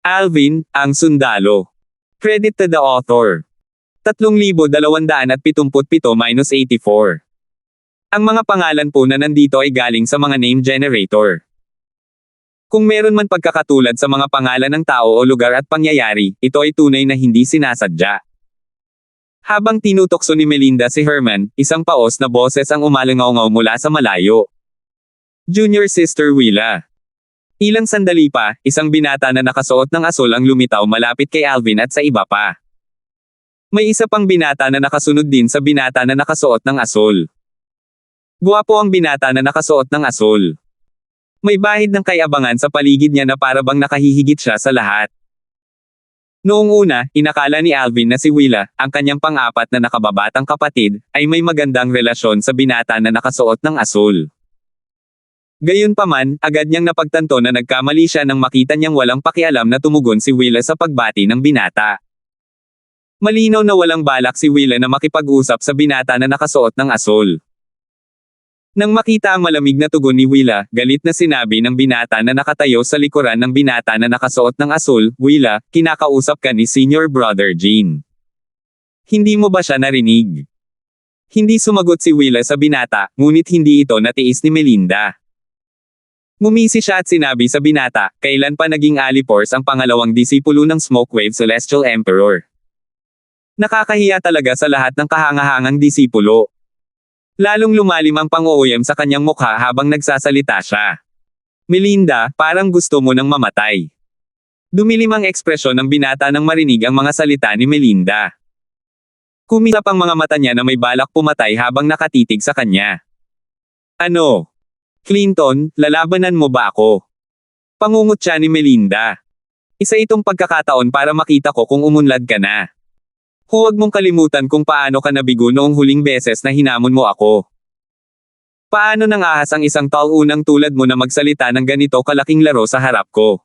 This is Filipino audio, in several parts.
Alvin, ang sundalo. Credit to the author. 3,277-84. Ang mga pangalan po na nandito ay galing sa mga name generator. Kung meron man pagkakatulad sa mga pangalan ng tao o lugar at pangyayari, ito ay tunay na hindi sinasadya. Habang tinutokso ni Melinda si Herman, isang paos na boses ang umalangaw mula sa malayo. Junior Sister Willa. Ilang sandali pa, isang binata na nakasuot ng asul ang lumitaw malapit kay Alvin at sa iba pa. May isa pang binata na nakasunod din sa binata na nakasuot ng asul. Guwapo ang binata na nakasuot ng asul. May bahid ng kayabangan sa paligid niya na para bang nakahihigit siya sa lahat. Noong una, inakala ni Alvin na si Willa, ang kanyang pang-apat na nakababatang kapatid, ay may magandang relasyon sa binata na nakasuot ng asul. Gayunpaman, agad niyang napagtanto na nagkamali siya nang makita niyang walang pakialam na tumugon si Willa sa pagbati ng binata. Malinaw na walang balak si Willa na makipag-usap sa binata na nakasuot ng asul. Nang makita ang malamig na tugon ni Willa, galit na sinabi ng binata na nakatayo sa likuran ng binata na nakasuot ng asul, "Willa, kinakausap ka ni Senior Brother Gene. Hindi mo ba siya narinig?" Hindi sumagot si Willa sa binata, ngunit hindi ito natiis ni Melinda. Ngumisi siya at sinabi sa binata, kailan pa naging Alipors ang pangalawang disipulo ng Smokewave Celestial Emperor. Nakakahiya talaga sa lahat ng kahangahangang disipulo. Lalong lumalim ang pang-uuyam sa kanyang mukha habang nagsasalita siya. Melinda, parang gusto mo nang mamatay. Dumilim ang ekspresyon ng binata nang marinig ang mga salita ni Melinda. Kumislap ang mga mata niya na may balak pumatay habang nakatitig sa kanya. Ano? Clinton, lalabanan mo ba ako? Pangungot siya ni Melinda. Isa itong pagkakataon para makita ko kung umunlad ka na. Huwag mong kalimutan kung paano ka nabigo noong huling beses na hinamon mo ako. Paano nang ahas ang isang taunang tulad mo na magsalita ng ganito kalaking laro sa harap ko?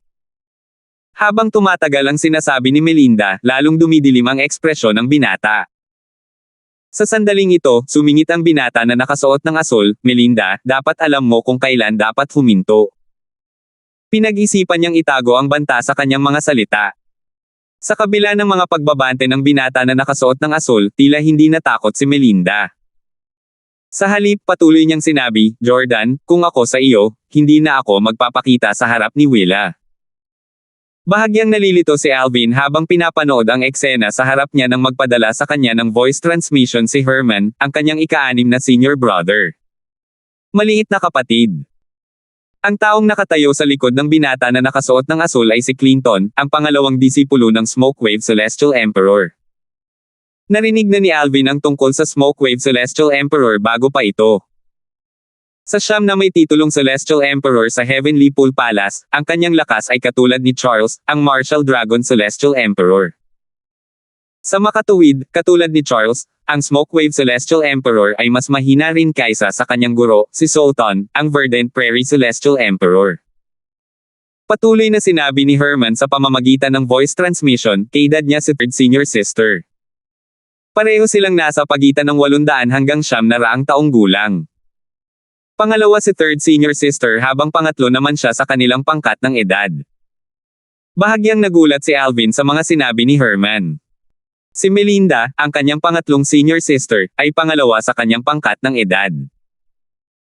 Habang tumatagal ang sinasabi ni Melinda, lalong dumidilim ang ekspresyon ng binata. Sa sandaling ito, sumingit ang binata na nakasuot ng asul, Melinda, dapat alam mo kung kailan dapat huminto. Pinag-isipan niyang itago ang banta sa kanyang mga salita. Sa kabila ng mga pagbabante ng binata na nakasuot ng asul, tila hindi natakot si Melinda. Sa halip, patuloy niyang sinabi, Jordan, kung ako sa iyo, hindi na ako magpapakita sa harap ni Willa. Bahagyang nalilito si Alvin habang pinapanood ang eksena sa harap niya nang magpadala sa kanya ng voice transmission si Herman, ang kanyang ika-6 na senior brother. Maliit na kapatid. Ang taong nakatayo sa likod ng binata na nakasuot ng asul ay si Clinton, ang pangalawang disipulo ng Smokewave Celestial Emperor. Narinig na ni Alvin ang tungkol sa Smokewave Celestial Emperor bago pa ito. Sa siyam na may titulong Celestial Emperor sa Heavenly Pool Palace, ang kanyang lakas ay katulad ni Charles, ang Martial Dragon Celestial Emperor. Sa makatuwid, katulad ni Charles, ang Smokewave Celestial Emperor ay mas mahina rin kaysa sa kanyang guro, si Sultan, ang Verdant Prairie Celestial Emperor. Patuloy na sinabi ni Herman sa pamamagitan ng voice transmission, kaedad niya si third senior sister. Pareho silang nasa pagitan ng 800 hanggang 900 taong gulang. Pangalawa si third senior sister habang pangatlo naman siya sa kanilang pangkat ng edad. Bahagyang nagulat si Alvin sa mga sinabi ni Herman. Si Melinda, ang kanyang pangatlong senior sister, ay pangalawa sa kanyang pangkat ng edad.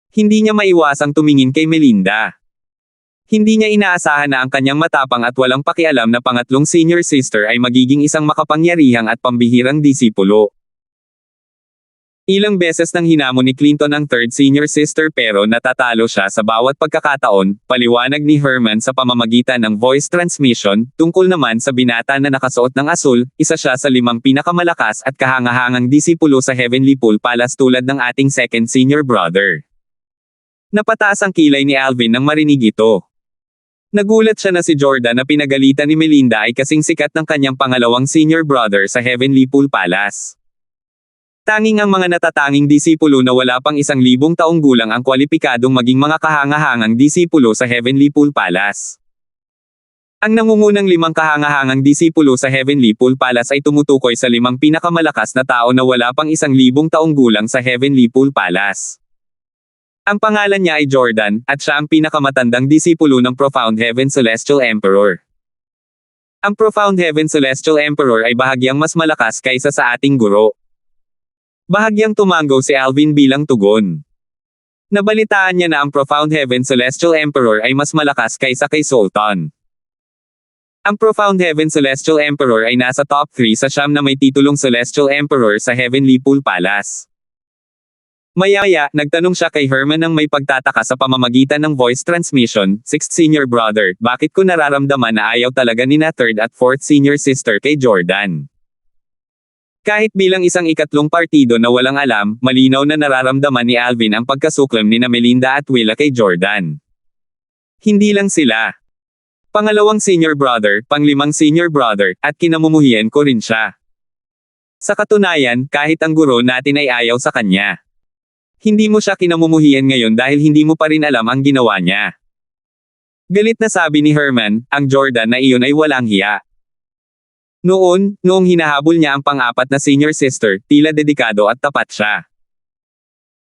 Hindi niya maiwasang tumingin kay Melinda. Hindi niya inaasahan na ang kanyang matapang at walang pakialam na pangatlong senior sister ay magiging isang makapangyarihang at pambihirang disipulo. Ilang beses nang hinamon ni Clinton ang third senior sister pero natatalo siya sa bawat pagkakataon, paliwanag ni Herman sa pamamagitan ng voice transmission. Tungkol naman sa binata na nakasuot ng asul, isa siya sa 5 pinakamalakas at kahangahangang disipulo sa Heavenly Pool Palace tulad ng ating second senior brother. Napataas ang kilay ni Alvin nang marinig ito. Nagulat siya na si Jordan na pinagalitan ni Melinda ay kasing sikat ng kanyang pangalawang senior brother sa Heavenly Pool Palace. Tanging ang mga natatanging disipulo na wala pang 1,000 taong gulang ang kwalipikadong maging mga kahangahangang disipulo sa Heavenly Pool Palace. Ang nangungunang 5 kahangahangang disipulo sa Heavenly Pool Palace ay tumutukoy sa 5 pinakamalakas na tao na wala pang 1,000 taong gulang sa Heavenly Pool Palace. Ang pangalan niya ay Jordan, at siya ang pinakamatandang disipulo ng Profound Heaven Celestial Emperor. Ang Profound Heaven Celestial Emperor ay bahagyang mas malakas kaysa sa ating guro. Bahagyang tumango si Alvin bilang tugon. Nabalitaan niya na ang Profound Heaven Celestial Emperor ay mas malakas kaysa kay Sultan. Ang Profound Heaven Celestial Emperor ay nasa top 3 sa siyam na may titulong Celestial Emperor sa Heavenly Pool Palace. Maya-maya, nagtanong siya kay Herman ng may pagtataka sa pamamagitan ng voice transmission, 6th senior brother, bakit ko nararamdaman na ayaw talaga ni na 3rd at 4th senior sister kay Jordan. Kahit bilang isang ikatlong partido na walang alam, malinaw na nararamdaman ni Alvin ang pagkasuklam ni na Melinda at Willa kay Jordan. Hindi lang sila. Pangalawang senior brother, panglimang senior brother, at kinamumuhian ko rin siya. Sa katunayan, kahit ang guro natin ay ayaw sa kanya. Hindi mo siya kinamumuhian ngayon dahil hindi mo pa rin alam ang ginawa niya. Galit na sabi ni Herman, ang Jordan na iyon ay walang hiya. Noong hinahabol niya ang pang-apat na senior sister, tila dedikado at tapat siya.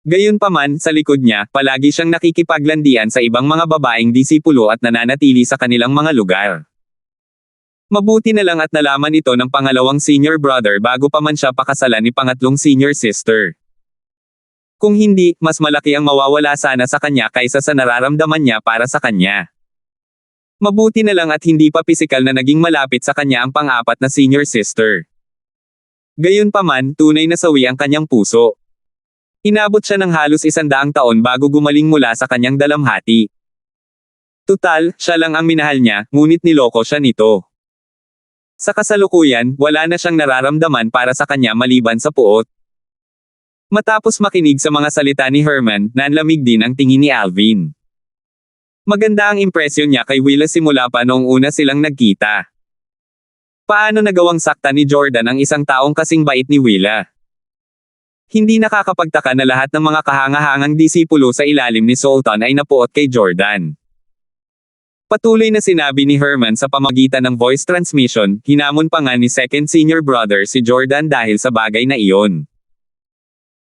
Gayunpaman, sa likod niya, palagi siyang nakikipaglandian sa ibang mga babaeng disipulo at nananatili sa kanilang mga lugar. Mabuti na lang at nalaman ito ng pangalawang senior brother bago pa man siya pakasalan ni pangatlong senior sister. Kung hindi, mas malaki ang mawawala sana sa kanya kaysa sa nararamdaman niya para sa kanya. Mabuti na lang at hindi pa pisikal na naging malapit sa kanya ang pang-apat na senior sister. Gayunpaman, tunay na sawi ang kanyang puso. Inabot siya ng halos 100 taon bago gumaling mula sa kanyang dalamhati. Tutal, siya lang ang minahal niya, ngunit niloko siya nito. Sa kasalukuyan, wala na siyang nararamdaman para sa kanya maliban sa puot. Matapos makinig sa mga salita ni Herman, nanlamig din ang tingin ni Alvin. Maganda ang impresyon niya kay Willa simula pa noong una silang nagkita. Paano nagawang sakta ni Jordan ang isang taong kasing bait ni Willa? Hindi nakakapagtaka na lahat ng mga kahangahangang disipulo sa ilalim ni Sultan ay napuot kay Jordan. Patuloy na sinabi ni Herman sa pamagitan ng voice transmission, hinamon pa nga ni second senior brother si Jordan dahil sa bagay na iyon.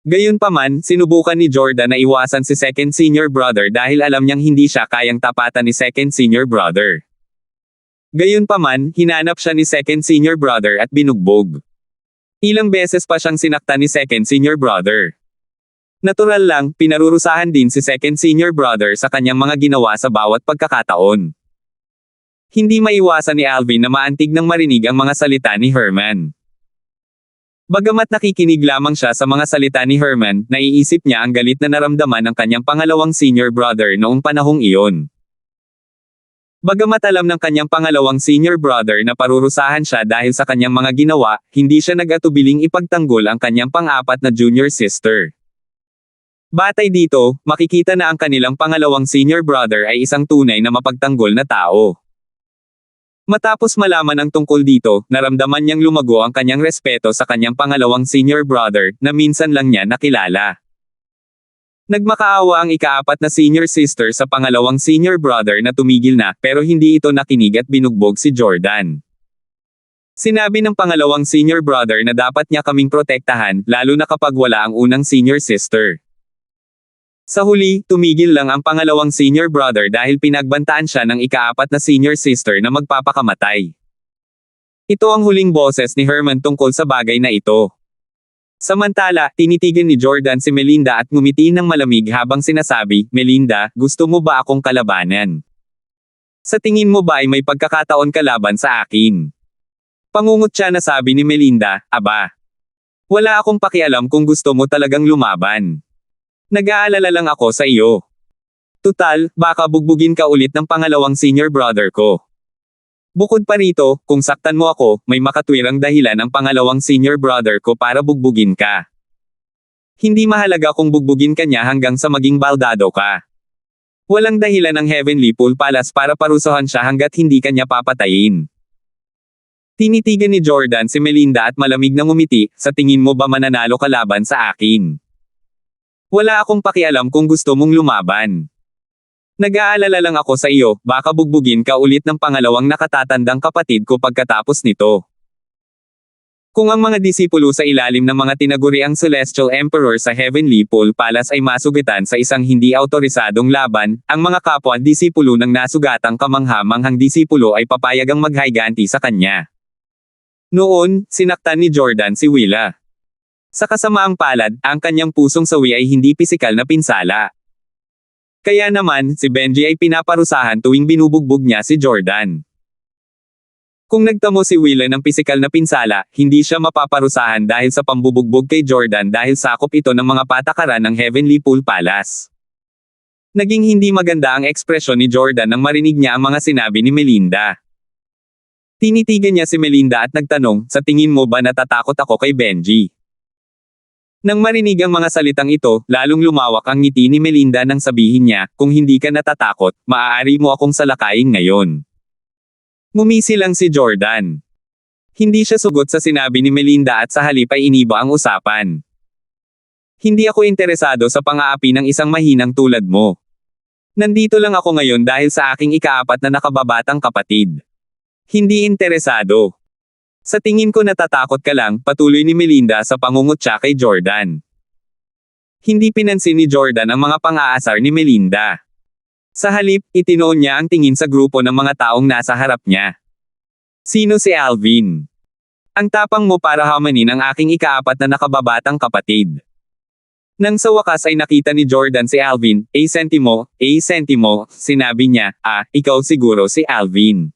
Gayunpaman, sinubukan ni Jordan na iwasan si second senior brother dahil alam niyang hindi siya kayang tapatan ni second senior brother. Gayunpaman, hinanap siya ni second senior brother at binugbog. Ilang beses pa siyang sinaktan ni second senior brother. Natural lang, pinarurusahan din si second senior brother sa kanyang mga ginawa sa bawat pagkakataon. Hindi maiwasan ni Alvin na maantig nang marinig ang mga salita ni Herman. Bagamat nakikinig lamang siya sa mga salita ni Herman, naiisip niya ang galit na naramdaman ng kanyang pangalawang senior brother noong panahong iyon. Bagamat alam ng kanyang pangalawang senior brother na parurusahan siya dahil sa kanyang mga ginawa, hindi siya nag-atubiling ipagtanggol ang kanyang pang-apat na junior sister. Batay dito, makikita na ang kanilang pangalawang senior brother ay isang tunay na mapagtanggol na tao. Matapos malaman ang tungkol dito, naramdaman niyang lumago ang kanyang respeto sa kanyang pangalawang senior brother, na minsan lang niya nakilala. Nagmakaawa ang ikaapat na senior sister sa pangalawang senior brother na tumigil na, pero hindi ito nakinig at binugbog si Jordan. Sinabi ng pangalawang senior brother na dapat niya kaming protektahan, lalo na kapag wala ang unang senior sister. Sa huli, tumigil lang ang pangalawang senior brother dahil pinagbantaan siya ng ikaapat na senior sister na magpapakamatay. Ito ang huling boses ni Herman tungkol sa bagay na ito. Samantala, tinitigan ni Jordan si Melinda at ngumiti ng malamig habang sinasabi, Melinda, gusto mo ba akong kalabanan? Sa tingin mo ba ay may pagkakataon kalaban sa akin? Pangungot siya na sabi ni Melinda, aba. Wala akong pakialam kung gusto mo talagang lumaban. Nag-aalala lang ako sa iyo. Tutal, baka bugbugin ka ulit ng pangalawang senior brother ko. Bukod pa rito, kung saktan mo ako, may makatwirang dahilan ang pangalawang senior brother ko para bugbugin ka. Hindi mahalaga kung bugbugin ka niya hanggang sa maging baldado ka. Walang dahilan ang Heavenly Pool Palace para parusahan siya hanggat hindi ka niya papatayin. Tinitigan ni Jordan si Melinda at malamig na ngumiti, sa tingin mo ba mananalo ka laban sa akin? Wala akong pakialam kung gusto mong lumaban. Nag-aalala lang ako sa iyo, baka bugbugin ka ulit ng pangalawang nakatatandang kapatid ko pagkatapos nito. Kung ang mga disipulo sa ilalim ng mga tinaguriang Celestial Emperor sa Heavenly Pole Palace ay masugitan sa isang hindi autorisadong laban, ang mga kapwa disipulo ng nasugatang kamangha-manghang disipulo ay papayagang maghayganti sa kanya. Noon, sinaktan ni Jordan si Willa. Sa kasamaang palad, ang kanyang pusong sawi ay hindi pisikal na pinsala. Kaya naman, si Benji ay pinaparusahan tuwing binubugbog niya si Jordan. Kung nagtamo si Willa ng pisikal na pinsala, hindi siya mapaparusahan dahil sa pambubugbog kay Jordan dahil sakop ito ng mga patakaran ng Heavenly Pool Palace. Naging hindi maganda ang ekspresyon ni Jordan nang marinig niya ang mga sinabi ni Melinda. Tinitigan niya si Melinda at nagtanong, sa tingin mo ba natatakot ako kay Benji? Nang marinig ang mga salitang ito, lalong lumawak ang ngiti ni Melinda nang sabihin niya, kung hindi ka natatakot, maaari mo akong salakayin ngayon. Ngumisi lang si Jordan. Hindi siya sugot sa sinabi ni Melinda at sa halip ay iniba ang usapan. Hindi ako interesado sa pang-aapi ng isang mahinang tulad mo. Nandito lang ako ngayon dahil sa aking ikaapat na nakababatang kapatid. Hindi interesado. Sa tingin ko natatakot ka lang, patuloy ni Melinda sa pangungutya kay Jordan. Hindi pinansin ni Jordan ang mga pang-aasar ni Melinda. Sa halip, itinoon niya ang tingin sa grupo ng mga taong nasa harap niya. Sino si Alvin? Ang tapang mo para hamanin ang aking ikaapat na nakababatang kapatid. Nang sa wakas ay nakita ni Jordan si Alvin, sentimo, sinabi niya, ikaw siguro si Alvin.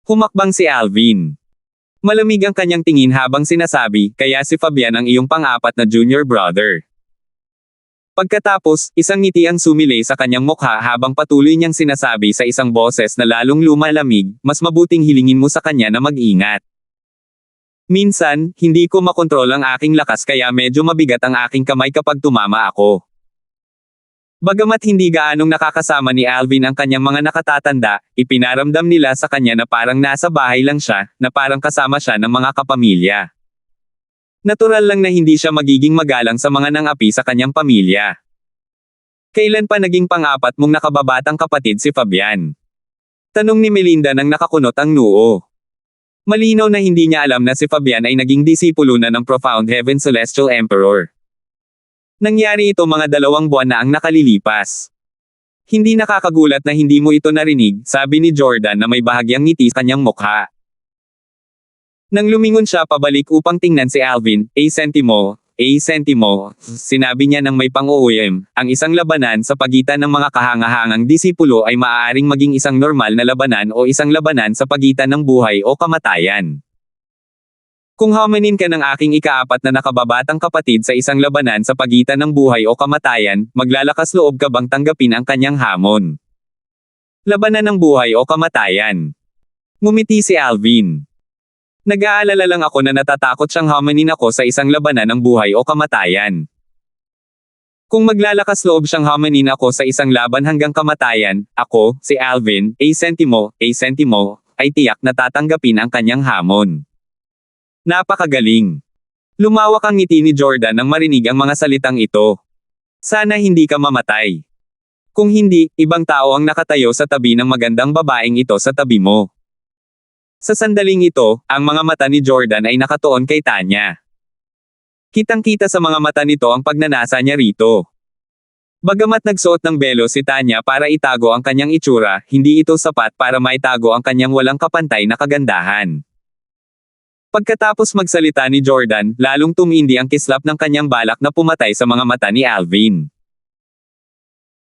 Humakbang si Alvin. Malamig ang kanyang tingin habang sinasabi, kaya si Fabian ang iyong pang-apat na junior brother. Pagkatapos, isang ngiti ang sumilay sa kanyang mukha habang patuloy niyang sinasabi sa isang boses na lalong lumalamig, mas mabuting hilingin mo sa kanya na mag-ingat. Minsan, hindi ko makontrol ang aking lakas kaya medyo mabigat ang aking kamay kapag tumama ako. Bagamat hindi gaanong nakakasama ni Alvin ang kanyang mga nakatatanda, ipinaramdam nila sa kanya na parang nasa bahay lang siya, na parang kasama siya ng mga kapamilya. Natural lang na hindi siya magiging magalang sa mga nangapi sa kanyang pamilya. Kailan pa naging pang-apat mong nakababatang kapatid si Fabian? Tanong ni Melinda nang nakakunot ang noo. Malinaw na hindi niya alam na si Fabian ay naging disipulo na ng Profound Heaven Celestial Emperor. Nangyari ito mga 2 buwan na ang nakalilipas. Hindi nakakagulat na hindi mo ito narinig, sabi ni Jordan na may bahagyang ngiti sa kanyang mukha. Nang lumingon siya pabalik upang tingnan si Alvin, sentimo, sinabi niya ng may pang-uuwim, ang isang labanan sa pagitan ng mga kahangahangang disipulo ay maaaring maging isang normal na labanan o isang labanan sa pagitan ng buhay o kamatayan. Kung hamanin ka ng aking ikaapat na nakababatang kapatid sa isang labanan sa pagitan ng buhay o kamatayan, maglalakas loob ka bang tanggapin ang kanyang hamon? Labanan ng buhay o kamatayan. Ngumiti si Alvin. Nag-aalala lang ako na natatakot siyang hamanin ako sa isang labanan ng buhay o kamatayan. Kung maglalakas loob siyang hamanin ako sa isang laban hanggang kamatayan, ako, si Alvin, sentimo, ay tiyak na tatanggapin ang kanyang hamon. Napakagaling. Lumawak ang ngiti ni Jordan nang marinig ang mga salitang ito. Sana hindi ka mamatay. Kung hindi, ibang tao ang nakatayo sa tabi ng magandang babaeng ito sa tabi mo. Sa sandaling ito, ang mga mata ni Jordan ay nakatuon kay Tanya. Kitang-kita sa mga mata nito ang pagnanasa niya rito. Bagamat nagsuot ng belo si Tanya para itago ang kanyang itsura, hindi ito sapat para maitago ang kanyang walang kapantay na kagandahan. Pagkatapos magsalita ni Jordan, lalong tumindi ang kislap ng kanyang balak na pumatay sa mga mata ni Alvin.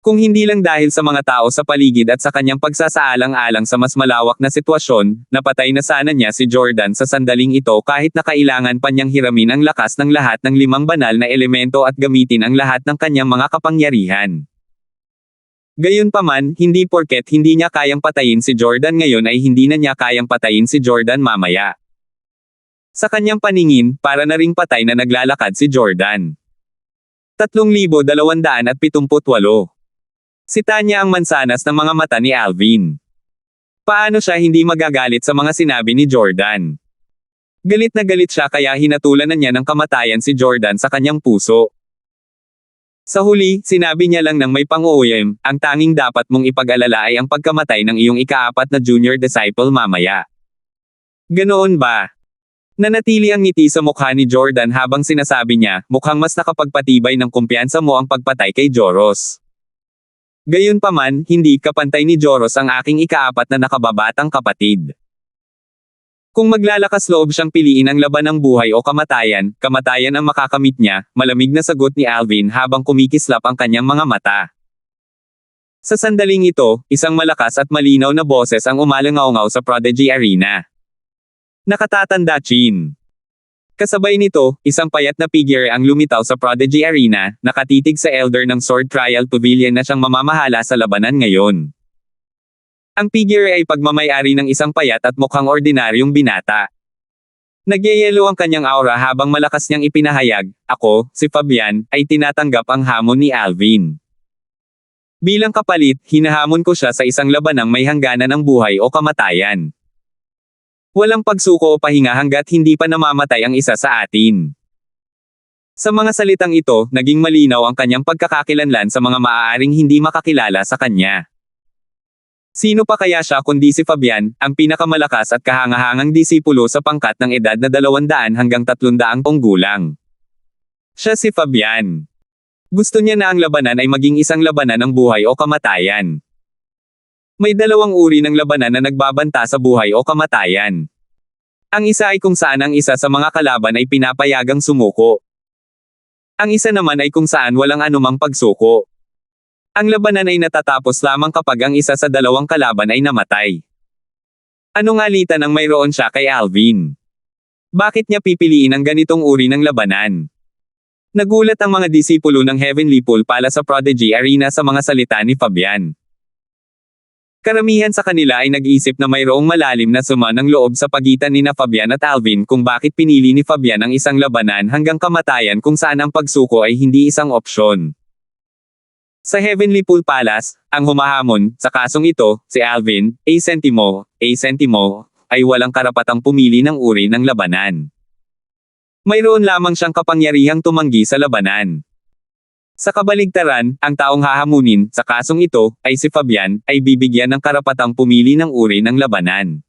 Kung hindi lang dahil sa mga tao sa paligid at sa kanyang pagsasaalang-alang sa mas malawak na sitwasyon, napatay na sana niya si Jordan sa sandaling ito kahit na kailangan pa niyang hiramin ang lakas ng lahat ng 5 banal na elemento at gamitin ang lahat ng kanyang mga kapangyarihan. Gayunpaman, hindi porket hindi niya kayang patayin si Jordan ngayon ay hindi na niya kayang patayin si Jordan mamaya. Sa kanyang paningin, para na ring patay na naglalakad si Jordan. 3,278. Si Tanya ang mansanas ng mga mata ni Alvin. Paano siya hindi magagalit sa mga sinabi ni Jordan? Galit na galit siya kaya hinatulan na niya ng kamatayan si Jordan sa kanyang puso. Sa huli, sinabi niya lang ng may pang-uuyam, ang tanging dapat mong ipag-alala ay ang pagkamatay ng iyong ikaapat na junior disciple mamaya. Ganoon ba? Nanatili ang ngiti sa mukha ni Jordan habang sinasabi niya, mukhang mas nakapagpatibay ng kumpiyansa mo ang pagpatay kay Joros. Gayunpaman, hindi kapantay ni Joros ang aking ikaapat na nakababatang kapatid. Kung maglalakas loob siyang piliin ang laban ng buhay o kamatayan, kamatayan ang makakamit niya, malamig na sagot ni Alvin habang kumikislap ang kanyang mga mata. Sa sandaling ito, isang malakas at malinaw na boses ang umalangaw-ngaw sa Prodigy Arena. Nakatatanda Chin. Kasabay nito, isang payat na figure ang lumitaw sa Prodigy Arena, nakatitig sa elder ng Sword Trial Pavilion na siyang mamamahala sa labanan ngayon. Ang figure ay pagmamayari ng isang payat at mukhang ordinaryong binata. Nagyayelo ang kanyang aura habang malakas niyang ipinahayag, ako, si Fabian, ay tinatanggap ang hamon ni Alvin. Bilang kapalit, hinahamon ko siya sa isang labanang may hangganan ng buhay o kamatayan. Walang pagsuko o pahinga hanggat hindi pa namamatay ang isa sa atin. Sa mga salitang ito, naging malinaw ang kanyang pagkakakilanlan sa mga maaaring hindi makakilala sa kanya. Sino pa kaya siya kundi si Fabian, ang pinakamalakas at kahangahangang disipulo sa pangkat ng edad na 200 hanggang 300 taong gulang. Siya si Fabian. Gusto niya na ang labanan ay maging isang labanan ng buhay o kamatayan. May dalawang uri ng labanan na nagbabanta sa buhay o kamatayan. Ang isa ay kung saan ang isa sa mga kalaban ay pinapayagang sumuko. Ang isa naman ay kung saan walang anumang pagsuko. Ang labanan ay natatapos lamang kapag ang isa sa dalawang kalaban ay namatay. Anong alitan ang mayroon siya kay Alvin? Bakit niya pipiliin ang ganitong uri ng labanan? Nagulat ang mga disipulo ng Heavenly Pool pala sa Prodigy Arena sa mga salita ni Fabian. Karamihan sa kanila ay nag-isip na mayroong malalim na sama ng loob sa pagitan ni Fabian at Alvin kung bakit pinili ni Fabian ang isang labanan hanggang kamatayan kung saan ang pagsuko ay hindi isang opsyon. Sa Heavenly Pool Palace, ang humahamon, sa kasong ito, si Alvin, A Centimo, ay walang karapatang pumili ng uri ng labanan. Mayroon lamang siyang kapangyarihang tumanggi sa labanan. Sa kabaligtaran, ang taong hahamunin, sa kasong ito, ay si Fabian, ay bibigyan ng karapatang pumili ng uri ng labanan.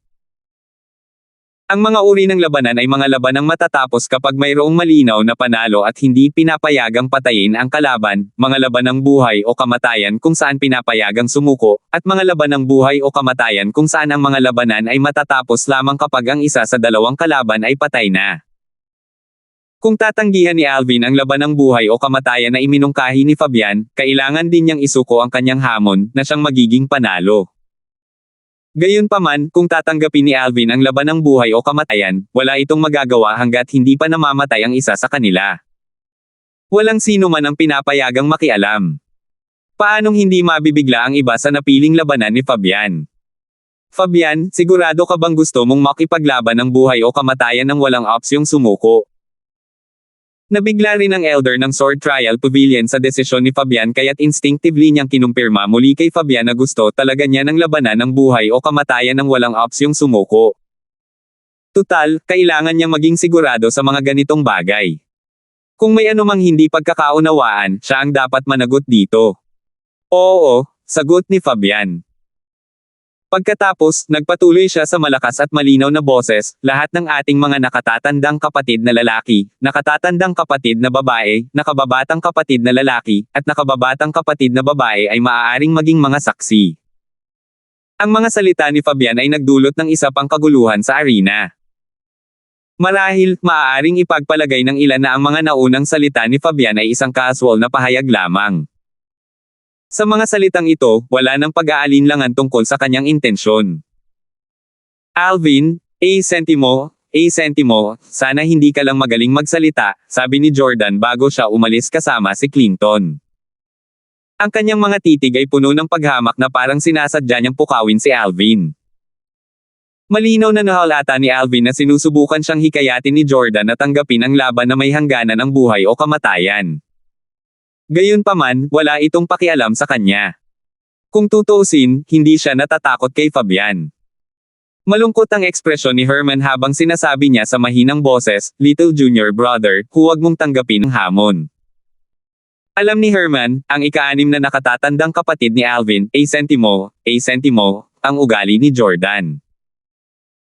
Ang mga uri ng labanan ay mga labanang matatapos kapag mayroong malinaw na panalo at hindi pinapayagang patayin ang kalaban, mga labanang buhay o kamatayan kung saan pinapayagang sumuko, at mga labanang buhay o kamatayan kung saan ang mga labanan ay matatapos lamang kapag ang isa sa dalawang kalaban ay patay na. Kung tatanggihan ni Alvin ang labanang buhay o kamatayan na iminungkahi ni Fabian, kailangan din niyang isuko ang kanyang hamon, na siyang magiging panalo. Gayunpaman, kung tatanggapin ni Alvin ang labanang buhay o kamatayan, wala itong magagawa hanggat hindi pa namamatay ang isa sa kanila. Walang sino man ang pinapayagang makialam. Paanong hindi mabibigla ang iba sa napiling labanan ni Fabian? Fabian, sigurado ka bang gusto mong makipaglaban ng buhay o kamatayan nang walang opsyong sumuko? Nabigla rin ang elder ng Sword Trial Pavilion sa desisyon ni Fabian kaya't instinctively niyang kinumpirma muli kay Fabian na gusto talaga niya ng labanan ng buhay o kamatayan ng walang opsyong sumuko. Tutal, kailangan niyang maging sigurado sa mga ganitong bagay. Kung may anumang hindi pagkakaunawaan, siya ang dapat managot dito. Oo, sagot ni Fabian. Pagkatapos, nagpatuloy siya sa malakas at malinaw na boses, lahat ng ating mga nakatatandang kapatid na lalaki, nakatatandang kapatid na babae, nakababatang kapatid na lalaki, at nakababatang kapatid na babae ay maaaring maging mga saksi. Ang mga salita ni Fabian ay nagdulot ng isa pang kaguluhan sa arena. Marahil, maaaring ipagpalagay ng ilan na ang mga naunang salita ni Fabian ay isang casual na pahayag lamang. Sa mga salitang ito, wala nang pag-aalinlangan tungkol sa kanyang intensyon. Alvin, A Centimo, sana hindi ka lang magaling magsalita, sabi ni Jordan bago siya umalis kasama si Clinton. Ang kanyang mga titig ay puno ng paghamak na parang sinasadya niyang pukawin si Alvin. Malinaw na nahalata ni Alvin na sinusubukan siyang hikayatin ni Jordan na tanggapin ang laban na may hangganan ng buhay o kamatayan. Gayunpaman, wala itong pakialam sa kanya. Kung tutuusin, hindi siya natatakot kay Fabian. Malungkot ang ekspresyon ni Herman habang sinasabi niya sa mahinang boses, "Little junior brother, huwag mong tanggapin ang hamon." Alam ni Herman, ang ika-6 na nakatatandang kapatid ni Alvin, A Centimo, ang ugali ni Jordan.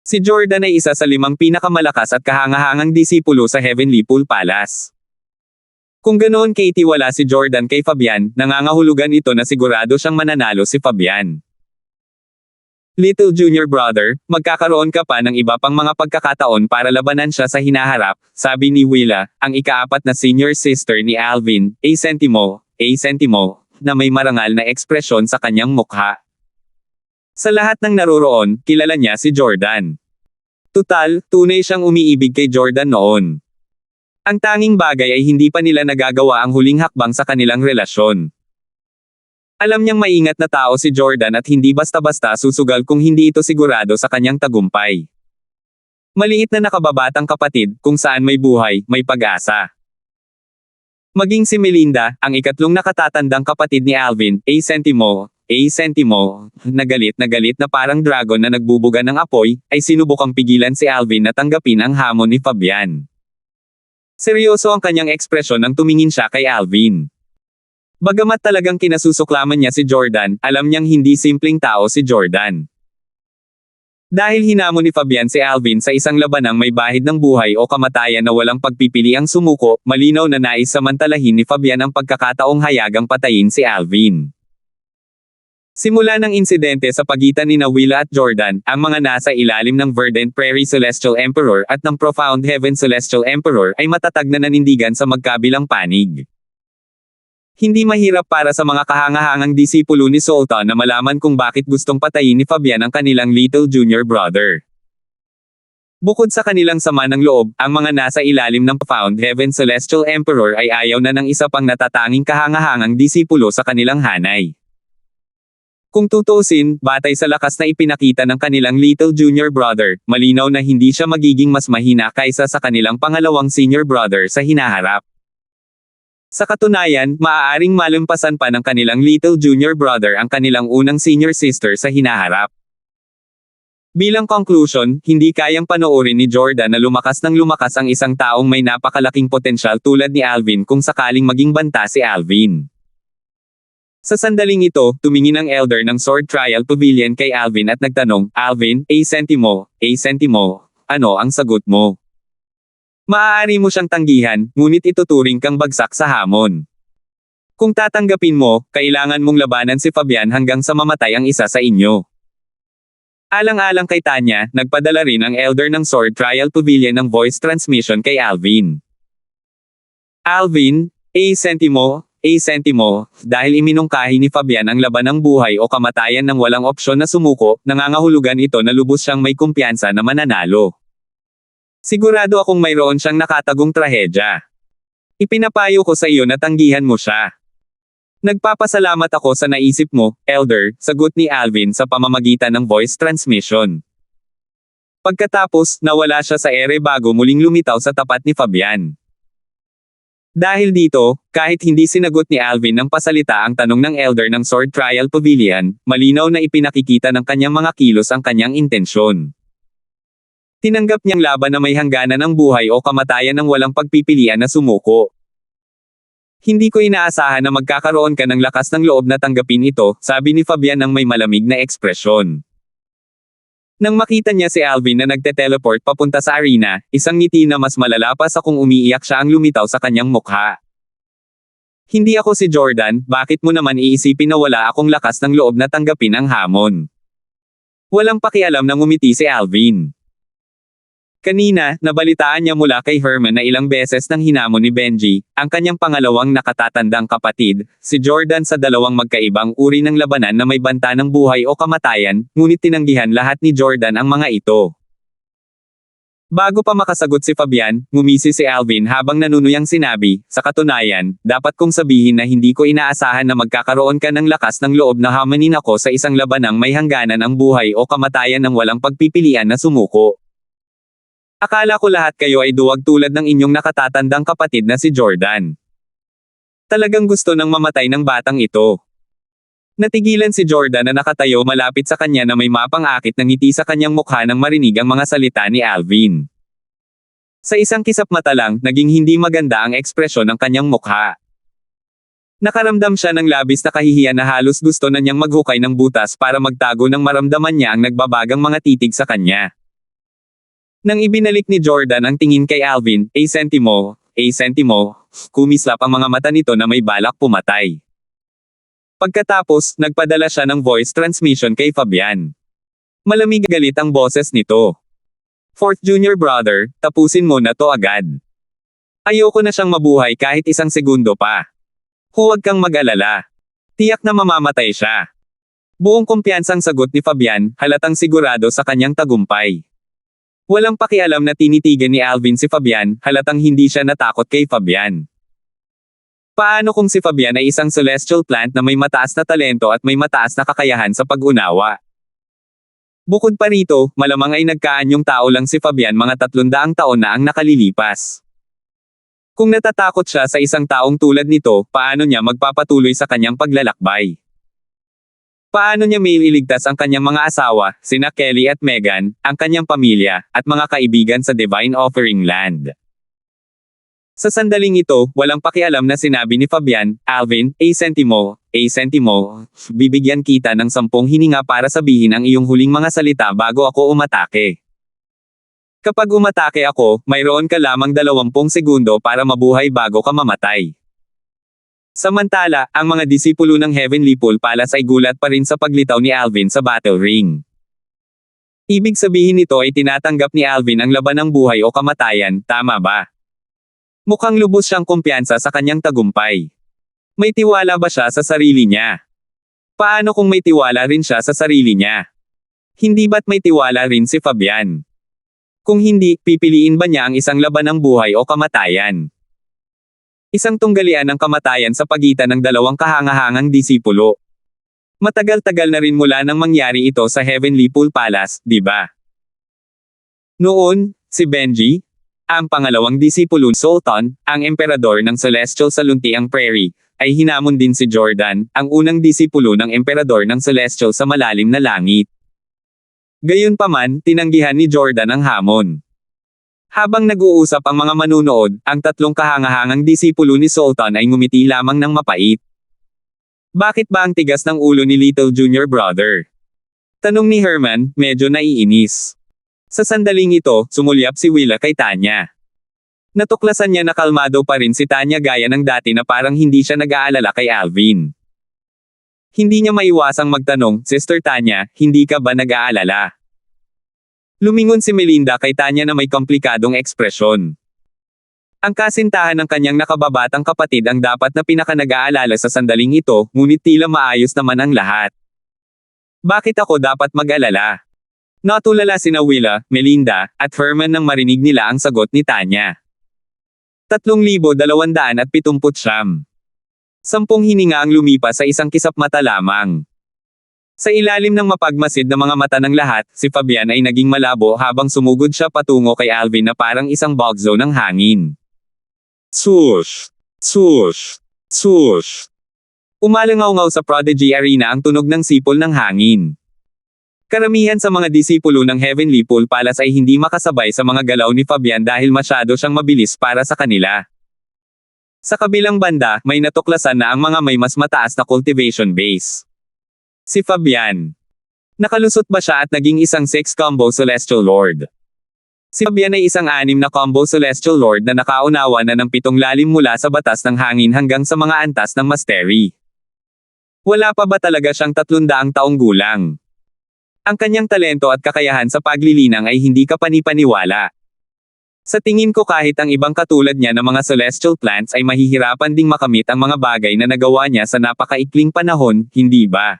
Si Jordan ay isa sa 5 pinakamalakas at kahangahangang disipulo sa Heavenly Pool Palace. Kung ganoon kaitiwala si Jordan kay Fabian, nangangahulugan ito na sigurado siyang mananalo si Fabian. Little junior brother, magkakaroon ka pa ng iba pang mga pagkakataon para labanan siya sa hinaharap, sabi ni Willa, ang ika-4 na senior sister ni Alvin, A Sentimo, na may marangal na ekspresyon sa kanyang mukha. Sa lahat ng naroroon, kilala niya si Jordan. Tutal, tunay siyang umiibig kay Jordan noon. Ang tanging bagay ay hindi pa nila nagagawa ang huling hakbang sa kanilang relasyon. Alam niyang maingat na tao si Jordan at hindi basta-basta susugal kung hindi ito sigurado sa kanyang tagumpay. Maliit na nakababatang kapatid, kung saan may buhay, may pag-asa. Maging si Melinda, ang ikatlong nakatatandang kapatid ni Alvin, A Sentimo, na galit na parang dragon na nagbubuga ng apoy, ay sinubukang pigilan si Alvin na tanggapin ang hamon ni Fabian. Seryoso ang kanyang ekspresyon nang tumingin siya kay Alvin. Bagamat talagang kinasusuklaman niya si Jordan, alam niyang hindi simpleng tao si Jordan. Dahil hinamon ni Fabian si Alvin sa isang labanang may bahid ng buhay o kamatayan na walang pagpipili ang sumuko, malinaw na nais samantalahin ni Fabian ang pagkakataong hayagang patayin si Alvin. Simula ng insidente sa pagitan ni Willa at Jordan, ang mga nasa ilalim ng Verdant Prairie Celestial Emperor at ng Profound Heaven Celestial Emperor ay matatag na nanindigan sa magkabilang panig. Hindi mahirap para sa mga kahangahangang disipulo ni Sultan na malaman kung bakit gustong patayin ni Fabian ang kanilang little junior brother. Bukod sa kanilang sama ng loob, ang mga nasa ilalim ng Profound Heaven Celestial Emperor ay ayaw na ng isa pang natatanging kahangahangang disipulo sa kanilang hanay. Kung tutuusin, batay sa lakas na ipinakita ng kanilang little junior brother, malinaw na hindi siya magiging mas mahina kaysa sa kanilang pangalawang senior brother sa hinaharap. Sa katunayan, maaaring malampasan pa ng kanilang little junior brother ang kanilang unang senior sister sa hinaharap. Bilang conclusion, hindi kayang panoorin ni Jordan na lumakas ng lumakas ang isang taong may napakalaking potensyal tulad ni Alvin kung sakaling maging banta si Alvin. Sa sandaling ito, tumingin ang elder ng Sword Trial Pavilion kay Alvin at nagtanong, Alvin, A Sentimo, ano ang sagot mo? Maaari mo siyang tanggihan, ngunit ituturing kang bagsak sa hamon. Kung tatanggapin mo, kailangan mong labanan si Fabian hanggang sa mamatay ang isa sa inyo. Alang-alang kay Tanya, nagpadala rin ang elder ng Sword Trial Pavilion ng voice transmission kay Alvin. Alvin, A Sentimo, dahil iminungkahi ni Fabian ang laban ng buhay o kamatayan ng walang opsyon na sumuko, nangangahulugan ito na lubos siyang may kumpiyansa na mananalo. Sigurado akong mayroon siyang nakatagong trahedya. Ipinapayo ko sa iyo na tanggihan mo siya. Nagpapasalamat ako sa naisip mo, Elder, sagot ni Alvin sa pamamagitan ng voice transmission. Pagkatapos, nawala siya sa ere bago muling lumitaw sa tapat ni Fabian. Dahil dito, kahit hindi sinagot ni Alvin ng pasalita ang tanong ng elder ng Sword Trial Pavilion, malinaw na ipinakikita ng kanyang mga kilos ang kanyang intensyon. Tinanggap niyang laban na may hangganan ng buhay o kamatayan ng walang pagpipilian na sumuko. Hindi ko inaasahan na magkakaroon ka ng lakas ng loob na tanggapin ito, sabi ni Fabian ng may malamig na ekspresyon. Nang makita niya si Alvin na nagte-teleport papunta sa arena, isang ngiti na mas malala pa sa kung umiiyak siya ang lumitaw sa kanyang mukha. Hindi ako si Jordan, bakit mo naman iisipin na wala akong lakas ng loob na tanggapin ang hamon? Walang pakialam na ngumiti si Alvin. Kanina, nabalitaan niya mula kay Herman na ilang beses nang hinamon ni Benji, ang kanyang pangalawang nakatatandang kapatid, si Jordan sa dalawang magkaibang uri ng labanan na may banta ng buhay o kamatayan, ngunit tinanggihan lahat ni Jordan ang mga ito. Bago pa makasagot si Fabian, ngumisi si Alvin habang nanunuyang sinabi, sa katunayan, dapat kong sabihin na hindi ko inaasahan na magkakaroon ka ng lakas ng loob na hamanin ako sa isang labanang may hangganan ang buhay o kamatayan ng walang pagpipilian na sumuko. Akala ko lahat kayo ay duwag tulad ng inyong nakatatandang kapatid na si Jordan. Talagang gusto nang mamatay ng batang ito. Natigilan si Jordan na nakatayo malapit sa kanya na may mapang-akit na ngiti sa kanyang mukha nang marinig ang mga salita ni Alvin. Sa isang kisap mata lang, naging hindi maganda ang ekspresyon ng kanyang mukha. Nakaramdam siya ng labis na kahihiyan na halos gusto na niyang maghukay ng butas para magtago ng maramdaman niya ang nagbabagang mga titig sa kanya. Nang ibinalik ni Jordan ang tingin kay Alvin, sentimo, kumislap ang mga mata nito na may balak pumatay. Pagkatapos, nagpadala siya ng voice transmission kay Fabian. Malamig galit ang boses nito. Fourth junior brother, tapusin mo na to agad. Ayoko na siyang mabuhay kahit isang segundo pa. Huwag kang mag-alala. Tiyak na mamamatay siya. Buong kumpiyansang sagot ni Fabian, halatang sigurado sa kanyang tagumpay. Walang pakialam na tinitigan ni Alvin si Fabian, halatang hindi siya natakot kay Fabian. Paano kung si Fabian ay isang celestial plant na may mataas na talento at may mataas na kakayahan sa pag-unawa? Bukod pa rito, malamang ay nagkaanyong tao lang si Fabian mga 300 taon na ang nakalilipas. Kung natatakot siya sa isang taong tulad nito, paano niya magpapatuloy sa kanyang paglalakbay? Paano niya maiiligtas ang kanyang mga asawa, sina Kelly at Megan, ang kanyang pamilya, at mga kaibigan sa Divine Offering Land? Sa sandaling ito, walang pakialam na sinabi ni Fabian, Alvin, sentimo, bibigyan kita ng 10 hininga para sabihin ang iyong huling mga salita bago ako umatake. Kapag umatake ako, mayroon ka lamang 20 segundo para mabuhay bago ka mamatay. Samantala, ang mga disipulo ng Heavenly Pool Palace ay gulat pa rin sa paglitaw ni Alvin sa battle ring. Ibig sabihin nito ay tinatanggap ni Alvin ang laban ng buhay o kamatayan, tama ba? Mukhang lubos siyang kumpiyansa sa kanyang tagumpay. May tiwala ba siya sa sarili niya? Paano kung may tiwala rin siya sa sarili niya? Hindi ba't may tiwala rin si Fabian? Kung hindi, pipiliin ba niya ang isang laban ng buhay o kamatayan? Isang tunggalian ng kamatayan sa pagitan ng dalawang kahangahangang disipulo. Matagal-tagal na rin mula nang mangyari ito sa Heavenly Pool Palace, di ba? Noon, si Benji, ang pangalawang disipulo Sultan, ang emperador ng Celestial sa Luntiang Prairie, ay hinamon din si Jordan, ang unang disipulo ng emperador ng Celestial sa malalim na langit. Gayunpaman, tinanggihan ni Jordan ang hamon. Habang nag-uusap ang mga manunood, ang 3 kahangahangang disipulo ni Sultan ay ngumiti lamang ng mapait. Bakit ba ang tigas ng ulo ni Little Junior Brother? Tanong ni Herman, medyo naiinis. Sa sandaling ito, sumulyap si Willa kay Tanya. Natuklasan niya na kalmado pa rin si Tanya gaya ng dati na parang hindi siya nag-aalala kay Alvin. Hindi niya maiwasang magtanong, Sister Tanya, hindi ka ba nag-aalala? Lumingon si Melinda kay Tanya na may komplikadong ekspresyon. Ang kasintahan ng kanyang nakababatang kapatid ang dapat na pinaka-nag-aalala sa sandaling ito, ngunit tila maayos naman ang lahat. Bakit ako dapat mag-alala? Natulala sina Willa, Melinda, at Herman nang marinig nila ang sagot ni Tanya. 3,279. 10 hininga ang lumipas sa isang kisap mata lamang. Sa ilalim ng mapagmasid na mga mata ng lahat, si Fabian ay naging malabo habang sumugod siya patungo kay Alvin na parang isang bugzo ng hangin. Swoosh! Swoosh! Swoosh! Umalangaw-ngaw sa Prodigy Arena ang tunog ng sipol ng hangin. Karamihan sa mga disipulo ng Heavenly Pool Palace ay hindi makasabay sa mga galaw ni Fabian dahil masyado siyang mabilis para sa kanila. Sa kabilang banda, may natuklasan na ang mga may mas mataas na cultivation base. Si Fabian. Nakalusot ba siya at naging isang 6 combo Celestial Lord? Si Fabian ay isang 6 na combo Celestial Lord na nakaunawa na ng 7 lalim mula sa batas ng hangin hanggang sa mga antas ng Mastery. Wala pa ba talaga siyang 300 taong gulang? Ang kanyang talento at kakayahan sa paglilinang ay hindi kapani-paniwala. Sa tingin ko kahit ang ibang katulad niya na mga celestial plants ay mahihirapan ding makamit ang mga bagay na nagawa niya sa napakaikling panahon, hindi ba?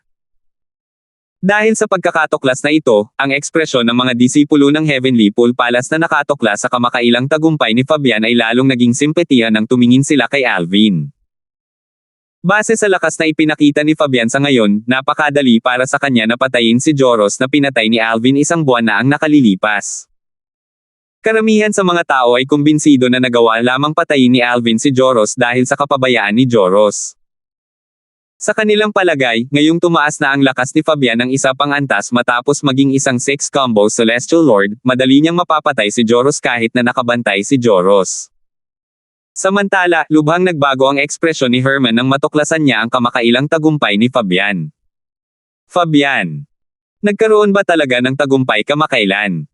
Dahil sa pagkakatuklas na ito, ang ekspresyon ng mga disipulo ng Heavenly Pool Palace na nakatuklas sa kamakailang tagumpay ni Fabian ay lalong naging simpatiya nang tumingin sila kay Alvin. Base sa lakas na ipinakita ni Fabian sa ngayon, napakadali para sa kanya na patayin si Joros na pinatay ni Alvin 1 buwan na ang nakalilipas. Karamihan sa mga tao ay kumbinsido na nagawa lamang patayin ni Alvin si Joros dahil sa kapabayaan ni Joros. Sa kanilang palagay, ngayong tumaas na ang lakas ni Fabian ng isa pang antas matapos maging isang 6 combo Celestial Lord, madali niyang mapapatay si Joros kahit na nakabantay si Joros. Samantala, lubhang nagbago ang ekspresyon ni Herman nang matuklasan niya ang kamakailang tagumpay ni Fabian. Fabian. Nagkaroon ba talaga ng tagumpay kamakailan?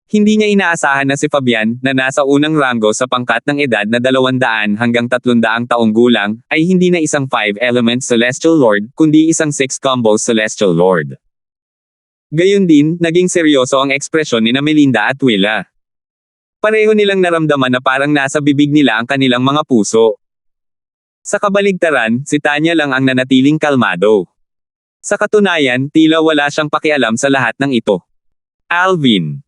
Hindi niya inaasahan na si Fabian, na nasa unang ranggo sa pangkat ng edad na 200 hanggang 300 taong gulang, ay hindi na isang 5-element Celestial Lord, kundi isang 6-combo Celestial Lord. Gayun din, naging seryoso ang ekspresyon ni Melinda at Willa. Pareho nilang naramdaman na parang nasa bibig nila ang kanilang mga puso. Sa kabaligtaran, si Tanya lang ang nanatiling kalmado. Sa katunayan, tila wala siyang pakialam sa lahat ng ito. Alvin.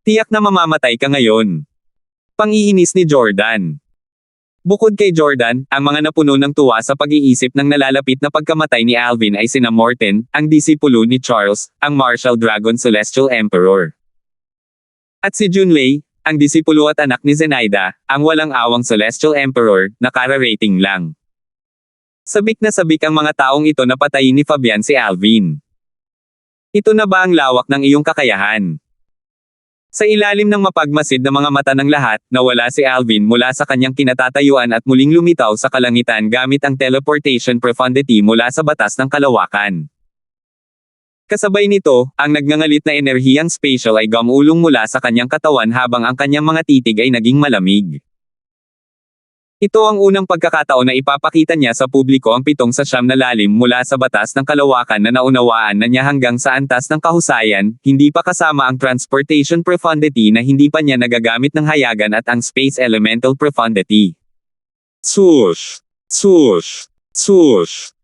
Tiyak na mamamatay ka ngayon. Pangiinis ni Jordan. Bukod kay Jordan, ang mga napuno ng tuwa sa pag-iisip ng nalalapit na pagkamatay ni Alvin ay sina Morten, ang disipulo ni Charles, ang Martial Dragon Celestial Emperor. At si Junlei, ang disipulo at anak ni Zenaida, ang walang awang Celestial Emperor, na kara-rating lang. Sabik na sabik ang mga taong ito na patayin ni Fabian si Alvin. Ito na ba ang lawak ng iyong kakayahan? Sa ilalim ng mapagmasid na mga mata ng lahat, nawala si Alvin mula sa kanyang kinatatayuan at muling lumitaw sa kalangitan gamit ang teleportation profundity mula sa batas ng kalawakan. Kasabay nito, ang nagngangalit na enerhiyang spatial ay gumulong mula sa kanyang katawan habang ang kanyang mga titig ay naging malamig. Ito ang unang pagkakataon na ipapakita niya sa publiko ang 7 sa 9 na lalim mula sa batas ng kalawakan na naunawaan na niya hanggang sa antas ng kahusayan, hindi pa kasama ang transportation profundity na hindi pa niya nagagamit ng hayagan at ang space elemental profundity. Swoosh! Swoosh! Swoosh!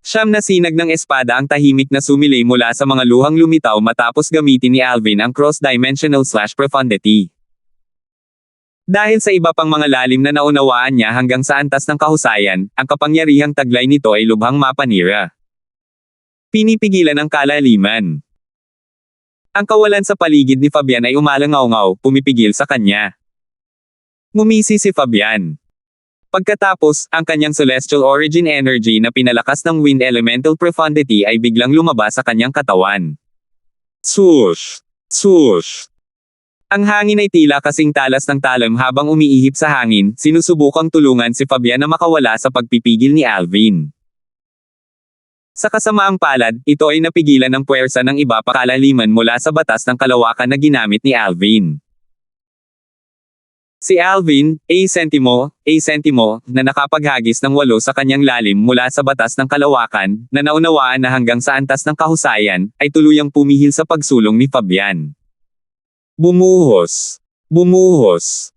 9 na sinag ng espada ang tahimik na sumilay mula sa mga luhang lumitaw matapos gamitin ni Alvin ang cross-dimensional profundity. Dahil sa iba pang mga lalim na naunawaan niya hanggang sa antas ng kahusayan, ang kapangyarihang taglay nito ay lubhang mapanira. Pinipigilan ang kalaliman. Ang kawalan sa paligid ni Fabian ay umalangaw-ngaw, pumipigil sa kanya. Ngumisi si Fabian. Pagkatapos, ang kanyang celestial origin energy na pinalakas ng wind elemental profundity ay biglang lumabas sa kanyang katawan. Swoosh! Swoosh! Ang hangin ay tila kasing talas ng talam habang umiihip sa hangin, sinusubukang tulungan si Fabian na makawala sa pagpipigil ni Alvin. Sa kasamaang palad, ito ay napigilan ng puwersa ng iba pa kalaliman mula sa batas ng kalawakan na ginamit ni Alvin. Si Alvin, A Sentimo, na nakapaghagis ng 8 sa kanyang lalim mula sa batas ng kalawakan, na naunawaan na hanggang sa antas ng kahusayan, ay tuluyang pumihil sa pagsulong ni Fabian. Bumuhos. Bumuhos.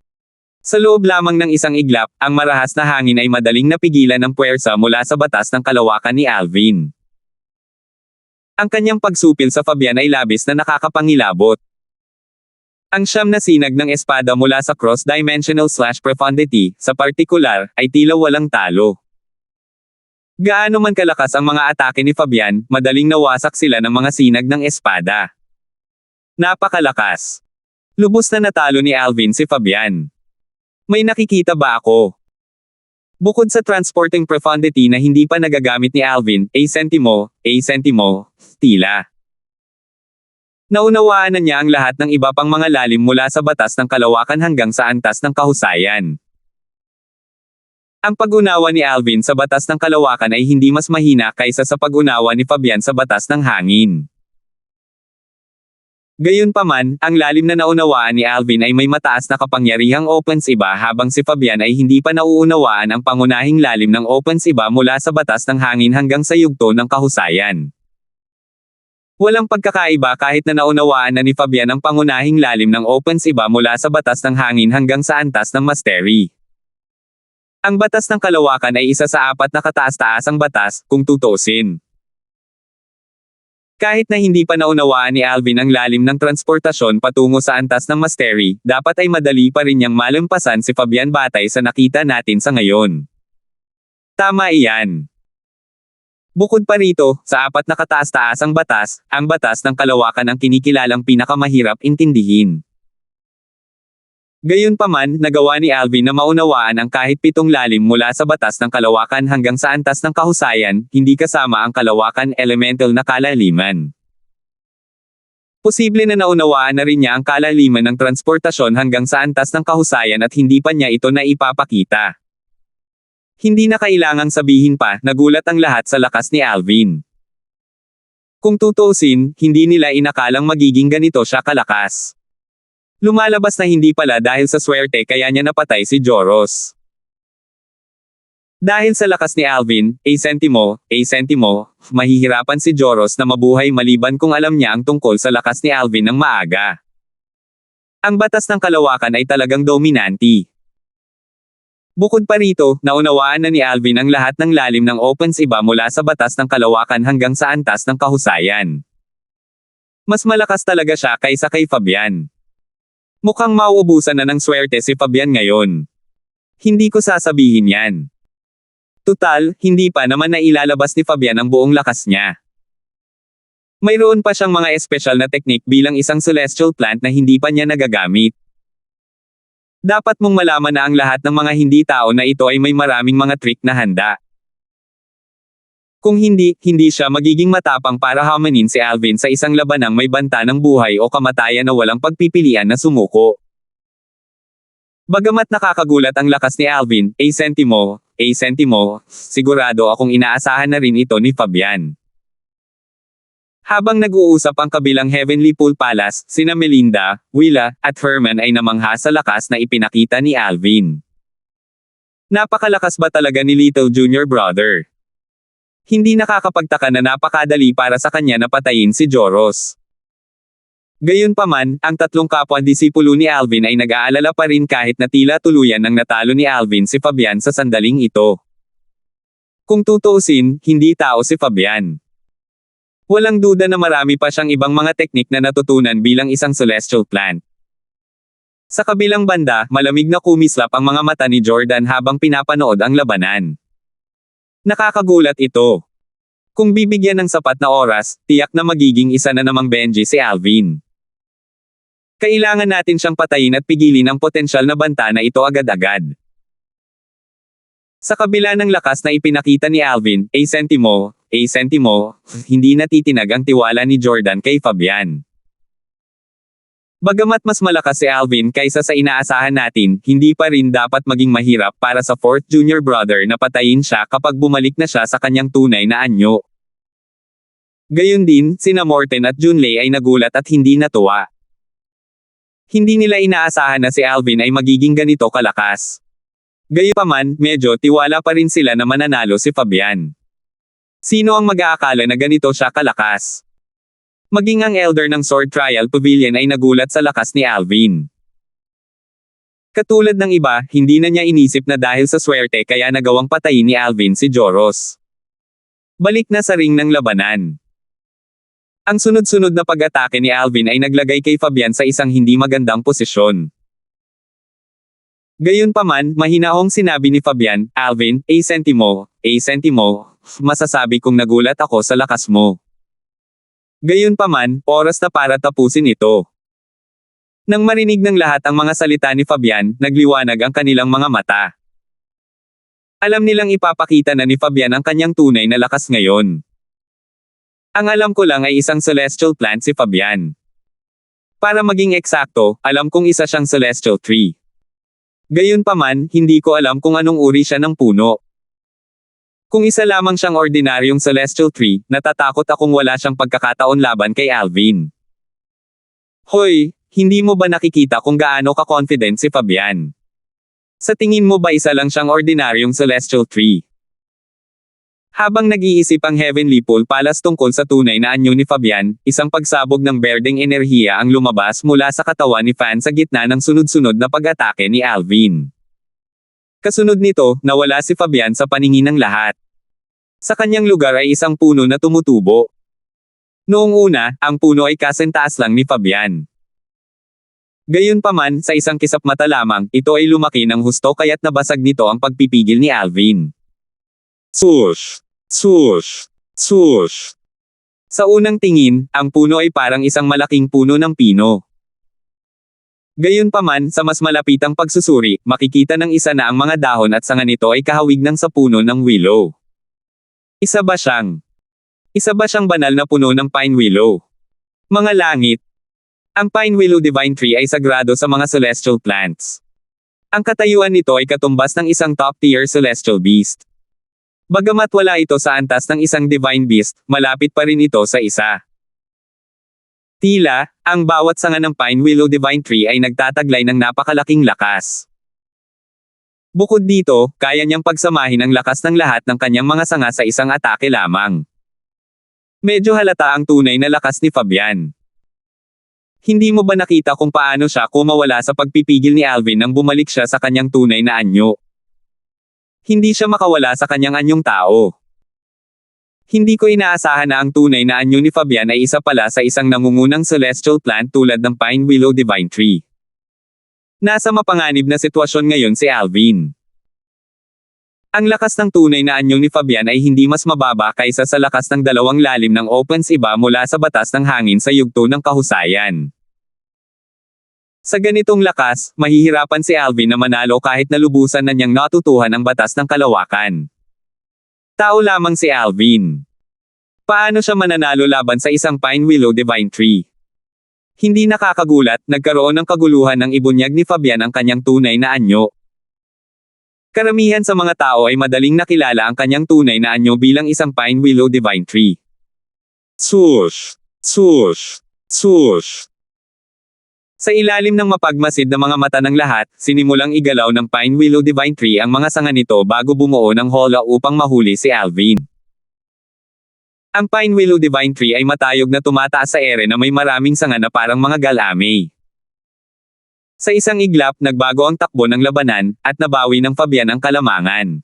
Sa loob lamang ng isang iglap, ang marahas na hangin ay madaling napigilan ng puwersa mula sa batas ng kalawakan ni Alvin. Ang kanyang pagsupil sa Fabian ay labis na nakakapangilabot. Ang 9 na sinag ng espada mula sa cross-dimensional profundity, sa partikular, ay tila walang talo. Gaano man kalakas ang mga atake ni Fabian, madaling nawasak sila ng mga sinag ng espada. Napakalakas. Lubos na natalo ni Alvin si Fabian. May nakikita ba ako? Bukod sa transporting profundity na hindi pa nagagamit ni Alvin, A Sentimo, tila. Naunawaan na niya ang lahat ng iba pang mga lalim mula sa batas ng kalawakan hanggang sa antas ng kahusayan. Ang pag-unawa ni Alvin sa batas ng kalawakan ay hindi mas mahina kaysa sa pag-unawa ni Fabian sa batas ng hangin. Gayunpaman, ang lalim na naunawaan ni Alvin ay may mataas na kapangyarihang opens iba habang si Fabian ay hindi pa nauunawaan ang pangunahing lalim ng opens iba mula sa batas ng hangin hanggang sa yugto ng kahusayan. Walang pagkakaiba kahit na naunawaan na ni Fabian ang pangunahing lalim ng opens iba mula sa batas ng hangin hanggang sa antas ng mastery. Ang batas ng kalawakan ay isa sa 4 na kataas-taasang batas, kung tutuusin. Kahit na hindi pa naunawaan ni Alvin ang lalim ng transportasyon patungo sa antas ng mastery, dapat ay madali pa rin niyang malampasan si Fabian batay sa nakita natin sa ngayon. Tama iyan. Bukod pa rito, sa 4 na kataas-taasang batas, ang batas ng kalawakan ang kinikilalang pinakamahirap intindihin. Gayunpaman, nagawa ni Alvin na maunawaan ang kahit 7 lalim mula sa batas ng kalawakan hanggang sa antas ng kahusayan, hindi kasama ang kalawakan elemental na kalaliman. Posible na naunawaan na rin niya ang kalaliman ng transportasyon hanggang sa antas ng kahusayan at hindi pa niya ito na ipapakita. Hindi na kailangang sabihin pa, nagulat ang lahat sa lakas ni Alvin. Kung tutuusin, hindi nila inakalang magiging ganito siya kalakas. Lumalabas na hindi pala dahil sa swerte kaya niya napatay si Joros. Dahil sa lakas ni Alvin, sentimo, mahihirapan si Joros na mabuhay maliban kung alam niya ang tungkol sa lakas ni Alvin ng maaga. Ang batas ng kalawakan ay talagang dominanti. Bukod pa rito, naunawaan na ni Alvin ang lahat ng lalim ng opens iba mula sa batas ng kalawakan hanggang sa antas ng kahusayan. Mas malakas talaga siya kaysa kay Fabian. Mukhang mauubusan na ng swerte si Fabian ngayon. Hindi ko sasabihin yan. Tutal, hindi pa naman nailalabas ni Fabian ang buong lakas niya. Mayroon pa siyang mga espesyal na teknik bilang isang celestial plant na hindi pa niya nagagamit. Dapat mong malaman na ang lahat ng mga hindi tao na ito ay may maraming mga trick na handa. Kung hindi siya magiging matapang para hamanin si Alvin sa isang labanang may banta ng buhay o kamatayan na walang pagpipilian na sumuko. Bagamat nakakagulat ang lakas ni Alvin, sentimo, sigurado akong inaasahan na rin ito ni Fabian. Habang nag-uusap ang kabilang Heavenly Pool Palace, sina Melinda, Willa, at Herman ay namangha sa lakas na ipinakita ni Alvin. Napakalakas ba talaga ni Little Junior Brother? Hindi nakakapagtaka na napakadali para sa kanya na patayin si Joros. Gayunpaman, ang tatlong kapwa-disipulo ni Alvin ay nag-aalala pa rin kahit na tila tuluyan nang natalo ni Alvin si Fabian sa sandaling ito. Kung tutuusin, hindi tao si Fabian. Walang duda na marami pa siyang ibang mga teknik na natutunan bilang isang celestial plant. Sa kabilang banda, malamig na kumislap ang mga mata ni Jordan habang pinapanood ang labanan. Nakakagulat ito. Kung bibigyan ng sapat na oras, tiyak na magiging isa na namang Benji si Alvin. Kailangan natin siyang patayin at pigilin ang potensyal na banta na ito agad-agad. Sa kabila ng lakas na ipinakita ni Alvin, sentimo, hindi natitinag ang tiwala ni Jordan kay Fabian. Bagamat mas malakas si Alvin kaysa sa inaasahan natin, hindi pa rin dapat maging mahirap para sa fourth junior brother na patayin siya kapag bumalik na siya sa kanyang tunay na anyo. Gayun din, sina Morten at Junlei ay nagulat at hindi natuwa. Hindi nila inaasahan na si Alvin ay magiging ganito kalakas. Gayunpaman, medyo tiwala pa rin sila na mananalo si Fabian. Sino ang mag-aakala na ganito siya kalakas? Maging ang elder ng Sword Trial Pavilion ay nagulat sa lakas ni Alvin. Katulad ng iba, hindi na niya inisip na dahil sa swerte kaya nagawang patayin ni Alvin si Joros. Balik na sa ring ng labanan. Ang sunod-sunod na pag-atake ni Alvin ay naglagay kay Fabian sa isang hindi magandang posisyon. Gayunpaman, mahinahong sinabi ni Fabian, Alvin, sentimo, masasabi kong nagulat ako sa lakas mo. Gayunpaman, oras na para tapusin ito. Nang marinig ng lahat ang mga salita ni Fabian, nagliwanag ang kanilang mga mata. Alam nilang ipapakita na ni Fabian ang kanyang tunay na lakas ngayon. Ang alam ko lang ay isang celestial plant si Fabian. Para maging eksakto, alam kong isa siyang celestial tree. Gayunpaman, hindi ko alam kung anong uri siya ng puno. Kung isa lamang siyang ordinaryong celestial tree, natatakot akong wala siyang pagkakataon laban kay Alvin. Hoy, hindi mo ba nakikita kung gaano ka-confident si Fabian? Sa tingin mo ba isa lang siyang ordinaryong celestial tree? Habang nag-iisip ang Heavenly Pool Palace tungkol sa tunay na anyo ni Fabian, isang pagsabog ng berdeng enerhiya ang lumabas mula sa katawan ni Fan sa gitna ng sunod-sunod na pag-atake ni Alvin. Kasunod nito, nawala si Fabian sa paningin ng lahat. Sa kanyang lugar ay isang puno na tumutubo. Noong una, ang puno ay kasentaas lang ni Fabian. Gayunpaman, sa isang kisap mata lamang, ito ay lumaki ng husto kaya't nabasag nito ang pagpipigil ni Alvin. Swoosh! Swoosh! Swoosh! Sa unang tingin, ang puno ay parang isang malaking puno ng pino. Gayunpaman, sa mas malapitang pagsusuri, makikita ng isa na ang mga dahon at sanga nito ay kahawig ng sa puno ng willow. Isa ba siyang banal na puno ng pine willow? Mga langit. Ang pine willow divine tree ay sagrado sa mga celestial plants. Ang katayuan nito ay katumbas ng isang top-tier celestial beast. Bagamat wala ito sa antas ng isang divine beast, malapit pa rin ito sa isa. Tila, ang bawat sanga ng Pine Willow Divine Tree ay nagtataglay ng napakalaking lakas. Bukod dito, kaya niyang pagsamahin ang lakas ng lahat ng kanyang mga sanga sa isang atake lamang. Medyo halata ang tunay na lakas ni Fabian. Hindi mo ba nakita kung paano siya kumawala sa pagpipigil ni Alvin nang bumalik siya sa kanyang tunay na anyo? Hindi siya makawala sa kanyang anyong tao. Hindi ko inaasahan na ang tunay na anyo ni Fabian ay isa pala sa isang nangungunang celestial plant tulad ng Pine Willow Divine Tree. Nasa mapanganib na sitwasyon ngayon si Alvin. Ang lakas ng tunay na anyo ni Fabian ay hindi mas mababa kaysa sa lakas ng dalawang lalim ng opens iba mula sa batas ng hangin sa yugto ng kahusayan. Sa ganitong lakas, mahihirapan si Alvin na manalo kahit nalubusan na niyang natutuhan ang batas ng kalawakan. Tao lamang si Alvin. Paano siya mananalo laban sa isang Pine Willow Divine Tree? Hindi nakakagulat, nagkaroon ng kaguluhan ng ibunyag ni Fabian ang kanyang tunay na anyo. Karamihan sa mga tao ay madaling nakilala ang kanyang tunay na anyo bilang isang Pine Willow Divine Tree. Swoosh! Swoosh! Swoosh! Sa ilalim ng mapagmasid na mga mata ng lahat, sinimulang igalaw ng Pine Willow Divine Tree ang mga sanga nito bago bumuo ng hola upang mahuli si Alvin. Ang Pine Willow Divine Tree ay matayog na tumataas sa ere na may maraming sanga na parang mga galame. Sa isang iglap, nagbago ang takbo ng labanan, at nabawi ng Fabian ang kalamangan.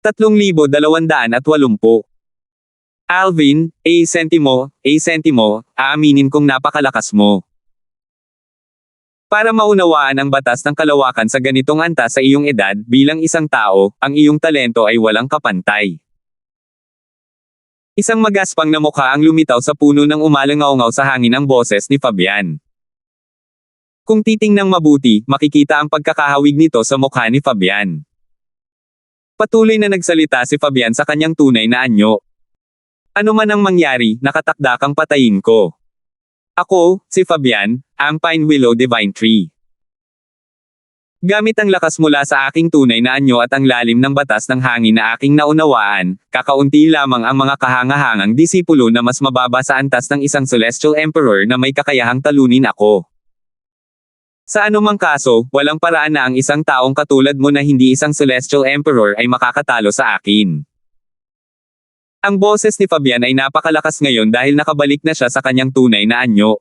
3,280. Alvin, sentimo, aaminin kong napakalakas mo. Para maunawaan ang batas ng kalawakan sa ganitong antas sa iyong edad, bilang isang tao, ang iyong talento ay walang kapantay. Isang magaspang na mukha ang lumitaw sa puno ng umalangaw-ngaw sa hangin ang boses ni Fabian. Kung titingnang mabuti, makikita ang pagkakahawig nito sa mukha ni Fabian. Patuloy na nagsalita si Fabian sa kanyang tunay na anyo. Ano man ang mangyari, nakatakda kang patayin ko. Ako, si Fabian, ang Pine Willow Divine Tree. Gamit ang lakas mula sa aking tunay na anyo at ang lalim ng batas ng hangin na aking naunawaan, kakaunti lamang ang mga kahangahangang disipulo na mas mababa sa antas ng isang Celestial Emperor na may kakayahang talunin ako. Sa anumang kaso, walang paraan na ang isang taong katulad mo na hindi isang Celestial Emperor ay makakatalo sa akin. Ang boses ni Fabian ay napakalakas ngayon dahil nakabalik na siya sa kanyang tunay na anyo.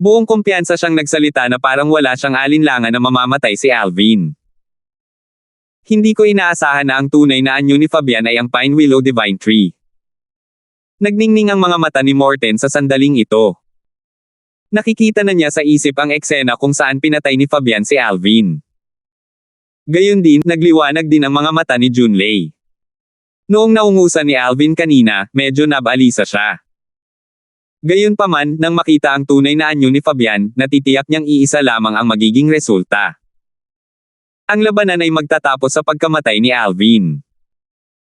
Buong kumpiyansa siyang nagsalita na parang wala siyang alinlangan na mamamatay si Alvin. Hindi ko inaasahan na ang tunay na anyo ni Fabian ay ang Pine Willow Divine Tree. Nagningning ang mga mata ni Morten sa sandaling ito. Nakikita na niya sa isip ang eksena kung saan pinatay ni Fabian si Alvin. Gayon din, nagliwanag din ang mga mata ni Junlei. Noong naungusan ni Alvin kanina, medyo nabalisa siya. Gayunpaman, nang makita ang tunay na anyo ni Fabian, natitiyak niyang iisa lamang ang magiging resulta. Ang labanan ay magtatapos sa pagkamatay ni Alvin.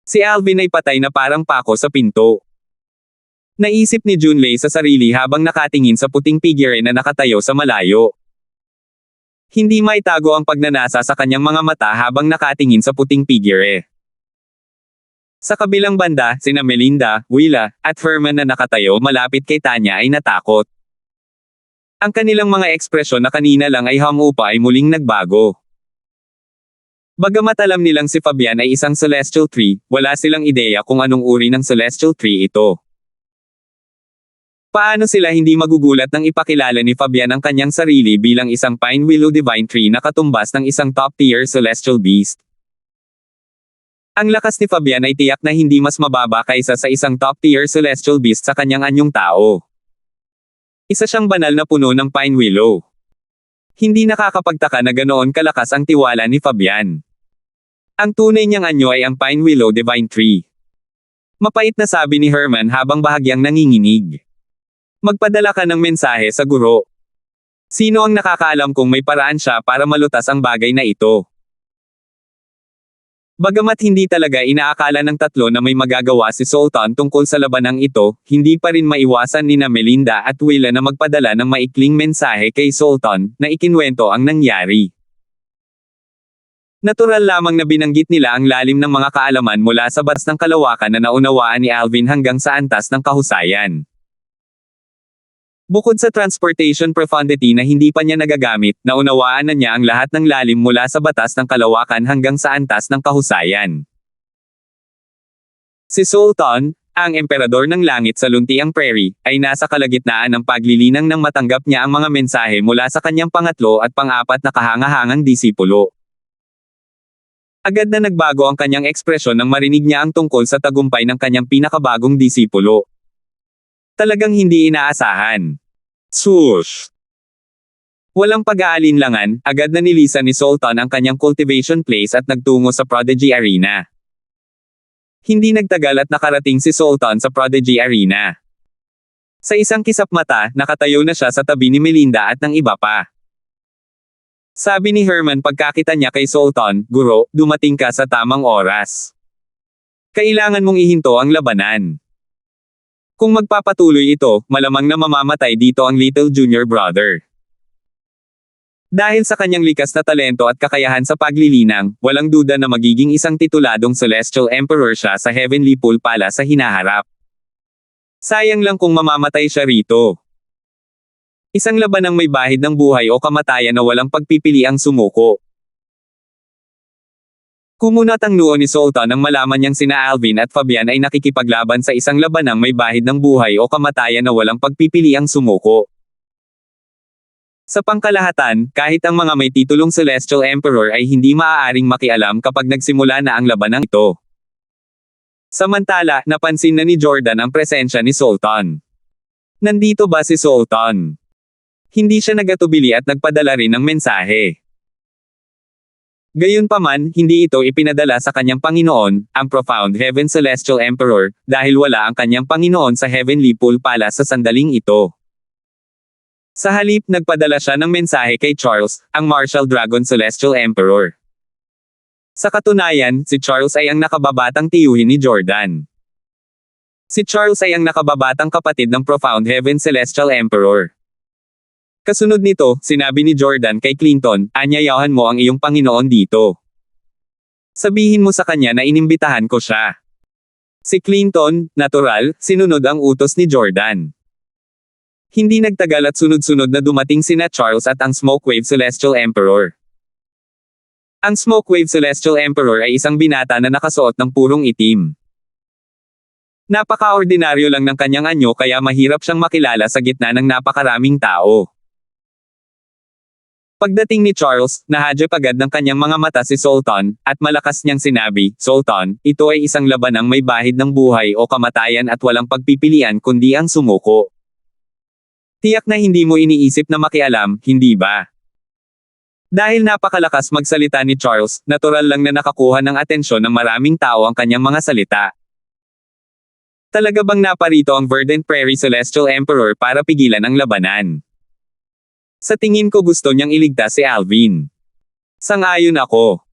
Si Alvin ay patay na parang pako sa pinto. Naisip ni Junlei sa sarili habang nakatingin sa puting figure na nakatayo sa malayo. Hindi maitago ang pagnanasa sa kanyang mga mata habang nakatingin sa puting figure. Sa kabilang banda, sina Melinda, Willa, at Herman na nakatayo malapit kay Tanya ay natakot. Ang kanilang mga ekspresyon na kanina lang ay humupa ay muling nagbago. Bagamat alam nilang si Fabian ay isang celestial tree, wala silang ideya kung anong uri ng celestial tree ito. Paano sila hindi magugulat nang ipakilala ni Fabian ang kanyang sarili bilang isang Pine Willow Divine Tree na katumbas ng isang top-tier celestial beast? Ang lakas ni Fabian ay tiyak na hindi mas mababa kaysa sa isang top-tier celestial beast sa kanyang anyong tao. Isa siyang banal na puno ng Pine Willow. Hindi nakakapagtaka na ganoon kalakas ang tiwala ni Fabian. Ang tunay niyang anyo ay ang Pine Willow Divine Tree. Mapait na sabi ni Herman habang bahagyang nanginginig. Magpadala ka ng mensahe sa guro. Sino ang nakakaalam kung may paraan siya para malutas ang bagay na ito? Bagamat hindi talaga inaakala ng tatlo na may magagawa si Sultan tungkol sa labanang ito, hindi pa rin maiwasan nina Melinda at Willa na magpadala ng maikling mensahe kay Sultan, na ikinwento ang nangyari. Natural lamang na binanggit nila ang lalim ng mga kaalaman mula sa batas ng kalawakan na naunawaan ni Alvin hanggang sa antas ng kahusayan. Bukod sa transportation profundity na hindi pa niya nagagamit, naunawaan na niya ang lahat ng lalim mula sa batas ng kalawakan hanggang sa antas ng kahusayan. Si Sultan, ang emperador ng langit sa luntiang prairie, ay nasa kalagitnaan ng paglilinang nang matanggap niya ang mga mensahe mula sa kanyang pangatlo at pang-apat na kahangahangang disipulo. Agad na nagbago ang kanyang ekspresyon nang marinig niya ang tungkol sa tagumpay ng kanyang pinakabagong disipulo. Talagang hindi inaasahan. Swoosh! Walang pag-aalinlangan, agad na nilisan ni Sultan ang kanyang cultivation place at nagtungo sa Prodigy Arena. Hindi nagtagal at nakarating si Sultan sa Prodigy Arena. Sa isang kisap mata, nakatayo na siya sa tabi ni Melinda at ng iba pa. Sabi ni Herman pagkakita niya kay Sultan, "Guro, dumating ka sa tamang oras. Kailangan mong ihinto ang labanan. Kung magpapatuloy ito, malamang na mamamatay dito ang little junior brother." Dahil sa kanyang likas na talento at kakayahan sa paglilinang, walang duda na magiging isang tituladong Celestial Emperor siya sa Heavenly Pool Palace sa hinaharap. Sayang lang kung mamamatay siya rito. Isang labanang may bahid ng buhay o kamatayan na walang pagpipiliang sumuko. Kumunat ang noo ni Sultan nang malaman niyang sina Alvin at Fabian ay nakikipaglaban sa isang labanang may bahid ng buhay o kamatayan na walang pagpipiliang sumuko. Sa pangkalahatan, kahit ang mga may titulong Celestial Emperor ay hindi maaaring makialam kapag nagsimula na ang labanang ito. Samantala, napansin na ni Jordan ang presensya ni Sultan. Nandito ba si Sultan? Hindi siya nagatubili at nagpadala rin ng mensahe. Gayunpaman, hindi ito ipinadala sa kanyang Panginoon, ang Profound Heaven Celestial Emperor, dahil wala ang kanyang Panginoon sa Heavenly Pool Palace sa sandaling ito. Sa halip, nagpadala siya ng mensahe kay Charles, ang Martial Dragon Celestial Emperor. Sa katunayan, si Charles ay ang nakababatang tiyuhin ni Jordan. Si Charles ay ang nakababatang kapatid ng Profound Heaven Celestial Emperor. Kasunod nito, sinabi ni Jordan kay Clinton, "Anyayahan mo ang iyong Panginoon dito. Sabihin mo sa kanya na inimbitahan ko siya." Si Clinton, natural, sinunod ang utos ni Jordan. Hindi nagtagal at sunod-sunod na dumating sina Charles at ang Smokewave Celestial Emperor. Ang Smokewave Celestial Emperor ay isang binata na nakasuot ng purong itim. Napaka-ordinaryo lang ng kanyang anyo kaya mahirap siyang makilala sa gitna ng napakaraming tao. Pagdating ni Charles, nahadyap agad ng kanyang mga mata si Sultan, at malakas niyang sinabi, "Sultan, ito ay isang labanang may bahid ng buhay o kamatayan at walang pagpipilian kundi ang sumuko. Tiyak na hindi mo iniisip na makialam, hindi ba?" Dahil napakalakas magsalita ni Charles, natural lang na nakakuha ng atensyon ng maraming tao ang kanyang mga salita. Talaga bang naparito ang Verdant Prairie Celestial Emperor para pigilan ang labanan? Sa tingin ko gusto niyang iligtas si Alvin. Sang-ayon ako.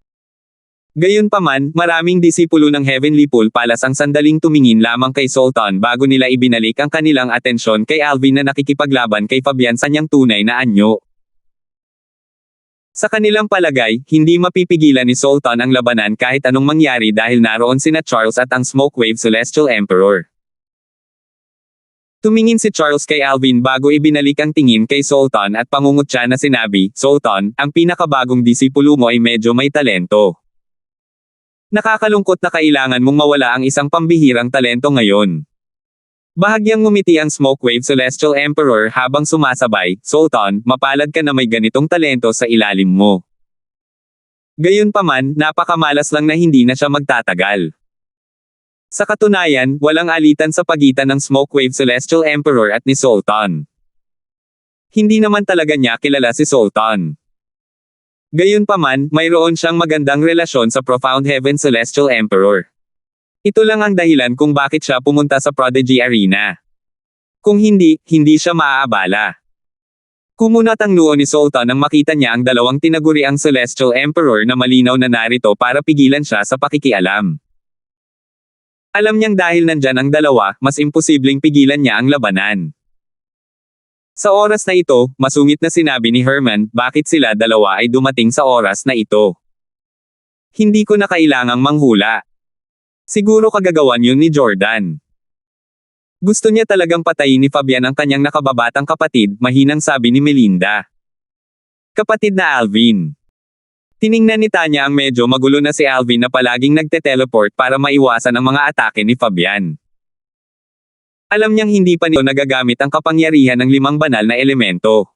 Gayunpaman, maraming disipulo ng Heavenly Pool Palace ang sandaling tumingin lamang kay Sultan bago nila ibinalik ang kanilang atensyon kay Alvin na nakikipaglaban kay Fabian sa niyang tunay na anyo. Sa kanilang palagay, hindi mapipigilan ni Sultan ang labanan kahit anong mangyari dahil naroon sina Charles at ang Smokewave Celestial Emperor. Tumingin si Charles kay Alvin bago ibinalik ang tingin kay Sultan at pangungutya na sinabi, "Sultan, ang pinakabagong disipulo mo ay medyo may talento. Nakakalungkot na kailangan mong mawala ang isang pambihirang talento ngayon." Bahagyang ngumiti ang Smokewave Celestial Emperor habang sumasabay, "Sultan, mapalad ka na may ganitong talento sa ilalim mo." Gayunpaman, napakamalas lang na hindi na siya magtatagal. Sa katunayan, walang alitan sa pagitan ng Smokewave Celestial Emperor at ni Sultan. Hindi naman talaga niya kilala si Sultan. Gayunpaman, mayroon siyang magandang relasyon sa Profound Heaven Celestial Emperor. Ito lang ang dahilan kung bakit siya pumunta sa Prodigy Arena. Kung hindi, hindi siya maaabala. Kumunat ang noo ni Sultan nang makita niya ang dalawang tinaguriang Celestial Emperor na malinaw na narito para pigilan siya sa pakikialam. Alam niyang dahil nandyan ang dalawa, mas imposibleng pigilan niya ang labanan. Sa oras na ito, masungit na sinabi ni Herman, bakit sila dalawa ay dumating sa oras na ito. Hindi ko na kailangang manghula. Siguro kagagawan yun ni Jordan. Gusto niya talagang patayin ni Fabian ang kanyang nakababatang kapatid, mahinang sabi ni Melinda. Kapatid na Alvin. Tiningnan ni Tanya ang medyo magulo na si Alvin na palaging nagte-teleport para maiwasan ang mga atake ni Fabian. Alam niyang hindi pa nito nagagamit ang kapangyarihan ng 5 banal na elemento.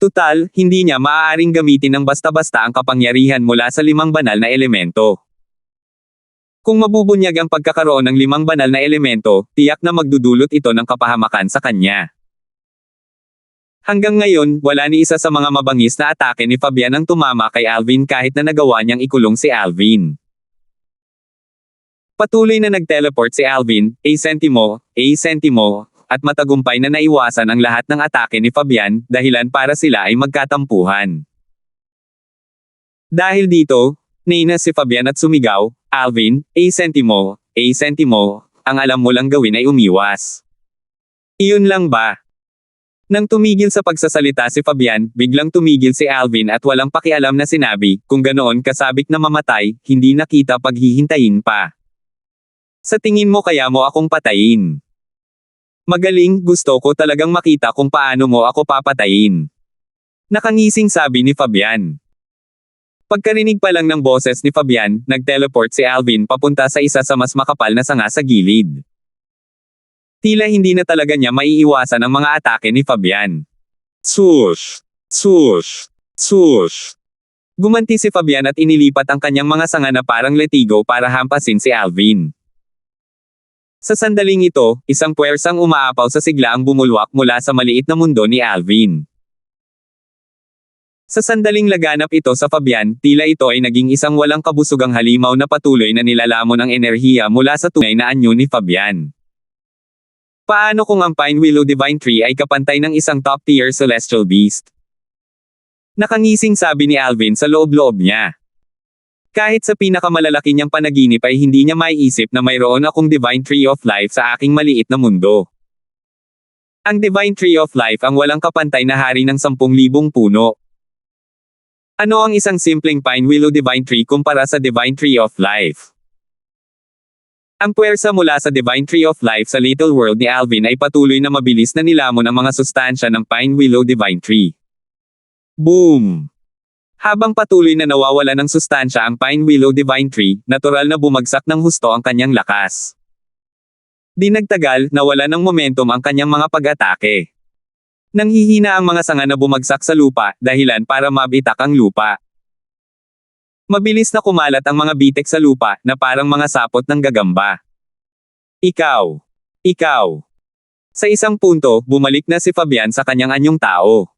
Tutal, hindi niya maaaring gamitin ng basta-basta ang kapangyarihan mula sa 5 banal na elemento. Kung mabubunyag ang pagkakaroon ng 5 banal na elemento, tiyak na magdudulot ito ng kapahamakan sa kanya. Hanggang ngayon, wala ni isa sa mga mabangis na atake ni Fabian ang tumama kay Alvin kahit na nagawa niyang ikulong si Alvin. Patuloy na nag-teleport si Alvin, sentimo, at matagumpay na naiwasan ang lahat ng atake ni Fabian, dahilan para sila ay magkatampuhan. Dahil dito, nainas si Fabian at sumigaw, Alvin, sentimo, ang alam mo lang gawin ay umiwas. Iyon lang ba? Nang tumigil sa pagsasalita si Fabian, biglang tumigil si Alvin at walang pakialam na sinabi, kung ganoon kasabik na mamatay, hindi na kita paghihintayin pa. Sa tingin mo kaya mo akong patayin? Magaling, gusto ko talagang makita kung paano mo ako papatayin. Nakangising sabi ni Fabian. Pagkarinig pa lang ng boses ni Fabian, nag-teleport si Alvin papunta sa isa sa mas makapal na sanga sa gilid. Tila hindi na talaga niya maiiwasan ang mga atake ni Fabian. Swoosh! Swoosh! Swoosh! Gumanti si Fabian at inilipat ang kanyang mga sanga na parang letigo para hampasin si Alvin. Sa sandaling ito, isang puwersang umaapaw sa sigla ang bumulwak mula sa maliit na mundo ni Alvin. Sa sandaling laganap ito sa Fabian, tila ito ay naging isang walang kabusugang halimaw na patuloy na nilalamon ang enerhiya mula sa tunay na anyo ni Fabian. Paano kung ang Pine Willow Divine Tree ay kapantay ng isang top-tier celestial beast? Nakangising sabi ni Alvin sa loob-loob niya. Kahit sa pinakamalalaki niyang panaginip ay hindi niya maiisip na mayroon akong Divine Tree of Life sa aking maliit na mundo. Ang Divine Tree of Life ang walang kapantay na hari ng 10,000 puno. Ano ang isang simpleng Pine Willow Divine Tree kumpara sa Divine Tree of Life? Ang puwersa mula sa Divine Tree of Life sa Little World ni Alvin ay patuloy na mabilis na nilamon ang mga sustansya ng Pine Willow Divine Tree. Boom! Habang patuloy na nawawala ng sustansya ang Pine Willow Divine Tree, natural na bumagsak ng husto ang kanyang lakas. Di nagtagal, nawala ng momentum ang kanyang mga pag-atake. Nanghihina ang mga sanga na bumagsak sa lupa, dahilan para mabitak ang lupa. Mabilis na kumalat ang mga bitek sa lupa, na parang mga sapot ng gagamba. Ikaw. Ikaw. Sa isang punto, bumalik na si Fabian sa kanyang anyong tao.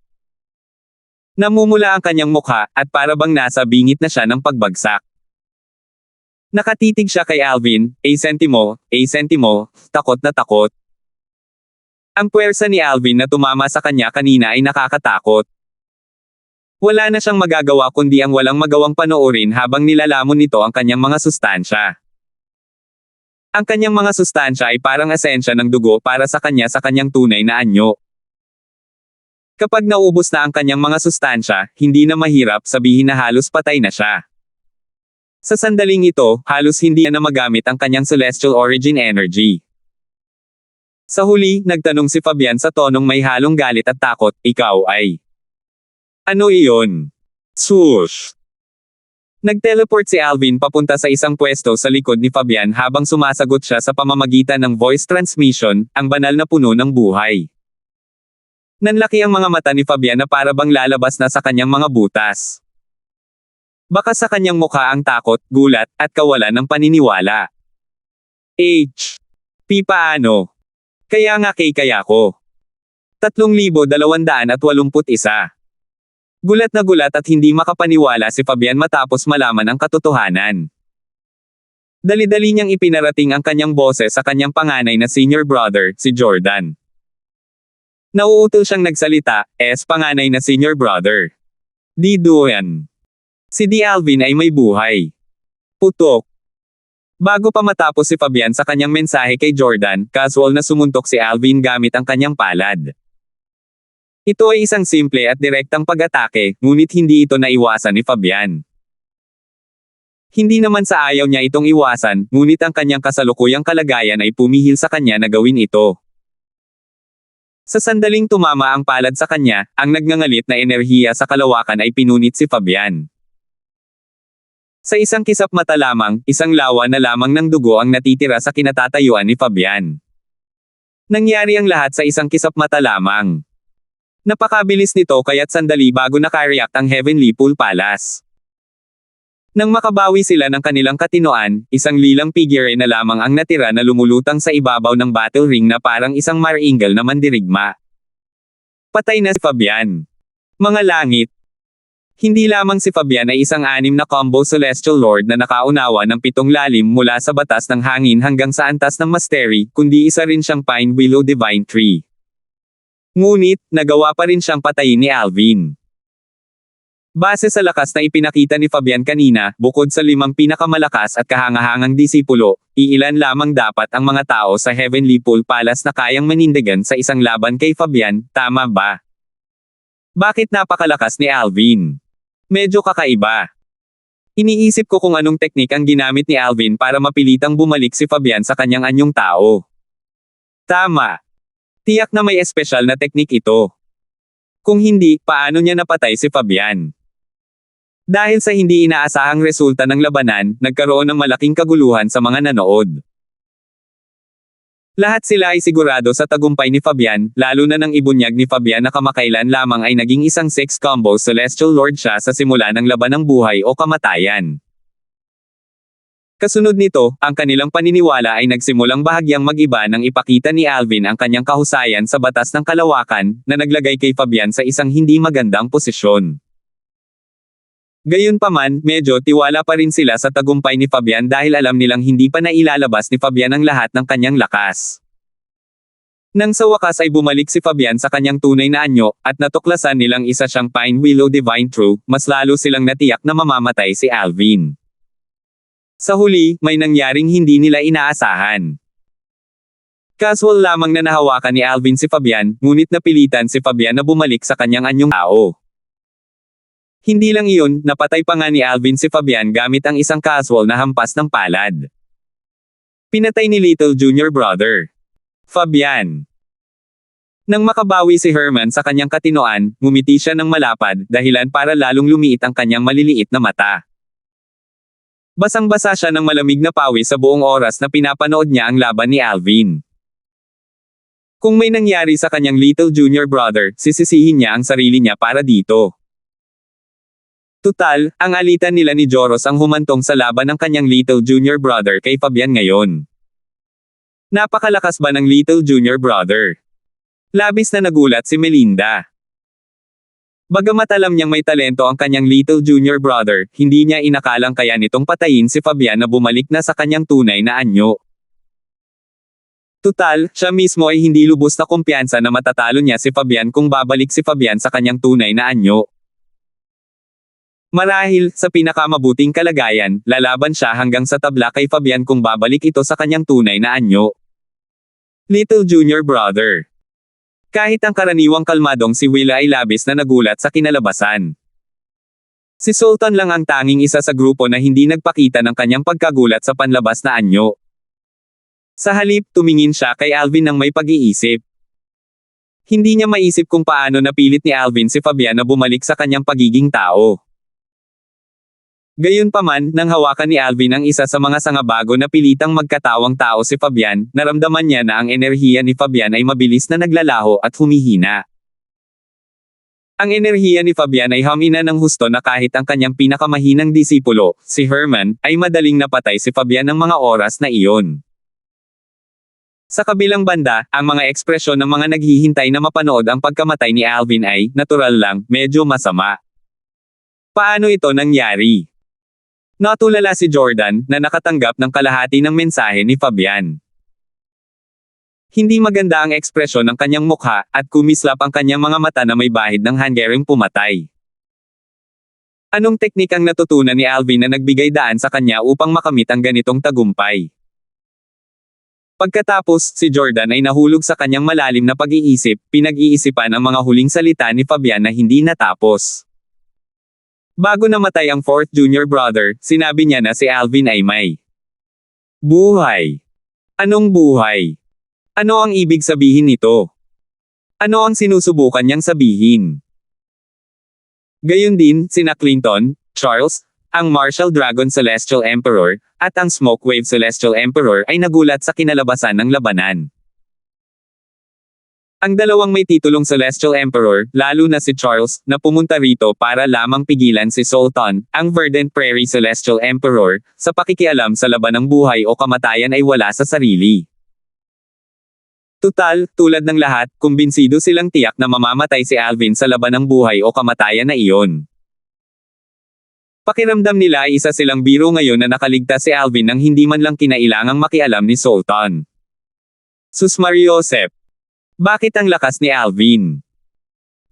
Namumula ang kanyang mukha, at para bang nasa bingit na siya ng pagbagsak. Nakatitig siya kay Alvin, sentimo, takot na takot. Ang puwersa ni Alvin na tumama sa kanya kanina ay nakakatakot. Wala na siyang magagawa kundi ang walang magawang panoorin habang nilalamon nito ang kanyang mga sustansya. Ang kanyang mga sustansya ay parang esensya ng dugo para sa kanyang tunay na anyo. Kapag naubos na ang kanyang mga sustansya, hindi na mahirap sabihin na halos patay na siya. Sa sandaling ito, halos hindi na magamit ang kanyang celestial origin energy. Sa huli, nagtanong si Fabian sa tonong may halong galit at takot, ikaw ay... Ano iyon? Swoosh! Nag-teleport si Alvin papunta sa isang pwesto sa likod ni Fabian habang sumasagot siya sa pamamagitan ng voice transmission, ang banal na puno ng buhay. Nanlaki ang mga mata ni Fabian na para bang lalabas na sa kanyang mga butas. Baka sa kanyang mukha ang takot, gulat, at kawalan ng paniniwala. Paano? Kaya nga kaya ko. 3,281. Gulat na gulat at hindi makapaniwala si Fabian matapos malaman ang katotohanan. Dali-dali niyang ipinarating ang kanyang boses sa kanyang panganay na senior brother, si Jordan. Nauutal siyang nagsalita, panganay na senior brother. Di Duan. Si Di Alvin ay may buhay. Putok. Bago pa matapos si Fabian sa kanyang mensahe kay Jordan, casual na sumuntok si Alvin gamit ang kanyang palad. Ito ay isang simple at direktang pag-atake, ngunit hindi ito naiwasan ni Fabian. Hindi naman sa ayaw niya itong iwasan, ngunit ang kanyang kasalukuyang kalagayan ay pumihil sa kanya na gawin ito. Sa sandaling tumama ang palad sa kanya, ang nagngangalit na enerhiya sa kalawakan ay pinunit si Fabian. Sa isang kisap mata lamang, isang lawa na lamang ng dugo ang natitira sa kinatatayuan ni Fabian. Nangyari ang lahat sa isang kisap mata lamang. Napakabilis nito kaya't sandali bago nakareact ang Heavenly Pool Palace. Nang makabawi sila ng kanilang katinoan, isang lilang figure na lamang ang natira na lumulutang sa ibabaw ng battle ring na parang isang marangel na mandirigma. Patay na si Fabian. Mga langit. Hindi lamang si Fabian ay isang anim na combo Celestial Lord na nakaunawa ng 7 lalim mula sa batas ng hangin hanggang sa antas ng Mastery, kundi isa rin siyang Pine Willow Divine Tree. Ngunit, nagawa pa rin siyang patayin ni Alvin. Base sa lakas na ipinakita ni Fabian kanina, bukod sa 5 pinakamalakas at kahangahangang disipulo, iilan lamang dapat ang mga tao sa Heavenly Pool Palace na kayang manindigan sa isang laban kay Fabian, tama ba? Bakit napakalakas ni Alvin? Medyo kakaiba. Iniisip ko kung anong teknik ang ginamit ni Alvin para mapilitang bumalik si Fabian sa kanyang anyong tao. Tama. Tiyak na may espesyal na teknik ito. Kung hindi, paano niya napatay si Fabian? Dahil sa hindi inaasahang resulta ng labanan, nagkaroon ng malaking kaguluhan sa mga nanood. Lahat sila ay sigurado sa tagumpay ni Fabian, lalo na nang ibunyag ni Fabian na kamakailan lamang ay naging isang 6 combo Celestial Lord siya sa simula ng laban ng buhay o kamatayan. Kasunod nito, ang kanilang paniniwala ay nagsimulang bahagyang mag-iba nang ipakita ni Alvin ang kanyang kahusayan sa batas ng kalawakan, na naglagay kay Fabian sa isang hindi magandang posisyon. Gayunpaman, medyo tiwala pa rin sila sa tagumpay ni Fabian dahil alam nilang hindi pa nailalabas ni Fabian ang lahat ng kanyang lakas. Nang sa wakas ay bumalik si Fabian sa kanyang tunay na anyo, at natuklasan nilang isa siyang Pine Willow Divine True, mas lalo silang natiyak na mamamatay si Alvin. Sa huli, may nangyaring hindi nila inaasahan. Casual lamang na nahawakan ni Alvin si Fabian, ngunit napilitan si Fabian na bumalik sa kanyang anyong tao. Hindi lang iyon, napatay pa nga ni Alvin si Fabian gamit ang isang casual na hampas ng palad. Pinatay ni Little Junior Brother Fabian. Nang makabawi si Herman sa kanyang katinoan, ngumiti siya ng malapad, dahilan para lalong lumiit ang kanyang maliliit na mata. Basang-basa siya ng malamig na pawis sa buong oras na pinapanood niya ang laban ni Alvin. Kung may nangyari sa kanyang Little Junior Brother, sisisihin niya ang sarili niya para dito. Tutal, ang alitan nila ni Joros ang humantong sa laban ng kanyang Little Junior Brother kay Fabian ngayon. Napakalakas ba ng Little Junior Brother? Labis na nagulat si Melinda. Bagamat alam niyang may talento ang kanyang Little Junior Brother, hindi niya inakalang kaya nitong patayin si Fabian na bumalik na sa kanyang tunay na anyo. Tutal, siya mismo ay hindi lubos na kumpiyansa na matatalo niya si Fabian kung babalik si Fabian sa kanyang tunay na anyo. Marahil, sa pinakamabuting kalagayan, lalaban siya hanggang sa tabla kay Fabian kung babalik ito sa kanyang tunay na anyo. Little Junior Brother. Kahit ang karaniwang kalmadong si Willa ay labis na nagulat sa kinalabasan. Si Sultan lang ang tanging isa sa grupo na hindi nagpakita ng kanyang pagkagulat sa panlabas na anyo. Sa halip, tumingin siya kay Alvin ng may pag-iisip. Hindi niya maisip kung paano napilit ni Alvin si Fabian na bumalik sa kanyang pagiging tao. Gayunpaman, nang hawakan ni Alvin ang isa sa mga sangabago na pilitang magkatawang tao si Fabian, naramdaman niya na ang enerhiya ni Fabian ay mabilis na naglalaho at humihina. Ang enerhiya ni Fabian ay hamina ng husto na kahit ang kanyang pinakamahinang disipulo, si Herman, ay madaling napatay si Fabian ng mga oras na iyon. Sa kabilang banda, ang mga ekspresyon ng mga naghihintay na mapanood ang pagkamatay ni Alvin ay, natural lang, medyo masama. Paano ito nangyari? Natulala si Jordan, na nakatanggap ng kalahati ng mensahe ni Fabian. Hindi maganda ang ekspresyon ng kanyang mukha, at kumislap ang kanyang mga mata na may bahid ng hanggaring pumatay. Anong teknik ang natutunan ni Alvin na nagbigay daan sa kanya upang makamit ang ganitong tagumpay? Pagkatapos, si Jordan ay nahulog sa kanyang malalim na pag-iisip, pinag-iisipan ang mga huling salita ni Fabian na hindi natapos. Bago namatay ang fourth junior brother, sinabi niya na si Alvin ay may buhay. Anong buhay? Ano ang ibig sabihin nito? Ano ang sinusubukan niyang sabihin? Gayon din, sina Clinton, Charles, ang Marshall Dragon Celestial Emperor, at ang Smokewave Celestial Emperor ay nagulat sa kinalabasan ng labanan. Ang dalawang may titulong Celestial Emperor, lalo na si Charles, na pumunta rito para lamang pigilan si Sultan, ang Verdant Prairie Celestial Emperor, sa pakikialam sa laban ng buhay o kamatayan ay wala sa sarili. Tutal, tulad ng lahat, kumbinsido silang tiyak na mamamatay si Alvin sa laban ng buhay o kamatayan na iyon. Pakiramdam nila ay isa silang biro ngayon na nakaligtas si Alvin nang hindi man lang kinailangang makialam ni Sultan. Sus Mariosep. Bakit ang lakas ni Alvin?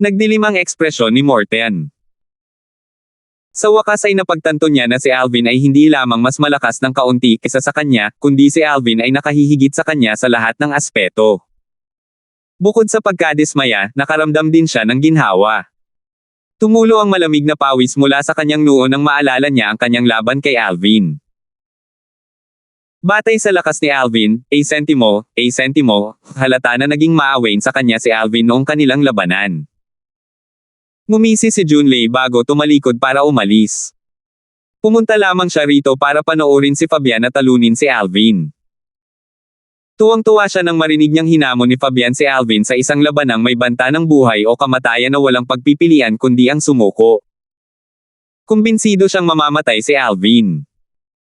Nagdilim ang ekspresyon ni Morten. Sa wakas ay napagtanto niya na si Alvin ay hindi lamang mas malakas ng kaunti kaysa sa kanya, kundi si Alvin ay nakahihigit sa kanya sa lahat ng aspeto. Bukod sa pagkadismaya, nakaramdam din siya ng ginhawa. Tumulo ang malamig na pawis mula sa kanyang noo nang maalala niya ang kanyang laban kay Alvin. Batay sa lakas ni Alvin, a sentimo, halata na naging maawain sa kanya si Alvin noong kanilang labanan. Ngumisi si Junlei bago tumalikod para umalis. Pumunta lamang siya rito para panoorin si Fabian at talunin si Alvin. Tuwang-tuwa siya nang marinig niyang hinamon ni Fabian si Alvin sa isang labanang may banta ng buhay o kamatayan na walang pagpipilian kundi ang sumuko. Kumbinsido siyang mamamatay si Alvin.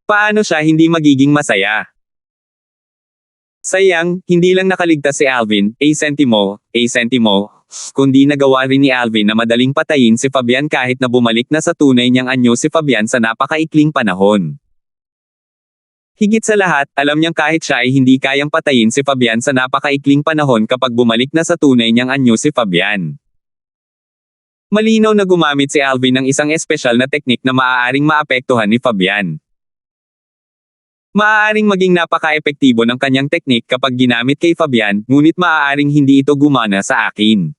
Paano siya hindi magiging masaya? Sayang, hindi lang nakaligtas si Alvin, a sentimo, kundi nagawa rin ni Alvin na madaling patayin si Fabian kahit na bumalik na sa tunay niyang anyo si Fabian sa napakaikling panahon. Higit sa lahat, alam niyang kahit siya ay hindi kayang patayin si Fabian sa napakaikling panahon kapag bumalik na sa tunay niyang anyo si Fabian. Malinaw na gumamit si Alvin ng isang espesyal na teknik na maaaring maapektuhan ni Fabian. Maaaring maging napaka-epektibo ng kanyang teknik kapag ginamit kay Fabian, ngunit maaaring hindi ito gumana sa akin.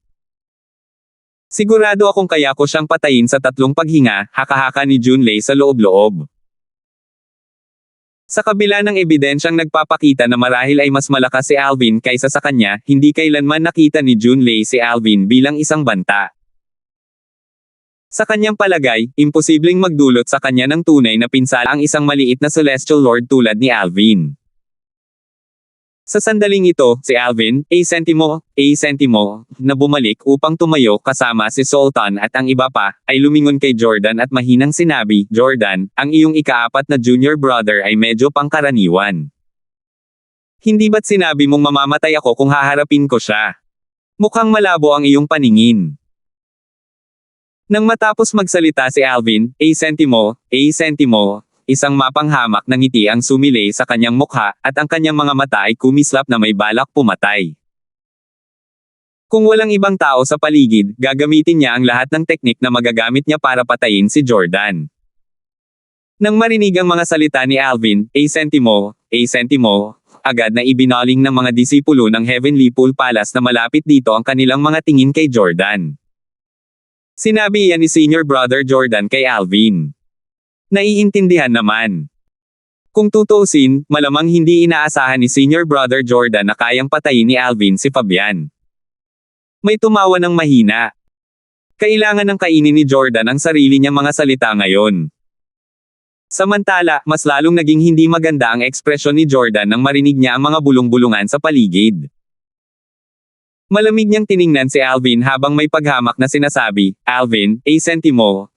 Sigurado akong kaya ko siyang patayin sa 3 paghinga, haka-haka ni Junlei sa loob-loob. Sa kabila ng ebidensyang nagpapakita na marahil ay mas malakas si Alvin kaysa sa kanya, hindi kailanman nakita ni Junlei si Alvin bilang isang banta. Sa kanyang palagay, imposibleng magdulot sa kanya ng tunay na pinsala ang isang maliit na celestial lord tulad ni Alvin. Sa sandaling ito, si Alvin, a sentimo, na bumalik upang tumayo kasama si Sultan at ang iba pa, ay lumingon kay Jordan at mahinang sinabi, "Jordan, ang iyong ika-4 na junior brother ay medyo pangkaraniwan. Hindi ba't sinabi mong mamamatay ako kung haharapin ko siya? Mukhang malabo ang iyong paningin." Nang matapos magsalita si Alvin, a sentimo, isang mapanghamak na ngiti ang sumilay sa kanyang mukha, at ang kanyang mga mata ay kumislap na may balak pumatay. Kung walang ibang tao sa paligid, gagamitin niya ang lahat ng teknik na magagamit niya para patayin si Jordan. Nang marinig ang mga salita ni Alvin, a sentimo, agad na ibinaling ng mga disipulo ng Heavenly Pool Palace na malapit dito ang kanilang mga tingin kay Jordan. Sinabi iyan ni Senior Brother Jordan kay Alvin. Naiintindihan naman. Kung tutuusin, malamang hindi inaasahan ni Senior Brother Jordan na kayang patayin ni Alvin si Fabian. May tumawa ng mahina. Kailangan ng kainin ni Jordan ang sarili niyang mga salita ngayon. Samantala, mas lalong naging hindi maganda ang ekspresyon ni Jordan nang marinig niya ang mga bulong-bulungan sa paligid. Malamig niyang tiningnan si Alvin habang may paghamak na sinasabi, "Alvin, a sentimo,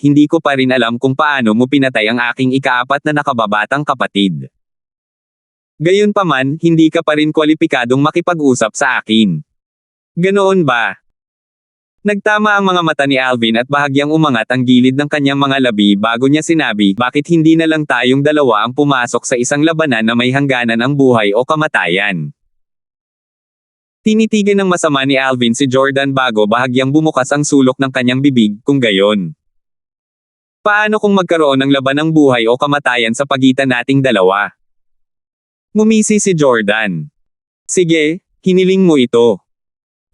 hindi ko pa rin alam kung paano mo pinatay ang aking ika-4 na nakababatang kapatid. Gayunpaman, hindi ka pa rin kwalipikadong makipag-usap sa akin. Ganoon ba?" Nagtama ang mga mata ni Alvin at bahagyang umangat ang gilid ng kanyang mga labi bago niya sinabi, "Bakit hindi na lang tayong dalawa ang pumasok sa isang labanan na may hangganan ang buhay o kamatayan?" Tinitigan ng masama ni Alvin si Jordan bago bahagyang bumukas ang sulok ng kanyang bibig, kung gayon. Paano kung magkaroon ng laban ng buhay o kamatayan sa pagitan nating dalawa? Ngumisi si Jordan. Sige, hiniling mo ito.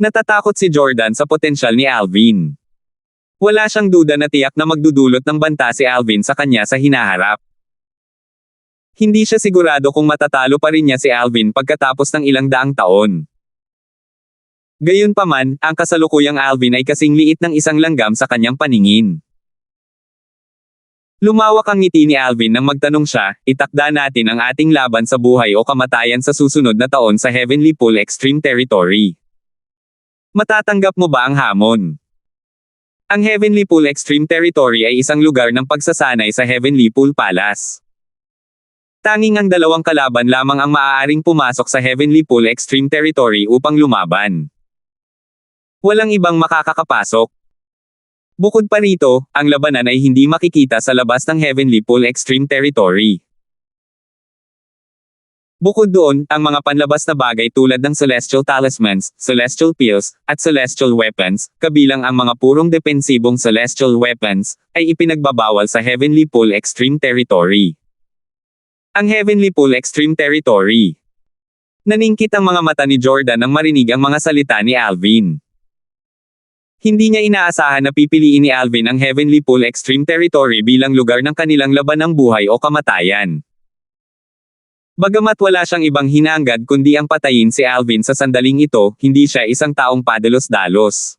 Natatakot si Jordan sa potensyal ni Alvin. Wala siyang duda na tiyak na magdudulot ng banta si Alvin sa kanya sa hinaharap. Hindi siya sigurado kung matatalo pa rin niya si Alvin pagkatapos ng ilang daang taon. Gayunpaman, ang kasalukuyang Alvin ay kasing liit ng isang langgam sa kanyang paningin. Lumawak ang ngiti ni Alvin nang magtanong siya, itakda natin ang ating laban sa buhay o kamatayan sa susunod na taon sa Heavenly Pool Extreme Territory. Matatanggap mo ba ang hamon? Ang Heavenly Pool Extreme Territory ay isang lugar ng pagsasanay sa Heavenly Pool Palace. Tanging ang dalawang kalaban lamang ang maaaring pumasok sa Heavenly Pool Extreme Territory upang lumaban. Walang ibang makakakapasok. Bukod pa rito, ang labanan ay hindi makikita sa labas ng Heavenly Pool Extreme Territory. Bukod doon, ang mga panlabas na bagay tulad ng Celestial Talismans, Celestial Pills, at Celestial Weapons, kabilang ang mga purong depensibong Celestial Weapons, ay ipinagbabawal sa Heavenly Pool Extreme Territory. Ang Heavenly Pool Extreme Territory. Naningkit ang mga mata ni Jordan nang marinig ang mga salita ni Alvin. Hindi niya inaasahan na pipiliin ni Alvin ang Heavenly Pool Extreme Territory bilang lugar ng kanilang laban ng buhay o kamatayan. Bagamat wala siyang ibang hinangad kundi ang patayin si Alvin sa sandaling ito, hindi siya isang taong padalos-dalos.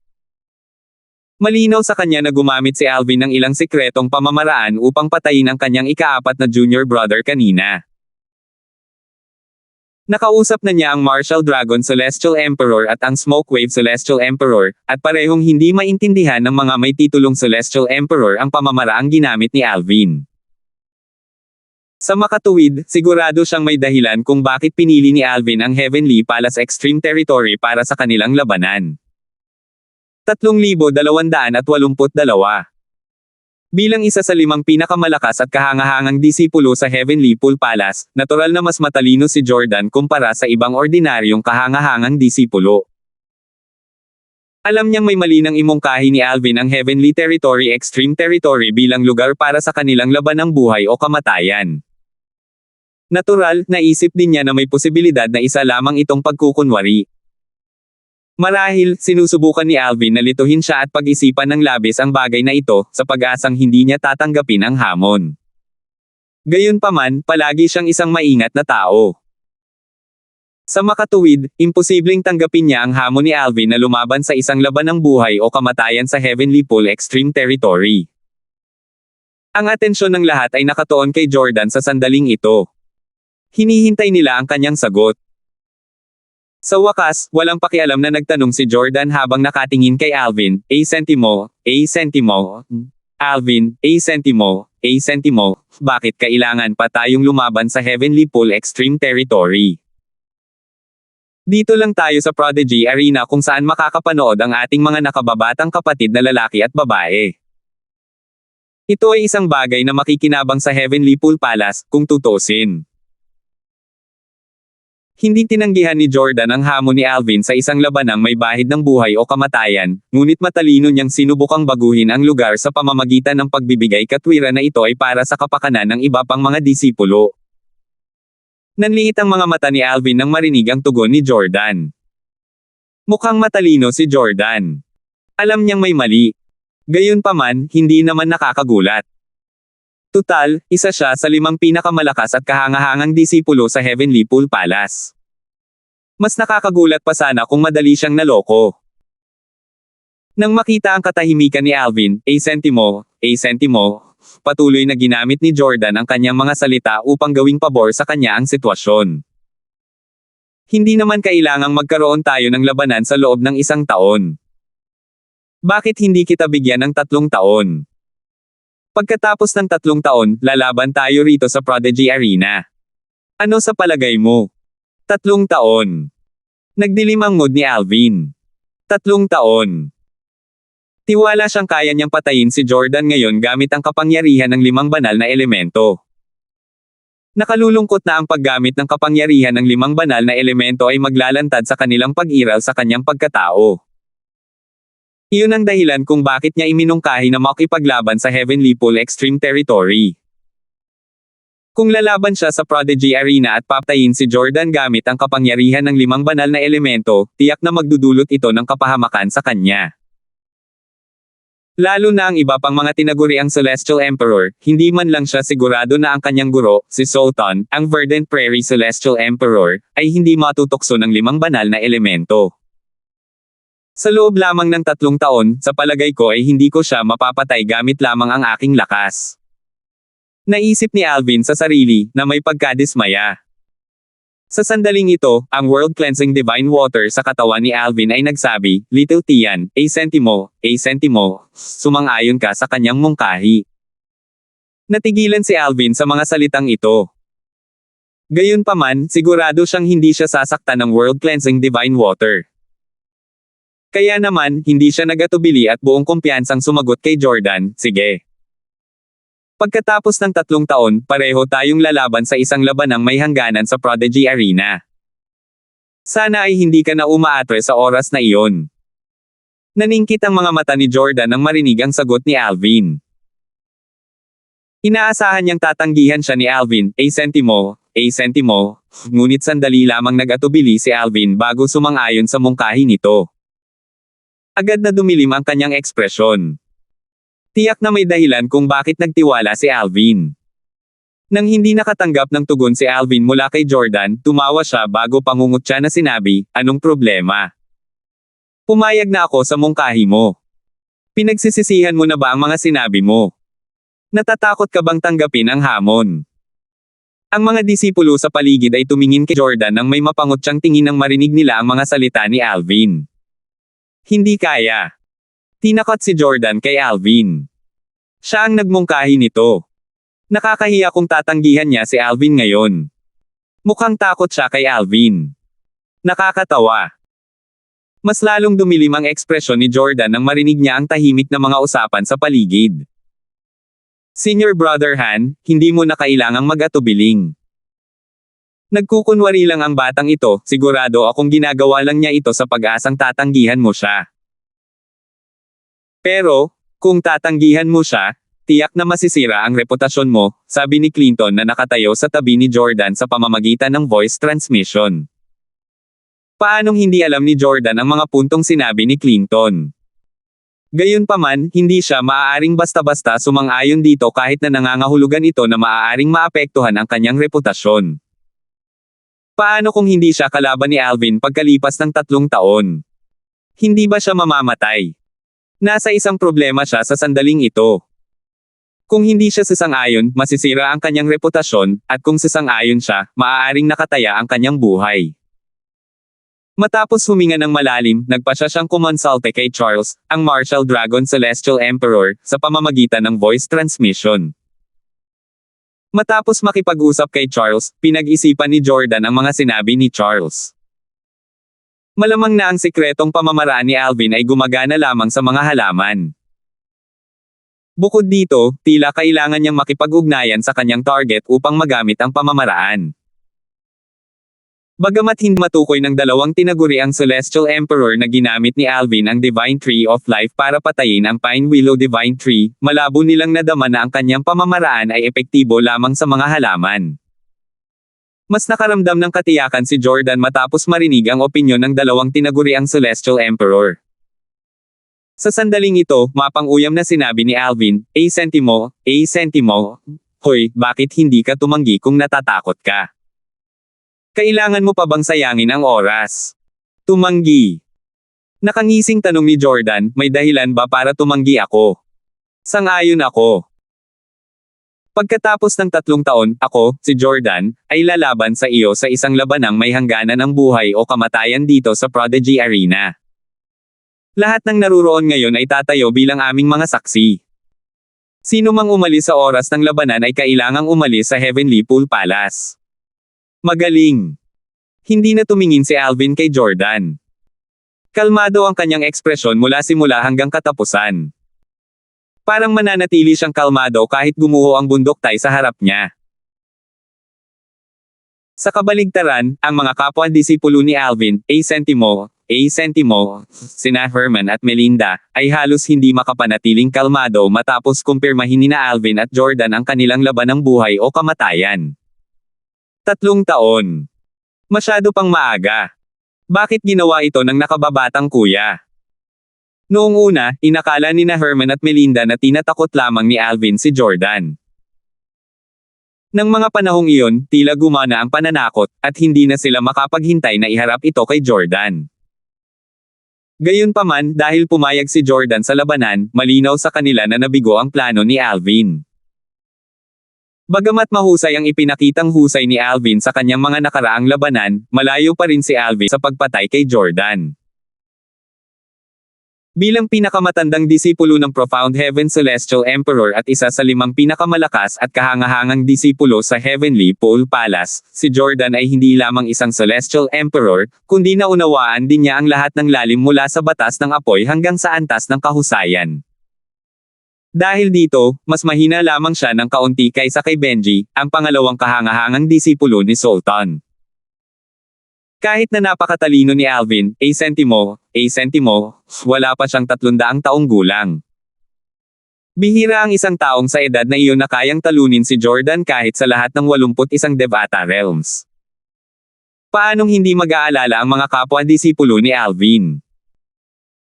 Malinaw sa kanya na gumamit si Alvin ng ilang sikretong pamamaraan upang patayin ang kanyang ikaapat na junior brother kanina. Nakausap na niya ang Martial Dragon Celestial Emperor at ang Smokewave Celestial Emperor, at parehong hindi maintindihan ng mga may titulong Celestial Emperor ang pamamaraang ginamit ni Alvin. Sa makatuwid, sigurado siyang may dahilan kung bakit pinili ni Alvin ang Heavenly Palace Extreme Territory para sa kanilang labanan. 3,282 Bilang isa sa 5 pinakamalakas at kahangahangang disipulo sa Heavenly Pool Palace, natural na mas matalino si Jordan kumpara sa ibang ordinaryong kahangahangang disipulo. Alam niyang may mali nang imungkahi ni Alvin ang Heavenly Territory Extreme Territory bilang lugar para sa kanilang laban ng buhay o kamatayan. Natural, naisip din niya na may posibilidad na isa lamang itong pagkukunwari. Marahil, sinusubukan ni Alvin na lituhin siya at pag-isipan ng labis ang bagay na ito, sa pag-asang hindi niya tatanggapin ang hamon. Gayunpaman, palagi siyang isang maingat na tao. Sa makatuwid, imposibleng tanggapin niya ang hamon ni Alvin na lumaban sa isang laban ng buhay o kamatayan sa Heavenly Pool Extreme Territory. Ang atensyon ng lahat ay nakatuon kay Jordan sa sandaling ito. Hinihintay nila ang kanyang sagot. Sa wakas, walang pakialam na nagtanong si Jordan habang nakatingin kay Alvin, sentimo, Alvin, sentimo, bakit kailangan pa tayong lumaban sa Heavenly Pool Extreme Territory? Dito lang tayo sa Prodigy Arena kung saan makakapanood ang ating mga nakababatang kapatid na lalaki at babae. Ito ay isang bagay na makikinabang sa Heavenly Pool Palace, kung tutusin. Hindi tinanggihan ni Jordan ang hamon ni Alvin sa isang labanang may bahid ng buhay o kamatayan, ngunit matalino niyang sinubukang baguhin ang lugar sa pamamagitan ng pagbibigay katwiran na ito ay para sa kapakanan ng iba pang mga disipulo. Nanliit ang mga mata ni Alvin nang marinig ang tugon ni Jordan. Mukhang matalino si Jordan. Alam niyang may mali. Gayunpaman, hindi naman nakakagulat. Tutal, isa siya sa 5 pinakamalakas at kahangahangang disipulo sa Heavenly Pool Palace. Mas nakakagulat pa sana kung madali siyang naloko. Nang makita ang katahimikan ni Alvin, sentimo, patuloy na ginamit ni Jordan ang kanyang mga salita upang gawing pabor sa kanya ang sitwasyon. Hindi naman kailangang magkaroon tayo ng labanan sa loob ng 1 taon. Bakit hindi kita bigyan ng 3 taon? Pagkatapos ng 3 taon, lalaban tayo rito sa Prodigy Arena. Ano sa palagay mo? 3 taon. Nagdilim ang mood ni Alvin. 3 taon. Tiwala siyang kaya niyang patayin si Jordan ngayon gamit ang kapangyarihan ng 5 banal na elemento. Nakalulungkot na ang paggamit ng kapangyarihan ng 5 banal na elemento ay maglalantad sa kanilang pag-iral sa kanyang pagkatao. Iyon ang dahilan kung bakit niya iminungkahi na makipaglaban sa Heavenly Pool Extreme Territory. Kung lalaban siya sa Prodigy Arena at papatayin si Jordan gamit ang kapangyarihan ng 5 banal na elemento, tiyak na magdudulot ito ng kapahamakan sa kanya. Lalo na ang iba pang mga tinaguriang Celestial Emperor, hindi man lang siya sigurado na ang kanyang guro, si Sultan, ang Verdant Prairie Celestial Emperor, ay hindi matutokso ng 5 banal na elemento. Sa loob lamang ng 3 taon, sa palagay ko ay hindi ko siya mapapatay gamit lamang ang aking lakas. Naisip ni Alvin sa sarili, na may pagkadismaya. Sa sandaling ito, ang world-cleansing divine water sa katawan ni Alvin ay nagsabi, Little Tian, a sentimo, sumang-ayon ka sa kanyang mungkahi. Natigilan si Alvin sa mga salitang ito. Gayunpaman, sigurado siyang hindi siya sasaktan ng world-cleansing divine water. Kaya naman, hindi siya nagatubili at buong kumpiyansang sumagot kay Jordan, sige. Pagkatapos ng 3 taon, pareho tayong lalaban sa isang labanang may hangganan sa Prodigy Arena. Sana ay hindi ka na umaatre sa oras na iyon. Naningkit ang mga mata ni Jordan nang marinig ang sagot ni Alvin. Inaasahan niyang tatanggihan siya ni Alvin, a sentimo, ngunit sandali lamang nagatubili si Alvin bago sumang-ayon sa mungkahi nito. Agad na dumilim ang kanyang ekspresyon. Tiyak na may dahilan kung bakit nagtiwala si Alvin. Nang hindi nakatanggap ng tugon si Alvin mula kay Jordan, tumawa siya bago pangungutya na sinabi, anong problema? Pumayag na ako sa mungkahi mo. Pinagsisisihan mo na ba ang mga sinabi mo? Natatakot ka bang tanggapin ang hamon? Ang mga disipulo sa paligid ay tumingin kay Jordan nang may mapangutyang tingin nang marinig nila ang mga salita ni Alvin. Hindi kaya. Tinakot si Jordan kay Alvin. Siya ang nagmungkahi nito. Nakakahiya kung tatanggihan niya si Alvin ngayon. Mukhang takot siya kay Alvin. Nakakatawa. Mas lalong dumilim ang ekspresyon ni Jordan nang marinig niya ang tahimik na mga usapan sa paligid. Senior Brother Han, hindi mo na kailangang mag-atubiling. Nagkukunwari lang ang batang ito, sigurado akong ginagawa lang niya ito sa pag-asang tatanggihan mo siya. Pero, kung tatanggihan mo siya, tiyak na masisira ang reputasyon mo, sabi ni Clinton na nakatayo sa tabi ni Jordan sa pamamagitan ng voice transmission. Paanong hindi alam ni Jordan ang mga puntong sinabi ni Clinton? Gayunpaman, hindi siya maaaring basta-basta sumang-ayon dito kahit na nangangahulugan ito na maaaring maapektuhan ang kanyang reputasyon. Paano kung hindi siya kalaban ni Alvin pagkalipas ng 3 taon? Hindi ba siya mamamatay? Nasa isang problema siya sa sandaling ito. Kung hindi siya sasang-ayon, masisira ang kanyang reputasyon, at kung sasang-ayon siya, maaaring nakataya ang kanyang buhay. Matapos huminga ng malalim, nagpasya siyang kumonsulte kay Charles, ang Martial Dragon Celestial Emperor, sa pamamagitan ng voice transmission. Matapos makipag-usap kay Charles, pinag-isipan ni Jordan ang mga sinabi ni Charles. Malamang na ang sikretong pamamaraan ni Alvin ay gumagana lamang sa mga halaman. Bukod dito, tila kailangan niyang makipag-ugnayan sa kanyang target upang magamit ang pamamaraan. Bagamat hindi matukoy ng 2 tinaguriang Celestial Emperor na ginamit ni Alvin ang Divine Tree of Life para patayin ang Pine Willow Divine Tree, malabo nilang nadama na ang kanyang pamamaraan ay epektibo lamang sa mga halaman. Mas nakaramdam ng katiyakan si Jordan matapos marinig ang opinyon ng 2 tinaguriang Celestial Emperor. Sa sandaling ito, mapang-uyam na sinabi ni Alvin, a sentimo, hoy, bakit hindi ka tumanggi kung natatakot ka? Kailangan mo pa bang sayangin ang oras? Tumanggi. Nakangising tanong ni Jordan, may dahilan ba para tumanggi ako? Sang-ayon ako. Pagkatapos ng 3 taon, ako, si Jordan, ay lalaban sa iyo sa isang labanang may hangganan ng buhay o kamatayan dito sa Prodigy Arena. Lahat ng naruroon ngayon ay tatayo bilang aming mga saksi. Sino mang umalis sa oras ng labanan ay kailangang umalis sa Heavenly Pool Palace. Magaling. Hindi na tumingin si Alvin kay Jordan. Kalmado ang kanyang ekspresyon mula simula hanggang katapusan. Parang mananatili siyang kalmado kahit gumuho ang bundoktay sa harap niya. Sa kabaligtaran, ang mga kapwa-disipulo ni Alvin, a sentimo, sina Herman at Melinda, ay halos hindi makapanatiling kalmado matapos kumpirmahin ni Alvin at Jordan ang kanilang laban ng buhay o kamatayan. 3 taon. Masyado pang maaga. Bakit ginawa ito ng nakababatang kuya? Noong una, inakala nina Herman at Melinda na tinatakot lamang ni Alvin si Jordan. Nang mga panahong iyon, tila gumana ang pananakot, at hindi na sila makapaghintay na iharap ito kay Jordan. Gayunpaman, dahil pumayag si Jordan sa labanan, malinaw sa kanila na nabigo ang plano ni Alvin. Bagamat mahusay ang ipinakitang husay ni Alvin sa kanyang mga nakaraang labanan, malayo pa rin si Alvin sa pagpatay kay Jordan. Bilang pinakamatandang disipulo ng Profound Heaven Celestial Emperor at isa sa 5 pinakamalakas at kahangahangang disipulo sa Heavenly Pole Palace, si Jordan ay hindi lamang isang Celestial Emperor, kundi naunawaan din niya ang lahat ng lalim mula sa batas ng apoy hanggang sa antas ng kahusayan. Dahil dito, mas mahina lamang siya ng kaunti kaysa kay Benji, ang pangalawang kahangahangang disipulo ni Sultan. Kahit na napakatalino ni Alvin, sentimo, wala pa siyang 300 taong gulang. Bihira ang isang taong sa edad na iyon na kayang talunin si Jordan kahit sa lahat ng 81 Devata Realms. Paanong hindi mag-aalala ang mga kapwa-disipulo ni Alvin?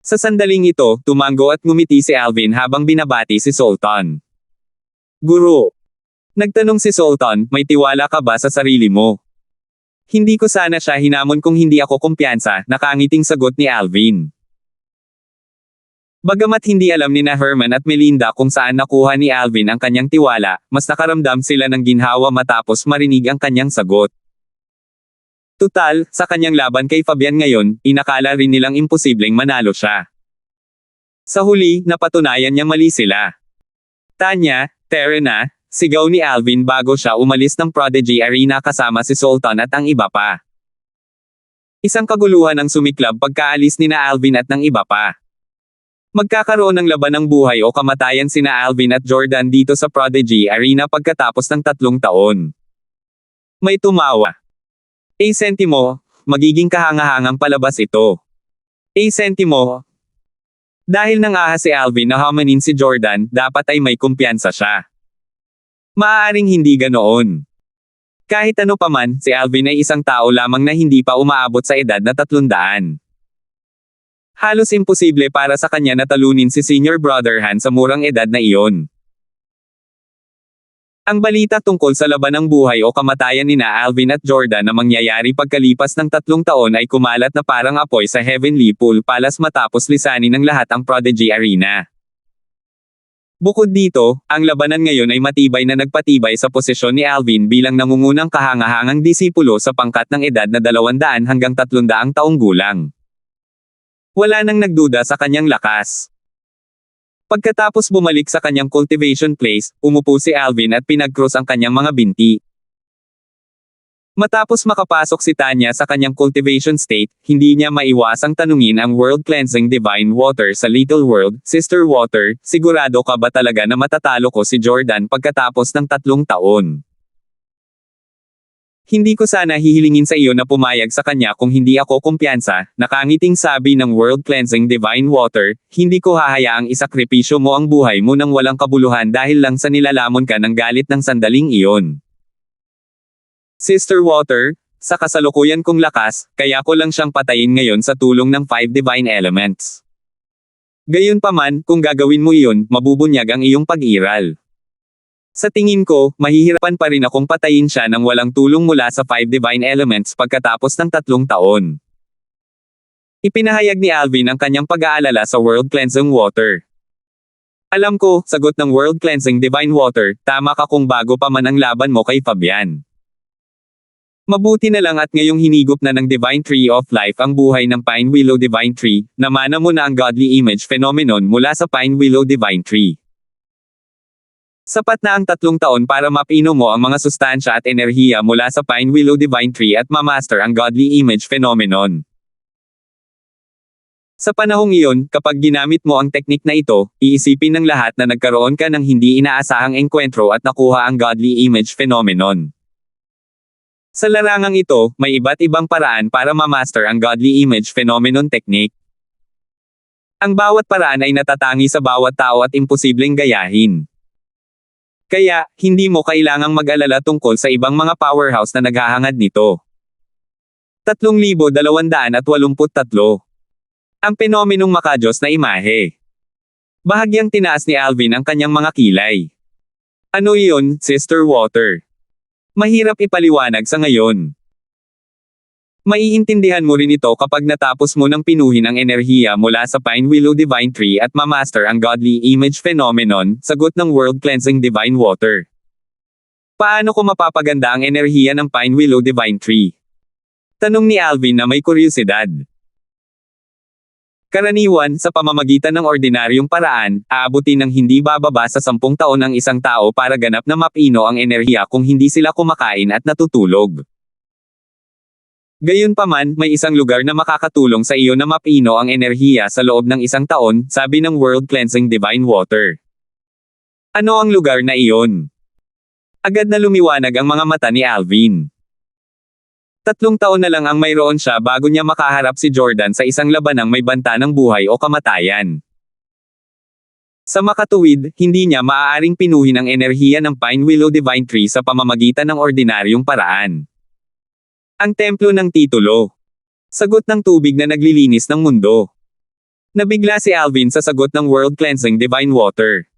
Sa sandaling ito, tumango at ngumiti si Alvin habang binabati si Sultan. Guro. Nagtanong si Sultan, may tiwala ka ba sa sarili mo? Hindi ko sana siya hinamon kung hindi ako kumpiyansa, nakangiting sagot ni Alvin. Bagamat hindi alam ni Herman at Melinda kung saan nakuha ni Alvin ang kanyang tiwala, mas nakaramdam sila ng ginhawa matapos marinig ang kanyang sagot. Tutal, sa kanyang laban kay Fabian ngayon, inakala rin nilang imposibleng manalo siya. Sa huli, napatunayan niya mali sila. Tanya, Terena, sigaw ni Alvin bago siya umalis ng Prodigy Arena kasama si Sultan at ang iba pa. Isang kaguluhan ang sumiklab pagkaalis nina Alvin at ng iba pa. Magkakaroon ng laban ng buhay o kamatayan sina Alvin at Jordan dito sa Prodigy Arena pagkatapos ng 3 taon. May tumawa. Sentimo, magiging kahangahangang palabas ito. Sentimo. Dahil nang ahas si Alvin na hamanin si Jordan, dapat ay may kumpiyansa siya. Maaaring hindi ganoon. Kahit ano paman, si Alvin ay isang tao lamang na hindi pa umaabot sa edad na 300. Halos imposible para sa kanya na talunin si Senior Brother Han sa murang edad na iyon. Ang balita tungkol sa laban ng buhay o kamatayan nina Alvin at Jordan na mangyayari pagkalipas ng 3 taon ay kumalat na parang apoy sa Heavenly Pole Palace matapos lisanin ng lahat ang Prodigy Arena. Bukod dito, ang labanan ngayon ay matibay na nagpatibay sa posisyon ni Alvin bilang nangungunang kahangahangang disipulo sa pangkat ng edad na 200 hanggang 300 taong gulang. Wala nang nagduda sa kanyang lakas. Pagkatapos bumalik sa kanyang cultivation place, umupo si Alvin at pinag-cross ang kanyang mga binti. Matapos makapasok si Tanya sa kanyang cultivation state, hindi niya maiwasang tanungin ang world-cleansing divine water sa Little World, Sister Water, sigurado ka ba talaga na matatalo ko si Jordan pagkatapos ng 3 taon? Hindi ko sana hihilingin sa iyo na pumayag sa kanya kung hindi ako kumpiyansa, nakangiting sabi ng world-cleansing divine water, hindi ko hahayaang isakripisyo mo ang buhay mo nang walang kabuluhan dahil lang sa nilalamon ka ng galit ng sandaling iyon. Sister Water, sa kasalukuyan kong lakas, kaya ko lang siyang patayin ngayon sa tulong ng 5 divine elements. Gayunpaman, kung gagawin mo iyon, mabubunyag ang iyong pag-iral. Sa tingin ko, mahihirapan pa rin akong patayin siya nang walang tulong mula sa 5 divine elements pagkatapos ng 3 taon. Ipinahayag ni Alvin ang kanyang pag-aalala sa World Cleansing Water. Alam ko, sagot ng World Cleansing Divine Water, tama ka kung bago pa man ang laban mo kay Fabian. Mabuti na lang at ngayong hinigop na ng Divine Tree of Life ang buhay ng Pine Willow Divine Tree, namana mo na ang Godly Image Phenomenon mula sa Pine Willow Divine Tree. Sapat na ang 3 taon para mapino mo ang mga sustansya at enerhiya mula sa Pine Willow Divine Tree at mamaster ang Godly Image Phenomenon. Sa panahong iyon, kapag ginamit mo ang teknik na ito, iisipin ng lahat na nagkaroon ka ng hindi inaasahang engkwentro at nakuha ang Godly Image Phenomenon. Sa larangang ito, may iba't ibang paraan para mamaster ang Godly Image Phenomenon technique. Ang bawat paraan ay natatangi sa bawat tao at imposibleng gayahin. Kaya, hindi mo kailangang mag-alala tungkol sa ibang mga powerhouse na naghahangad nito. 3,283 Ang penomenong makadiyos na imahe. Bahagyang tinaas ni Alvin ang kanyang mga kilay. Ano iyon, Sister Water? Mahirap ipaliwanag sa ngayon. Maiintindihan mo rin ito kapag natapos mo ng pinuhin ang enerhiya mula sa Pine Willow Divine Tree at mamaster ang Godly Image Phenomenon, sagot ng World Cleansing Divine Water. Paano ko mapapaganda ang enerhiya ng Pine Willow Divine Tree? Tanong ni Alvin na may kuryosidad. Karaniwan, sa pamamagitan ng ordinaryong paraan, aabutin ng hindi bababa sa 10 taon ang isang tao para ganap na mapino ang enerhiya kung hindi sila kumakain at natutulog. Gayunpaman, may isang lugar na makakatulong sa iyo na mapino ang enerhiya sa loob ng 1 taon, sabi ng World Cleansing Divine Water. Ano ang lugar na iyon? Agad na lumiwanag ang mga mata ni Alvin. 3 taon na lang ang mayroon siya bago niya makaharap si Jordan sa isang labanang may banta ng buhay o kamatayan. Sa makatuwid, hindi niya maaaring pinuhin ang enerhiya ng Pine Willow Divine Tree sa pamamagitan ng ordinaryong paraan. Ang templo ng titulo. Sagot ng tubig na naglilinis ng mundo. Nabigla si Alvin sa sagot ng World Cleansing Divine Water.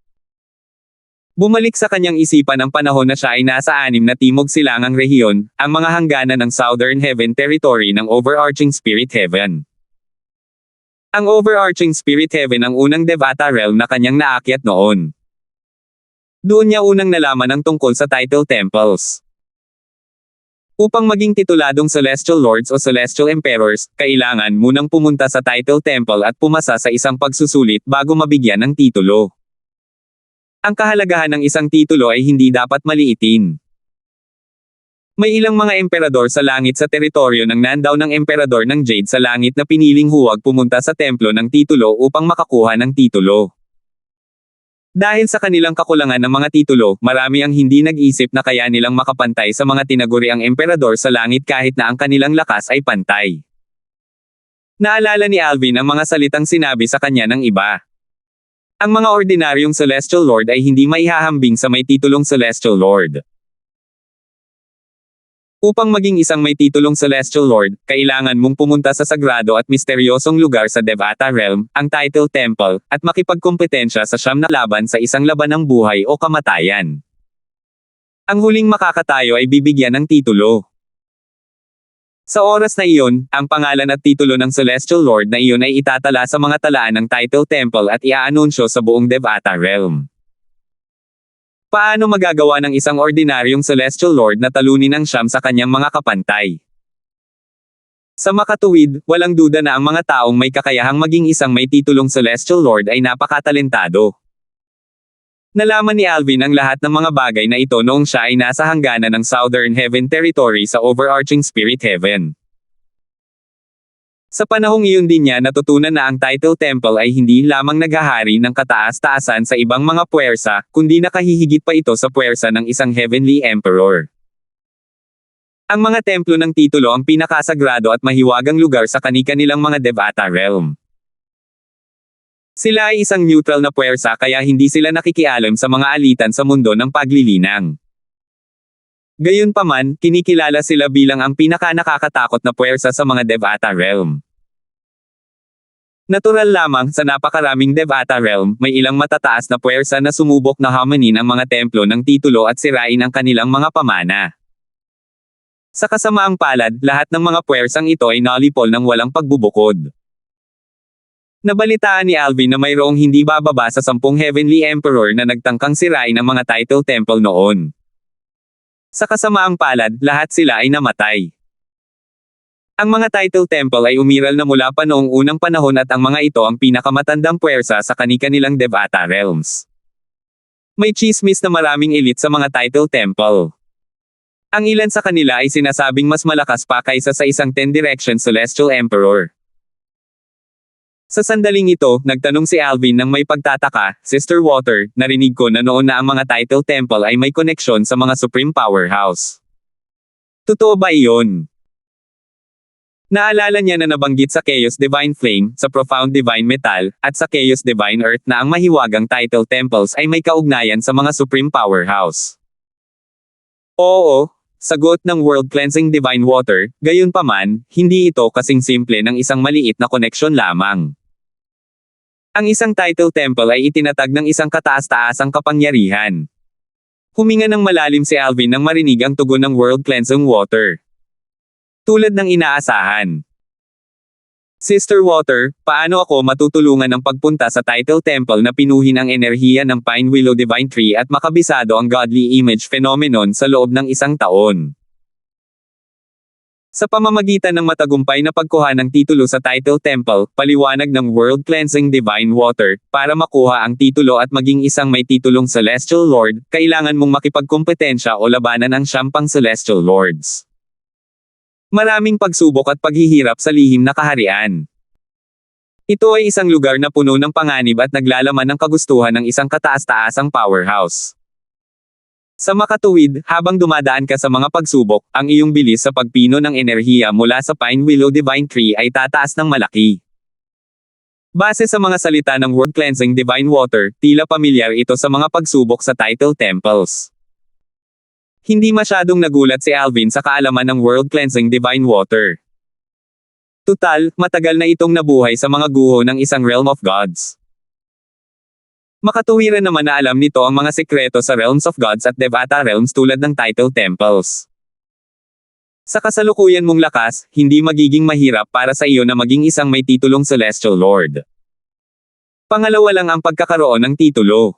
Bumalik sa kanyang isipan ang panahon na siya ay nasa 6 na timog silangang rehiyon, ang mga hangganan ng Southern Heaven Territory ng Overarching Spirit Heaven. Ang Overarching Spirit Heaven ang unang Devata realm na kanyang naakyat noon. Doon niya unang nalaman ang tungkol sa title temples. Upang maging tituladong Celestial Lords o Celestial Emperors, kailangan munang pumunta sa title temple at pumasa sa isang pagsusulit bago mabigyan ng titulo. Ang kahalagahan ng isang titulo ay hindi dapat maliitin. May ilang mga emperador sa langit sa teritoryo ng nandaw ng emperador ng Jade sa langit na piniling huwag pumunta sa templo ng titulo upang makakuha ng titulo. Dahil sa kanilang kakulangan ng mga titulo, marami ang hindi nag-isip na kaya nilang makapantay sa mga tinaguriang emperador sa langit kahit na ang kanilang lakas ay pantay. Naalala ni Alvin ang mga salitang sinabi sa kanya ng iba. Ang mga ordinaryong Celestial Lord ay hindi maihahambing sa may titulong Celestial Lord. Upang maging isang may titulong Celestial Lord, kailangan mong pumunta sa sagrado at misteryosong lugar sa Devata Realm, ang Title Temple, at makipagkompetensya sa 9 na laban sa isang laban ng buhay o kamatayan. Ang huling makakatayo ay bibigyan ng titulo. Sa oras na iyon, ang pangalan at titulo ng Celestial Lord na iyon ay itatala sa mga talaan ng Title Temple at iaanunsyo sa buong Devata Realm. Paano magagawa ng isang ordinaryong Celestial Lord na talunin ang 9 sa kanyang mga kapantay? Sa makatuwid, walang duda na ang mga taong may kakayahang maging isang may titulong Celestial Lord ay napakatalentado. Nalaman ni Alvin ang lahat ng mga bagay na ito noong siya ay nasa hangganan ng Southern Heaven Territory sa Overarching Spirit Heaven. Sa panahong iyon din niya natutunan na ang Title Temple ay hindi lamang naghahari ng kataas-taasan sa ibang mga puwersa, kundi nakahihigit pa ito sa puwersa ng isang Heavenly Emperor. Ang mga templo ng titulo ang pinakasagrado at mahiwagang lugar sa kani-kanilang mga Devata Realm. Sila ay isang neutral na puwersa kaya hindi sila nakikialam sa mga alitan sa mundo ng paglilinang. Gayunpaman, kinikilala sila bilang ang pinaka-nakakatakot na puwersa sa mga Devata Realm. Natural lamang, sa napakaraming Devata Realm, may ilang matataas na puwersa na sumubok na hamanin ang mga templo ng titulo at sirain ang kanilang mga pamana. Sa kasamaang palad, lahat ng mga puwersang ito ay nalipol ng walang pagbubukod. Nabalitaan ni Alvin na mayroong hindi bababa sa 10 Heavenly Emperor na nagtangkang sirain ang mga Title Temple noon. Sa kasamaang palad, lahat sila ay namatay. Ang mga Title Temple ay umiral na mula pa noong unang panahon at ang mga ito ang pinakamatandang puwersa sa kani-kanilang Devata Realms. May chismis na maraming elite sa mga Title Temple. Ang ilan sa kanila ay sinasabing mas malakas pa kaysa sa isang 10-direction Celestial Emperor. Sa sandaling ito, nagtanong si Alvin ng may pagtataka, Sister Water, narinig ko na noon na ang mga Title Temple ay may koneksyon sa mga Supreme Powerhouse. Totoo ba iyon? Naalala niya na nabanggit sa Chaos Divine Flame, sa Profound Divine Metal, at sa Chaos Divine Earth na ang mahiwagang Title Temples ay may kaugnayan sa mga Supreme Powerhouse. Oo, sagot ng World Cleansing Divine Water, gayunpaman, hindi ito kasing simple ng isang maliit na koneksyon lamang. Ang isang title temple ay itinatag ng isang kataas-taasang kapangyarihan. Huminga ng malalim si Alvin nang marinig ang tugon ng World Cleansing Water. Tulad ng inaasahan. Sister Water, paano ako matutulungan ng pagpunta sa title temple na pinuhin ang enerhiya ng Pine Willow Divine Tree at makabisado ang godly image phenomenon sa loob ng isang taon? Sa pamamagitan ng matagumpay na pagkuha ng titulo sa title temple, paliwanag ng World Cleansing Divine Water, para makuha ang titulo at maging isang may titulong Celestial Lord, kailangan mong makipagkompetensya o labanan ang siyam-pang Celestial Lords. Maraming pagsubok at paghihirap sa lihim na kaharian. Ito ay isang lugar na puno ng panganib at naglalaman ng kagustuhan ng isang kataas-taasang powerhouse. Sa makatuwid, habang dumadaan ka sa mga pagsubok, ang iyong bilis sa pagpino ng enerhiya mula sa Pine Willow Divine Tree ay tataas ng malaki. Base sa mga salita ng World Cleansing Divine Water, tila pamilyar ito sa mga pagsubok sa title temples. Hindi masyadong nagulat si Alvin sa kaalaman ng World Cleansing Divine Water. Tutal, matagal na itong nabuhay sa mga guho ng isang realm of gods. Makatuwiran naman na alam nito ang mga sekreto sa realms of gods at Devata realms tulad ng title temples. Sa kasalukuyan mong lakas, hindi magiging mahirap para sa iyo na maging isang may titulong Celestial Lord. Pangalawa lang ang pagkakaroon ng titulo.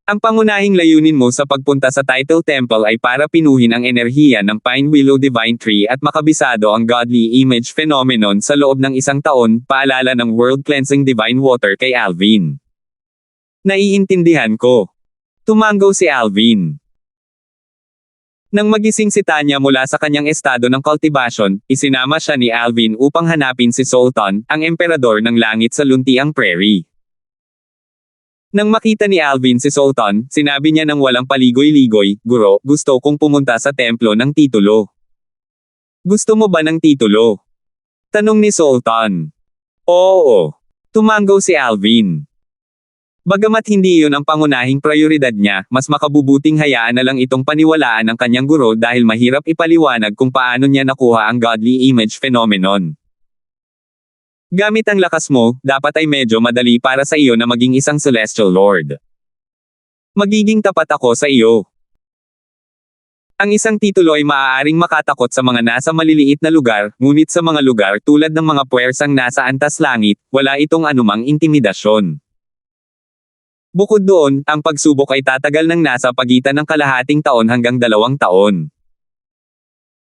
Ang pangunahing layunin mo sa pagpunta sa title temple ay para pinuhin ang enerhiya ng Pine Willow Divine Tree at makabisado ang godly image phenomenon sa loob ng isang taon, paalala ng World Cleansing Divine Water kay Alvin. Naiintindihan ko. Tumango si Alvin. Nang magising si Tanya mula sa kanyang estado ng cultivation, isinama siya ni Alvin upang hanapin si Sultan, ang emperador ng langit sa Luntiang Prairie. Nang makita ni Alvin si Sultan, sinabi niya ng walang paligoy-ligoy, "Guro, gusto kong pumunta sa templo ng titulo." "Gusto mo ba ng titulo?" tanong ni Sultan. "Oo." Tumango si Alvin. Bagamat hindi iyon ang pangunahing prioridad niya, mas makabubuting hayaan na lang itong paniwalaan ng kanyang guro dahil mahirap ipaliwanag kung paano niya nakuha ang godly image phenomenon. Gamit ang lakas mo, dapat ay medyo madali para sa iyo na maging isang Celestial Lord. Magiging tapat ako sa iyo. Ang isang titulo ay maaaring makatakot sa mga nasa maliliit na lugar, ngunit sa mga lugar tulad ng mga puwersang nasa antas langit, wala itong anumang intimidasyon. Bukod doon, ang pagsubok ay tatagal ng nasa pagitan ng kalahating taon hanggang 2 taon.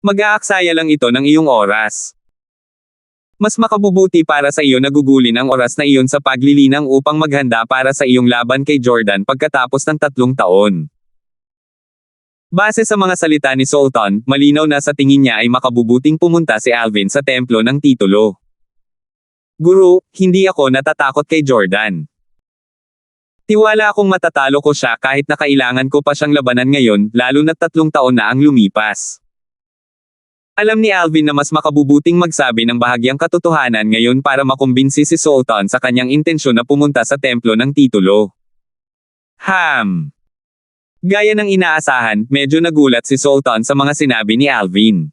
Mag-aaksaya lang ito ng iyong oras. Mas makabubuti para sa iyo na gugulin ang oras na iyon sa paglilinang upang maghanda para sa iyong laban kay Jordan pagkatapos ng 3 taon. Base sa mga salita ni Sultan, malinaw na sa tingin niya ay makabubuting pumunta si Alvin sa templo ng titulo. "Guru, hindi ako natatakot kay Jordan. Tiwala akong matatalo ko siya kahit na kailangan ko pa siyang labanan ngayon, lalo na 3 taon na ang lumipas." Alam ni Alvin na mas makabubuting magsabi ng bahagyang katotohanan ngayon para makumbinsi si Sultan sa kanyang intensyon na pumunta sa templo ng titulo. Gaya ng inaasahan, medyo nagulat si Sultan sa mga sinabi ni Alvin.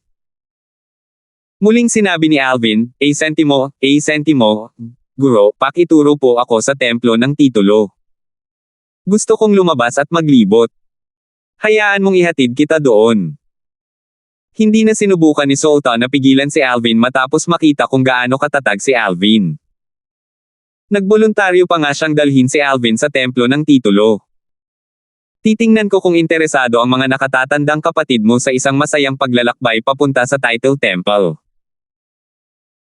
Muling sinabi ni Alvin, sentimo, Guro, pakituro po ako sa templo ng titulo. Gusto kong lumabas at maglibot. Hayaan mong ihatid kita doon." Hindi na sinubukan ni Sultan na pigilan si Alvin matapos makita kung gaano katatag si Alvin. Nagboluntaryo pa nga siyang dalhin si Alvin sa templo ng titulo. "Titingnan ko kung interesado ang mga nakatatandang kapatid mo sa isang masayang paglalakbay papunta sa title temple.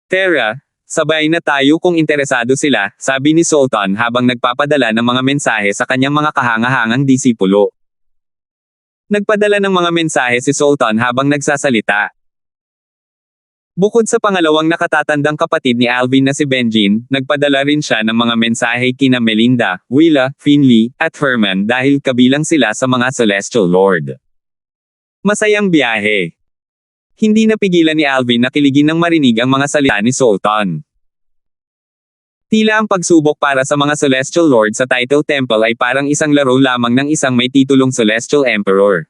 Tara, sabay na tayo kung interesado sila," sabi ni Sultan habang nagpapadala ng mga mensahe sa kanyang mga kahangahangang disipulo. Nagpadala ng mga mensahe si Sultan habang nagsasalita. Bukod sa pangalawang nakatatandang kapatid ni Alvin na si Benjin, nagpadala rin siya ng mga mensahe kina Melinda, Willa, Finley, at Herman dahil kabilang sila sa mga Celestial Lord. Masayang biyahe. Hindi napigilan ni Alvin na kiligin nang marinig ang mga salita ni Sultan. Tila ang pagsubok para sa mga Celestial Lord sa Title Temple ay parang isang laro lamang ng isang may titulong Celestial Emperor.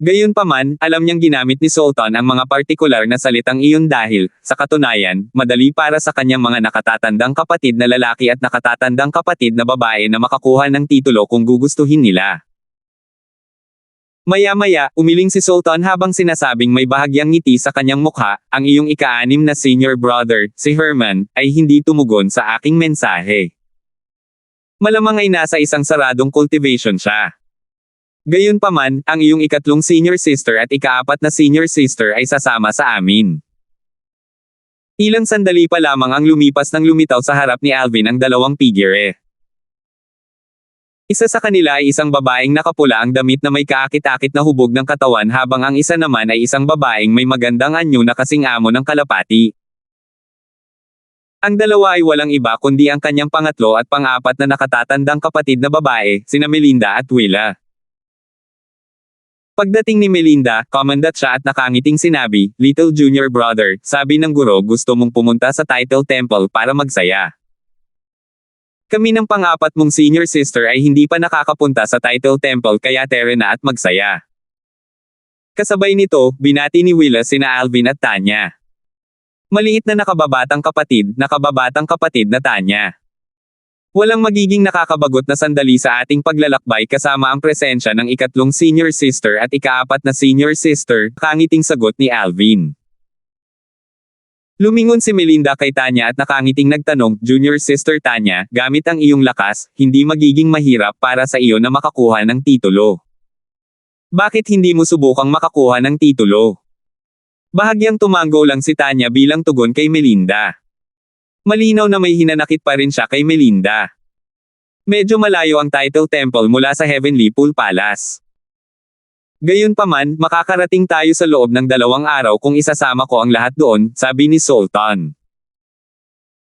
Gayunpaman, alam niyang ginamit ni Sultan ang mga partikular na salitang iyon dahil, sa katunayan, madali para sa kanyang mga nakatatandang kapatid na lalaki at nakatatandang kapatid na babae na makakuha ng titulo kung gugustuhin nila. Maya-maya, umiling si Sultan habang sinasabing may bahagyang ngiti sa kanyang mukha, ang iyong ika-6 na senior brother, si Herman, ay hindi tumugon sa aking mensahe. Malamang ay nasa isang saradong cultivation siya. Gayunpaman, ang iyong ika-3 senior sister at ika-4 na senior sister ay sasama sa amin. Ilang sandali pa lamang ang lumipas nang lumitaw sa harap ni Alvin ang dalawang figure. Isa sa kanila ay isang babaeng nakapula ang damit na may kaakit-akit na hubog ng katawan habang ang isa naman ay isang babaeng may magandang anyo na kasing amo ng kalapati. Ang dalawa ay walang iba kundi ang kanyang pangatlo at pang-apat na nakatatandang kapatid na babae, sina Melinda at Willa. Pagdating ni Melinda, kumandat siya at nakangiting sinabi, "Little junior brother, sabi ng guro gusto mong pumunta sa Title Temple para magsaya. Kami ng pang-apat mong senior sister ay hindi pa nakakapunta sa Title Temple kaya tere na at magsaya." Kasabay nito, binati ni Willa sina Alvin at Tanya. Maliit na nakababatang kapatid na Tanya. Walang magiging nakakabagot na sandali sa ating paglalakbay kasama ang presensya ng ika-3 senior sister at ika-4 na senior sister, nakangiting sagot ni Alvin. Lumingon si Melinda kay Tanya at nakangiting nagtanong, "Junior sister Tanya, gamit ang iyong lakas, hindi magiging mahirap para sa iyo na makakuha ng titulo. Bakit hindi mo subukang makakuha ng titulo?" Bahagyang tumango lang si Tanya bilang tugon kay Melinda. Malinaw na may hinanakit pa rin siya kay Melinda. Medyo malayo ang Title Temple mula sa Heavenly Pool Palace. Gayunpaman, makakarating tayo sa loob ng 2 araw kung isasama ko ang lahat doon, sabi ni Sultan.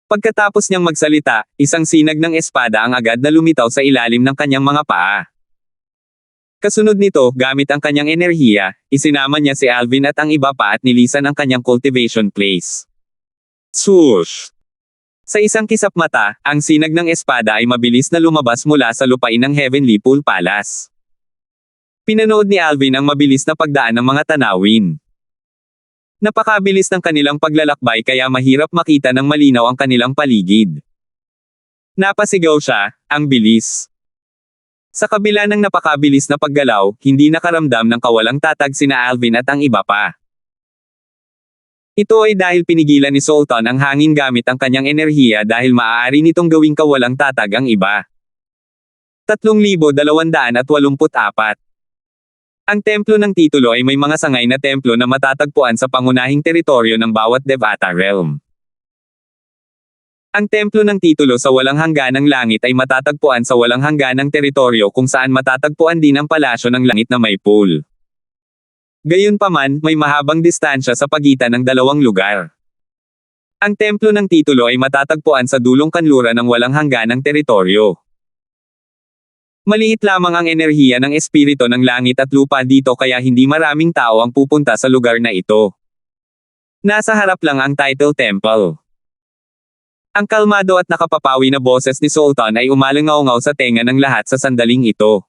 Pagkatapos niyang magsalita, isang sinag ng espada ang agad na lumitaw sa ilalim ng kanyang mga paa. Kasunod nito, gamit ang kanyang enerhiya, isinama niya si Alvin at ang iba pa at nilisan ang kanyang cultivation place. Swoosh! Sa isang kisap mata, ang sinag ng espada ay mabilis na lumabas mula sa lupain ng Heavenly Pool Palace. Pinanood ni Alvin ang mabilis na pagdaan ng mga tanawin. Napakabilis ng kanilang paglalakbay kaya mahirap makita ng malinaw ang kanilang paligid. Napasigaw siya, ang bilis. Sa kabila ng napakabilis na paggalaw, hindi nakaramdam ng kawalang tatag sina Alvin at ang iba pa. Ito ay dahil pinigilan ni Sultan ang hangin gamit ang kanyang enerhiya dahil maaari nitong gawing kawalang tatag ang iba. 3,284. Ang templo ng titulo ay may mga sangay na templo na matatagpuan sa pangunahing teritoryo ng bawat Devata realm. Ang templo ng titulo sa walang hangganang langit ay matatagpuan sa walang hangganang teritoryo kung saan matatagpuan din ang palasyo ng langit na may pool. Gayunpaman, may mahabang distansya sa pagitan ng dalawang lugar. Ang templo ng titulo ay matatagpuan sa dulong kanluran ng walang hangganang teritoryo. Maliit lamang ang enerhiya ng espiritu ng langit at lupa dito kaya hindi maraming tao ang pupunta sa lugar na ito. Nasa harap lang ang Title Temple. Ang kalmado at nakapapawi na boses ni Sultan ay umalangaw-ngaw sa tenga ng lahat sa sandaling ito.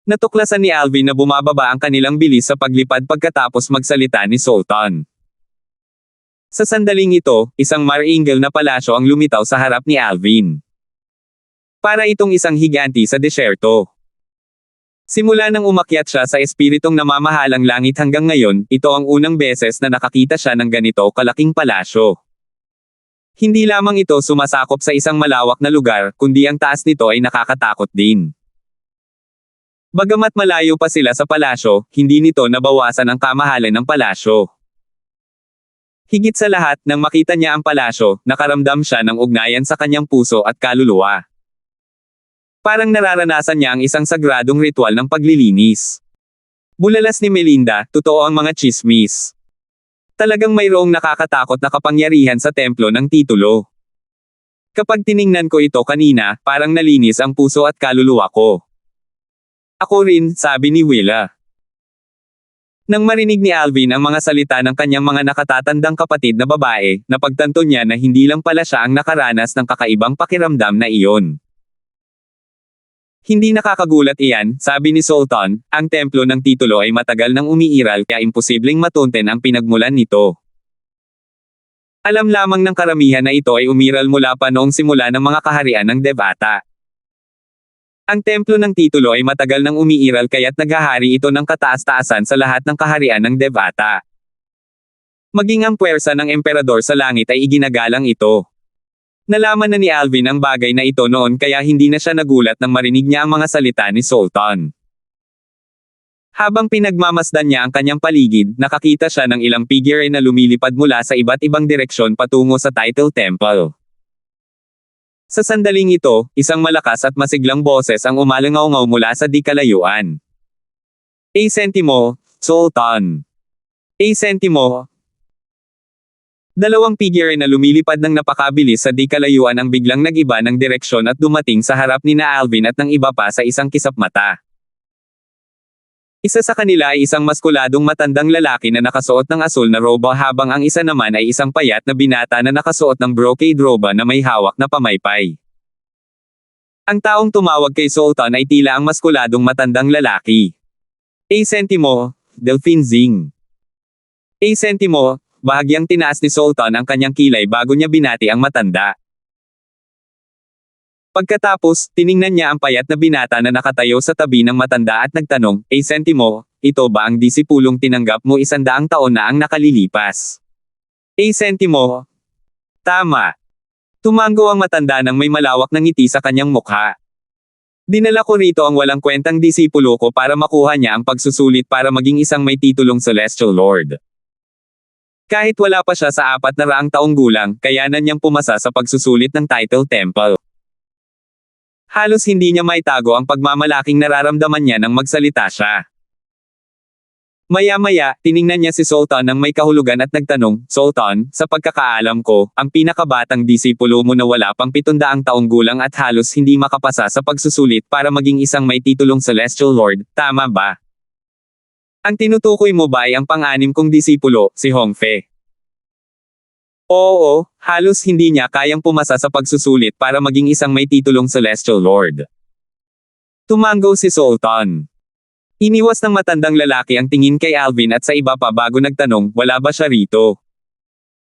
Natuklasan ni Alvin na bumababa ang kanilang bilis sa paglipad pagkatapos magsalita ni Sultan. Sa sandaling ito, isang mar-ingel na palasyo ang lumitaw sa harap ni Alvin. Para itong isang higanti sa desyerto. Simula nang umakyat siya sa espiritong namamahalang langit hanggang ngayon, ito ang unang beses na nakakita siya ng ganito kalaking palasyo. Hindi lamang ito sumasakop sa isang malawak na lugar, kundi ang taas nito ay nakakatakot din. Bagamat malayo pa sila sa palasyo, hindi nito nabawasan ang kamahalan ng palasyo. Higit sa lahat, nang makita niya ang palasyo, nakaramdam siya ng ugnayan sa kanyang puso at kaluluwa. Parang nararanasan niya ang isang sagradong ritual ng paglilinis. Bulalas ni Melinda, totoo ang mga chismis. Talagang mayroong nakakatakot na kapangyarihan sa templo ng titulo. Kapag tiningnan ko ito kanina, parang nalinis ang puso at kaluluwa ko. Ako rin, sabi ni Willa. Nang marinig ni Alvin ang mga salita ng kanyang mga nakatatandang kapatid na babae, napagtanto niya na hindi lang pala siya ang nakaranas ng kakaibang pakiramdam na iyon. Hindi nakakagulat iyan, sabi ni Sultan, ang templo ng titulo ay matagal nang umiiral kaya imposibleng matunten ang pinagmulan nito. Alam lamang ng karamihan na ito ay umiral mula pa noong simula ng mga kaharian ng Devata. Ang templo ng titulo ay matagal nang umiiral kaya't naghahari ito ng kataas-taasan sa lahat ng kaharian ng Devata. Maging ang puwersa ng emperador sa langit ay iginagalang ito. Nalaman na ni Alvin ang bagay na ito noon kaya hindi na siya nagulat nang marinig niya ang mga salita ni Sultan. Habang pinagmamasdan niya ang kanyang paligid, nakakita siya ng ilang figure na lumilipad mula sa iba't ibang direksyon patungo sa Title Temple. Sa sandaling ito, isang malakas at masiglang boses ang umalangaw-ngaw mula sa di kalayuan. Sentimo, Sultan. Sentimo. Dalawang figure na lumilipad ng napakabilis sa di kalayuan ang biglang nag-iba ng direksyon at dumating sa harap ni na Alvin at ng iba pa sa isang kisap mata. Isa sa kanila ay isang maskuladong matandang lalaki na nakasuot ng asul na roba habang ang isa naman ay isang payat na binata na nakasuot ng brocade roba na may hawak na pamaypay. Ang taong tumawag kay Sultan ay tila ang maskuladong matandang lalaki. Sentimo, Delphine Zing. Sentimo, bahagyang tinaas ni Sultan ang kanyang kilay bago niya binati ang matanda. Pagkatapos, tiningnan niya ang payat na binata na nakatayo sa tabi ng matanda at nagtanong, Sentimo, ito ba ang disipulong tinanggap mo 100 taon na ang nakalilipas? Sentimo. Tama. Tumango ang matanda nang may malawak na ngiti sa kanyang mukha. Dinala ko rito ang walang kwentang disipulo ko para makuha niya ang pagsusulit para maging isang may titulong Celestial Lord. Kahit wala pa siya sa 400 taong gulang, kayanan niyang pumasa sa pagsusulit ng Title Temple. Halos hindi niya maitago ang pagmamalaking nararamdaman niya nang magsalita siya. Maya-maya, tiningnan niya si Sultan nang may kahulugan at nagtanong, Sultan, sa pagkakaalam ko, ang pinakabatang disipulo mo na wala pang 700 taong gulang at halos hindi makapasa sa pagsusulit para maging isang may titulong Celestial Lord, tama ba? Ang tinutukoy mo ba ay ang pang-anim kong disipulo, si Hongfe? Oo, halos hindi niya kayang pumasa sa pagsusulit para maging isang may titulong Celestial Lord. Tumango si Sultan. Iniwas ng matandang lalaki ang tingin kay Alvin at sa iba pa bago nagtanong, wala ba siya rito?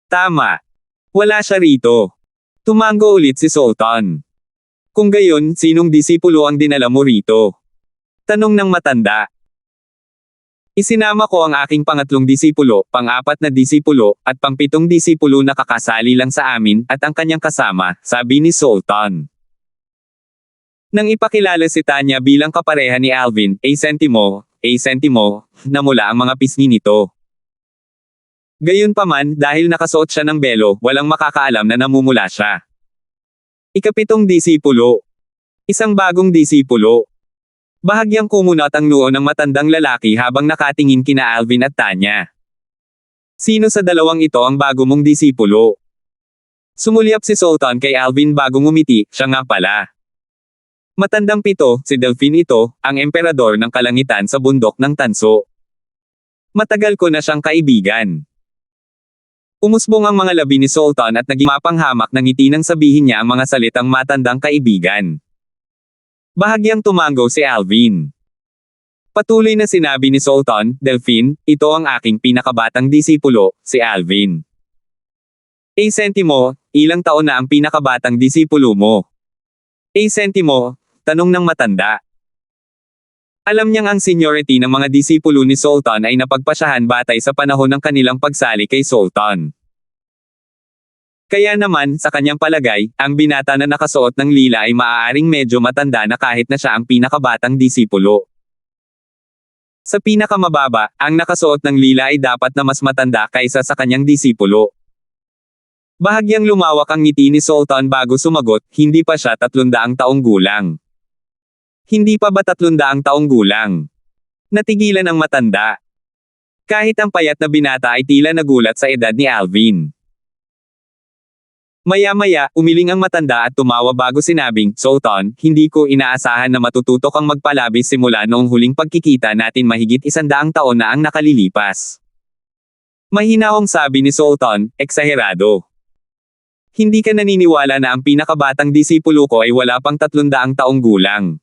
Tama. Wala siya rito. Tumango ulit si Sultan. Kung gayon, sinong disipulo ang dinala mo rito? Tanong ng matanda. Isinama ko ang aking pangatlong disipulo, pang-apat na disipulo, at pang-7 disipulo na kakasali lang sa amin, at ang kanyang kasama, sabi ni Sultan. Nang ipakilala si Tanya bilang kapareha ni Alvin, Sentimo, na mula ang mga pisngi nito. Gayunpaman, dahil nakasuot siya ng belo, walang makakaalam na namumula siya. Ika-7 disipulo. Isang bagong disipulo. Bahagyang kumunat ang noo ng matandang lalaki habang nakatingin kina Alvin at Tanya. Sino sa dalawang ito ang bago mong disipulo? Sumulyap si Sultan kay Alvin bago ngumiti, siya nga pala. Matandang 7, si Delphine ito, ang emperador ng kalangitan sa bundok ng Tanso. Matagal ko na siyang kaibigan. Umusbong ang mga labi ni Sultan at naging mapanghamak na ngiti nang sabihin niya ang mga salitang matandang kaibigan. Bahagyang tumango si Alvin. Patuloy na sinabi ni Sultan, Delphine, ito ang aking pinakabatang disipulo, si Alvin. Sentimo, ilang taon na ang pinakabatang disipulo mo? Sentimo, tanong ng matanda. Alam niyang ang seniority ng mga disipulo ni Sultan ay napagpasyahan batay sa panahon ng kanilang pagsali kay Sultan. Kaya naman, sa kanyang palagay, ang binata na nakasuot ng lila ay maaaring medyo matanda na kahit na siya ang pinakabatang disipulo. Sa pinakamababa, ang nakasuot ng lila ay dapat na mas matanda kaysa sa kanyang disipulo. Bahagyang lumawak ang ngiti ni Sultan bago sumagot, hindi pa siya 300 taong gulang. Hindi pa ba 300 taong gulang? Natigilan ang matanda. Kahit ang payat na binata ay tila nagulat sa edad ni Alvin. Maya-maya, umiling ang matanda at tumawa bago sinabing, Sultan, hindi ko inaasahan na matututo kang magpalabis simula noong huling pagkikita natin mahigit 100 taon na ang nakalilipas. Mahinahong sabi ni Sultan, eksaherado. Hindi ka naniniwala na ang pinakabatang disipulo ko ay wala pang 300 taong gulang.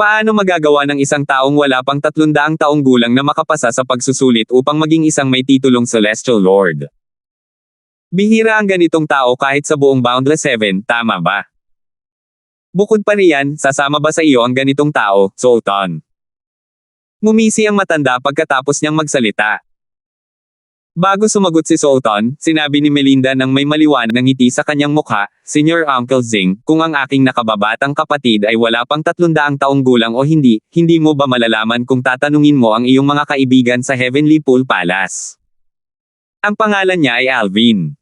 Paano magagawa ng isang taong wala pang 300 taong gulang na makapasa sa pagsusulit upang maging isang may titulong Celestial Lord? Bihira ang ganitong tao kahit sa buong Boundless 7, tama ba? Bukod pa riyan, sasama ba sa iyo ang ganitong tao, Sultan? Ngumisi ang matanda pagkatapos niyang magsalita. Bago sumagot si Sultan, sinabi ni Melinda nang may maliwanag na ngiti sa kanyang mukha, Senior Uncle Zing, kung ang aking nakababatang kapatid ay wala pang 300 taong gulang o hindi, hindi mo ba malalaman kung tatanungin mo ang iyong mga kaibigan sa Heavenly Pool Palace? Ang pangalan niya ay Alvin.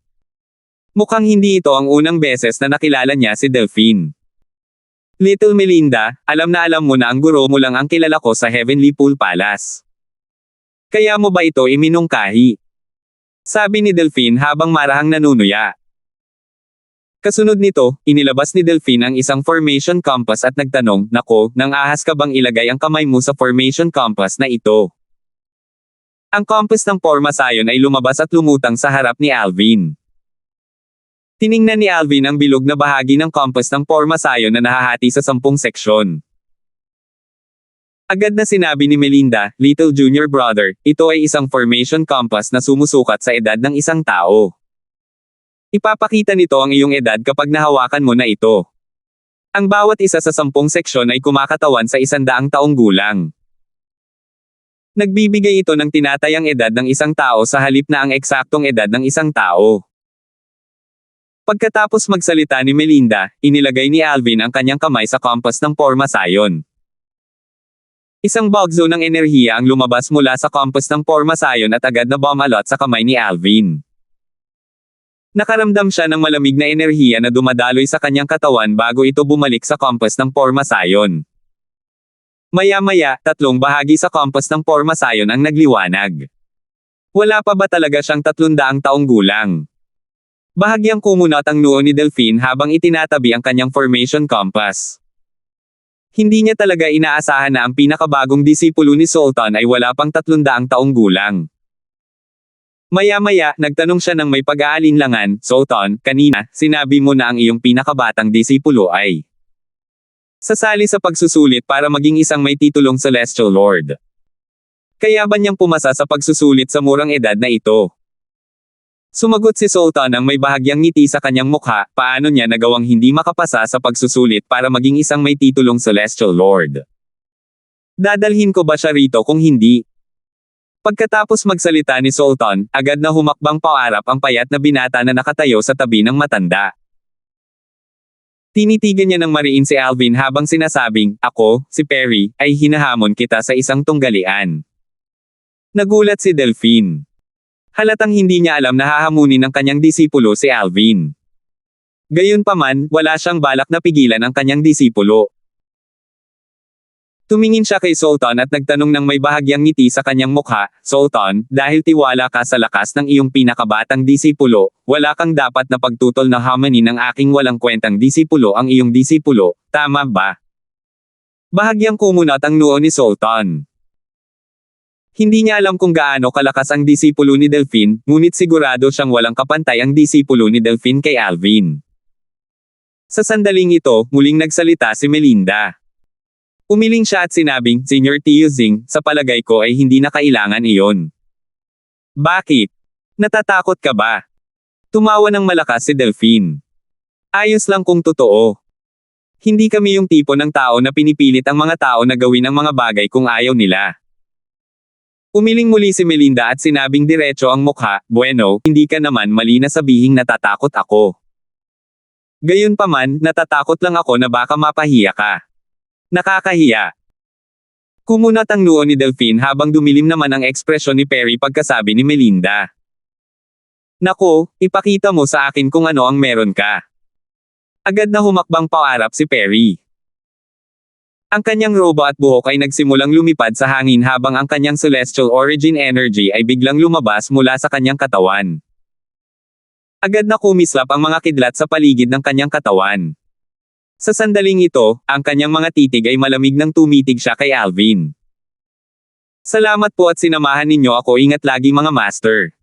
Mukhang hindi ito ang unang beses na nakilala niya si Delphine. Little Melinda, alam na alam mo na ang guro mo lang ang kilala ko sa Heavenly Pool Palace. Kaya mo ba ito iminungkahi? Sabi ni Delphine habang marahang nanunuya. Kasunod nito, inilabas ni Delphine ang isang formation compass at nagtanong, Nako, nang ahas ka bang ilagay ang kamay mo sa formation compass na ito? Ang compass ng Porma Sion ay lumabas at lumutang sa harap ni Alvin. Tiningnan ni Alvin ang bilog na bahagi ng compass ng Porma Sion na nahahati sa 10 seksyon. Agad na sinabi ni Melinda, Little Junior Brother, ito ay isang formation compass na sumusukat sa edad ng isang tao. Ipapakita nito ang iyong edad kapag nahawakan mo na ito. Ang bawat isa sa 10 seksyon ay kumakatawan sa 100 taong gulang. Nagbibigay ito ng tinatayang edad ng isang tao sa halip na ang eksaktong edad ng isang tao. Pagkatapos magsalita ni Melinda, inilagay ni Alvin ang kanyang kamay sa compass ng Porma Sion. Isang bagzo ng enerhiya ang lumabas mula sa compass ng Porma Sion at agad na bumalot sa kamay ni Alvin. Nakaramdam siya ng malamig na enerhiya na dumadaloy sa kanyang katawan bago ito bumalik sa compass ng Porma Sion. Maya-maya, 3 bahagi sa compass ng Porma Sion ang nagliwanag. Wala pa ba talaga siyang 300 taong gulang? Bahagyang kumunot ang noo ni Delphine habang itinatabi ang kanyang formation compass. Hindi niya talaga inaasahan na ang pinakabagong disipulo ni Sultan ay wala pang 300 taong gulang. Maya-maya, nagtanong siya ng may pag-aalinlangan, Sultan, kanina, sinabi mo na ang iyong pinakabatang disipulo ay sasali sa pagsusulit para maging isang may titulong Celestial Lord. Kaya ba niyang pumasa sa pagsusulit sa murang edad na ito? Sumagot si Sultan ang may bahagyang ngiti sa kanyang mukha, paano niya nagawang hindi makapasa sa pagsusulit para maging isang may titulong Celestial Lord? Dadalhin ko ba siya rito kung hindi? Pagkatapos magsalita ni Sultan, agad na humakbang paarap ang payat na binata na nakatayo sa tabi ng matanda. Tinitigan niya ng mariin si Alvin habang sinasabing, Ako, si Perry, ay hinahamon kita sa isang tunggalian. Nagulat si Delphine. Halatang hindi niya alam na hahamunin ng kanyang disipulo si Alvin. Gayunpaman, wala siyang balak na pigilan ang kanyang disipulo. Tumingin siya kay Sultan at nagtanong ng may bahagyang ngiti sa kanyang mukha, Sultan, dahil tiwala ka sa lakas ng iyong pinakabatang disipulo, wala kang dapat na pagtutol na hamanin ng aking walang kwentang disipulo ang iyong disipulo, tama ba? Bahagyang kumunot ang noo ni Sultan. Hindi niya alam kung gaano kalakas ang disipulo ni Delphine, ngunit sigurado siyang walang kapantay ang disipulo ni Delphine kay Alvin. Sa sandaling ito, muling nagsalita si Melinda. Umiling siya at sinabing, Senior Tio Zing, sa palagay ko ay hindi na kailangan iyon. Bakit? Natatakot ka ba? Tumawa ng malakas si Delphine. Ayos lang kung totoo. Hindi kami yung tipo ng tao na pinipilit ang mga tao na gawin ang mga bagay kung ayaw nila. Umiling muli si Melinda at sinabing diretso ang mukha, Bueno, hindi ka naman mali na sabihing natatakot ako. Gayunpaman, natatakot lang ako na baka mapahiya ka. Nakakahiya. Kumunot ang noo ni Delphine habang dumilim naman ang ekspresyon ni Perry pagkasabi ni Melinda. Nako, ipakita mo sa akin kung ano ang meron ka. Agad na humakbang paarap si Perry. Ang kanyang robo at buhok ay nagsimulang lumipad sa hangin habang ang kanyang celestial origin energy ay biglang lumabas mula sa kanyang katawan. Agad na kumislap ang mga kidlat sa paligid ng kanyang katawan. Sa sandaling ito, ang kanyang mga titig ay malamig nang tumitig siya kay Alvin. Salamat po at sinamahan ninyo ako, ingat lagi mga master.